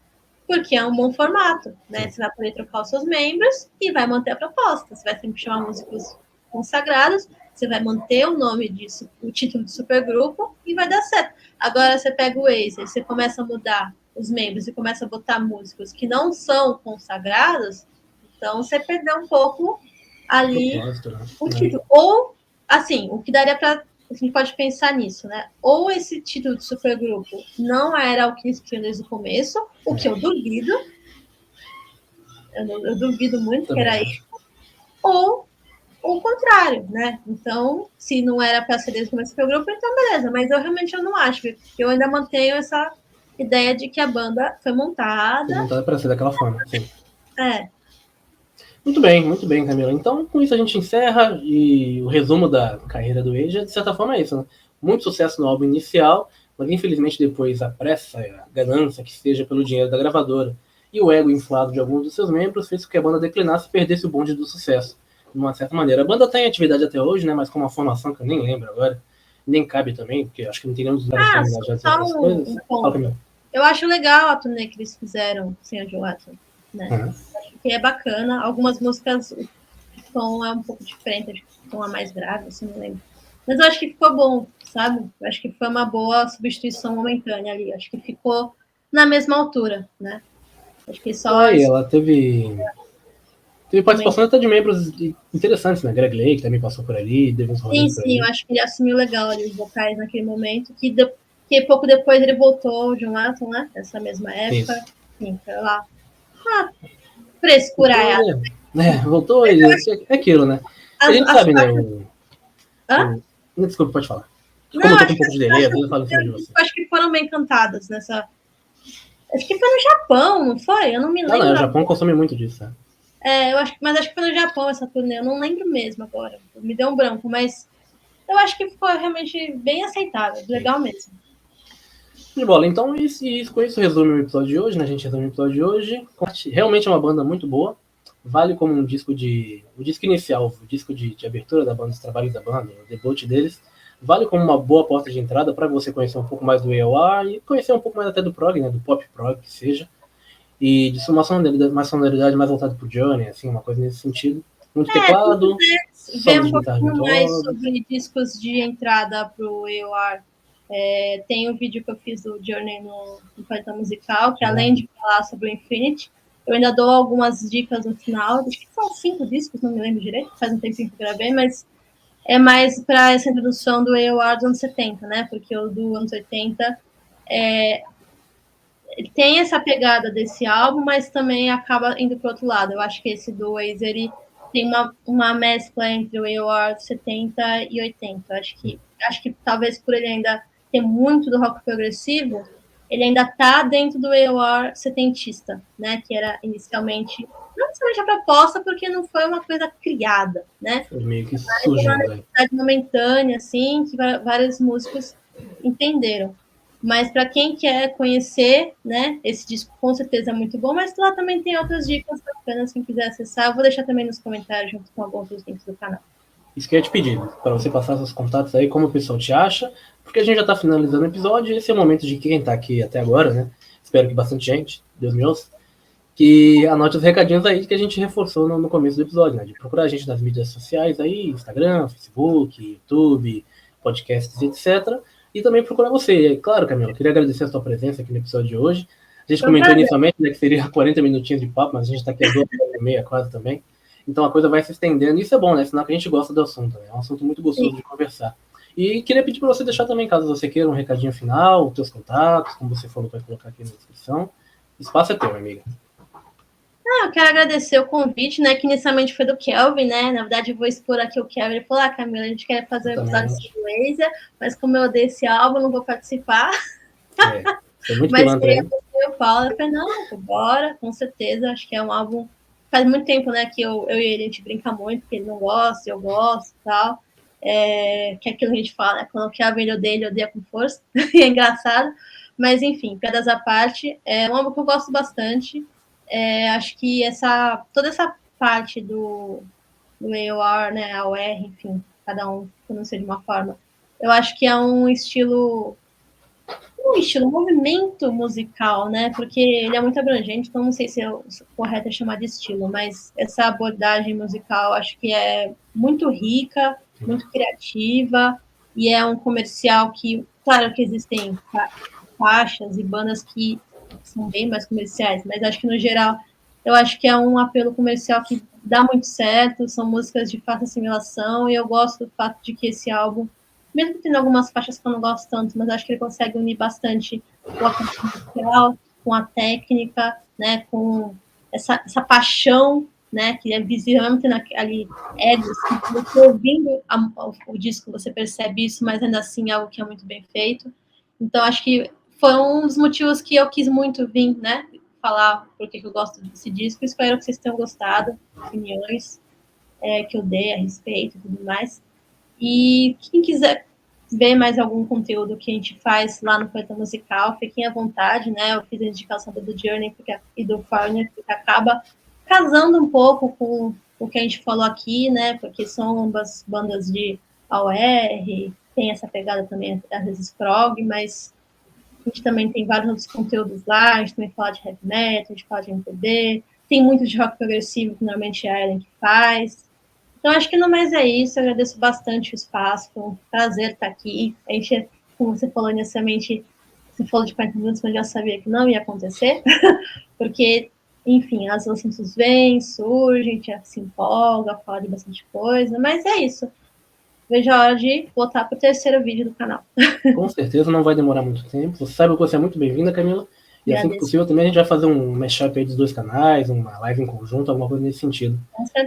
Porque é um bom formato, né? Sim. Você vai poder trocar os seus membros e vai manter a proposta. Você vai sempre chamar músicos consagrados, você vai manter o nome disso, o título de supergrupo e vai dar certo. Agora você pega o Wazer, você começa a mudar os membros e começa a botar músicos que não são consagrados, então você perdeu um pouco ali o título. Ou, assim, o que daria para a gente pode pensar nisso, né? Ou esse título de supergrupo não era o que eles queriam desde o começo, o que eu duvido. Eu duvido muito também que era isso. Ou o contrário, né? Então, se não era para ser desde o começo do grupo, então beleza. Mas eu realmente não acho. Eu ainda mantenho essa ideia de que a banda foi montada. Foi montada para ser daquela forma, sim. É. Muito bem, Camila. Então, com isso a gente encerra e o resumo da carreira do Wazer, de certa forma, é isso, né? Muito sucesso no álbum inicial, mas infelizmente depois a pressa, a ganância que seja pelo dinheiro da gravadora e o ego inflado de alguns dos seus membros fez com que a banda declinasse e perdesse o bonde do sucesso, de uma certa maneira. A banda está em atividade até hoje, né? Mas com uma formação que eu nem lembro agora, nem cabe também, porque acho que não tem nenhum dos lugares terminados já de outras coisas. Eu acho legal a turnê que eles fizeram sem a Joe Watson, né? Acho que é bacana. Algumas músicas, o tom é um pouco diferente, acho que o tom é mais grave, assim, não lembro. Mas eu acho que ficou bom, sabe? Eu acho que foi uma boa substituição momentânea ali. Acho que ficou na mesma altura, né? Acho que só... ela teve participação até de membros interessantes, né? Greg Lake também passou por ali, teve uns rolês por ali. Sim, eu acho que ele assumiu legal ali os vocais naquele momento, que pouco depois ele voltou, o John Watson, né? Nessa mesma época. Isso. Sim, foi lá. Frescura ela. Voltou, é aquilo, né? A gente sabe, né? Desculpa, pode falar. Como eu tô com um pouco de delay, eu falo em cima de você. Acho que foram bem cantadas nessa... Acho que foi no Japão, não foi? Eu não me lembro. Não, o Japão consome muito disso, né? Mas acho que foi no Japão essa turnê, eu não lembro mesmo agora. Me deu um branco, mas eu acho que ficou realmente bem aceitável, legal mesmo. De bola, então com isso resume o episódio de hoje, né? A gente resume o episódio de hoje. Realmente é uma banda muito boa. Vale como um disco inicial, o disco de abertura da banda, os trabalhos da banda, o debut deles. Vale como uma boa porta de entrada para você conhecer um pouco mais do AOR e conhecer um pouco mais até do prog, né? Do pop prog, que seja. E de uma sonoridade mais voltada pro Johnny, assim, uma coisa nesse sentido. Muito teclado, ver um pouquinho mais sobre discos de entrada pro AOR. Tem um vídeo que eu fiz do Journey no Planeta Musical, que além de falar sobre o Infinity, eu ainda dou algumas dicas no final. Acho que são 5 discos, não me lembro direito, faz um tempinho que eu gravei, mas é mais para essa introdução do AOR dos anos 70, né? Porque o do anos 80 tem essa pegada desse álbum, mas também acaba indo para o outro lado. Eu acho que esse do Wazer, ele tem uma mescla entre o AOR 70 e 80. Acho que talvez por ele ainda ter muito do rock progressivo, ele ainda está dentro do AOR setentista, né? Que era inicialmente, não necessariamente a proposta, porque não foi uma coisa criada, né? Foi meio que surgindo, uma necessidade momentânea, assim, que vários músicos entenderam. Mas para quem quer conhecer, né, esse disco com certeza é muito bom, mas lá também tem outras dicas bacanas, quem quiser acessar. Eu vou deixar também nos comentários junto com alguns dos links do canal. Isso que eu ia te pedir, para você passar seus contatos aí, como o pessoal te acha, porque a gente já está finalizando o episódio, e esse é o momento de quem está aqui até agora, né? Espero que bastante gente, Deus me ouça, que anote os recadinhos aí que a gente reforçou no começo do episódio, né? De procurar a gente nas mídias sociais aí, Instagram, Facebook, YouTube, podcasts, etc., e também procurar você. Claro, Camila, eu queria agradecer a sua presença aqui no episódio de hoje. A gente comentou inicialmente, né, que seria 40 minutinhos de papo, mas a gente está aqui às 2h30 quase também. Então a coisa vai se estendendo, e isso é bom, né? Sinal que a gente gosta do assunto, né? É um assunto muito gostoso de conversar. E queria pedir para você deixar também, caso você queira, um recadinho final, os teus contatos, como você falou, vai colocar aqui na descrição. O espaço é teu, amiga. Eu quero agradecer o convite, né? Que inicialmente foi do Kelvin, né? Na verdade, eu vou expor aqui o Kelvin. Ele falou: Camila, a gente quer fazer um episódio sobre Laser, mas como eu odeio esse álbum, não vou participar. Foi muito mas pilantra, hein? Eu falei, não, bora, com certeza. Acho que é um álbum. Faz muito tempo, né? Que eu e ele a gente brinca muito, porque ele não gosta, eu gosto e tal. Que é aquilo que a gente fala, né? Quando o Kelvin odeia, ele odeia com força. É engraçado. Mas, enfim, piadas à parte, é um álbum que eu gosto bastante. Acho que toda essa parte do AOR, né, AOR, enfim, cada um pronuncia de uma forma. Eu acho que é um estilo, um movimento musical, né, porque ele é muito abrangente, então não sei se é o correto é chamar de estilo, mas essa abordagem musical acho que é muito rica, muito criativa, e é um comercial que, claro que existem faixas e bandas que são bem mais comerciais, mas acho que no geral eu acho que é um apelo comercial que dá muito certo, são músicas de fácil assimilação, e eu gosto do fato de que esse álbum, mesmo tendo algumas faixas que eu não gosto tanto, mas acho que ele consegue unir bastante o apelo comercial com a técnica, né, com essa paixão, né, que é visível, mesmo tendo ali egos, você ouvindo o disco, você percebe isso, mas ainda assim é algo que é muito bem feito. Então, acho que foi um dos motivos que eu quis muito vir, né, falar porque eu gosto desse disco. Espero que vocês tenham gostado, opiniões que eu dei a respeito e tudo mais. E quem quiser ver mais algum conteúdo que a gente faz lá no Poeta Musical, fiquem à vontade, né? Eu fiz a indicação do Journey e do Foreigner, que acaba casando um pouco com o que a gente falou aqui, né? Porque são ambas bandas de AOR, tem essa pegada também, às vezes, prog, mas a gente também tem vários outros conteúdos lá, a gente também fala de heavy metal, a gente fala de MPB, tem muito de rock progressivo, que normalmente é a Ellen que faz. Então, acho que no mais é isso, eu agradeço bastante o espaço, foi um prazer estar aqui. A gente, como você falou inicialmente, você falou de 40 minutos, mas eu já sabia que não ia acontecer, porque, enfim, os assuntos vêm, surgem, a gente se empolga, fala de bastante coisa, mas é isso. Vejo a hora de voltar para o terceiro vídeo do canal. Com certeza não vai demorar muito tempo. Você sabe que você é muito bem-vinda, Camila. E assim que possível também a gente vai fazer um mashup aí dos dois canais, uma live em conjunto, alguma coisa nesse sentido.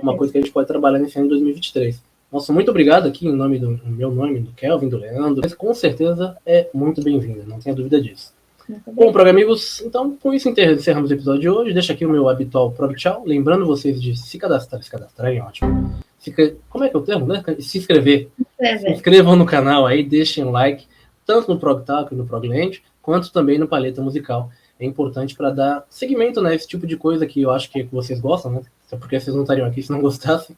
Uma coisa que a gente pode trabalhar nesse ano de 2023. Nossa, muito obrigado aqui em nome do meu nome, do Kelvin, do Leandro. Mas com certeza é muito bem-vinda, não tenha dúvida disso. Bom, amigos, então com isso encerramos o episódio de hoje. Deixa aqui o meu habitual prog tchau. Lembrando vocês de se cadrarem, ótimo. Como é que é o termo, né? Se inscrever. Se inscrevam no canal aí, deixem um like, tanto no Prog Talk, no Progland, quanto também no Paleta Musical. É importante para dar seguimento, né? Esse tipo de coisa que eu acho que vocês gostam, né? Até porque vocês não estariam aqui se não gostassem.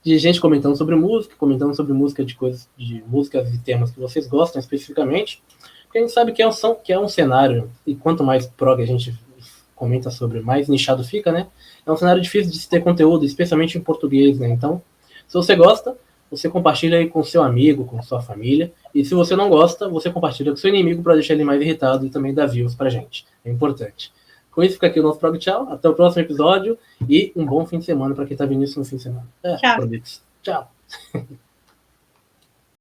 De gente comentando sobre música de coisas, de músicas e temas que vocês gostam especificamente. Porque a gente sabe que é um cenário, e quanto mais prog a gente comenta sobre, mais nichado fica, né? É um cenário difícil de se ter conteúdo, especialmente em português, né? Então, se você gosta, você compartilha aí com seu amigo, com sua família. E se você não gosta, você compartilha com seu inimigo para deixar ele mais irritado e também dar views pra gente. É importante. Com isso, fica aqui o nosso Prog Tchau. Até o próximo episódio e um bom fim de semana para quem tá vendo isso no fim de semana. Tchau. Tchau.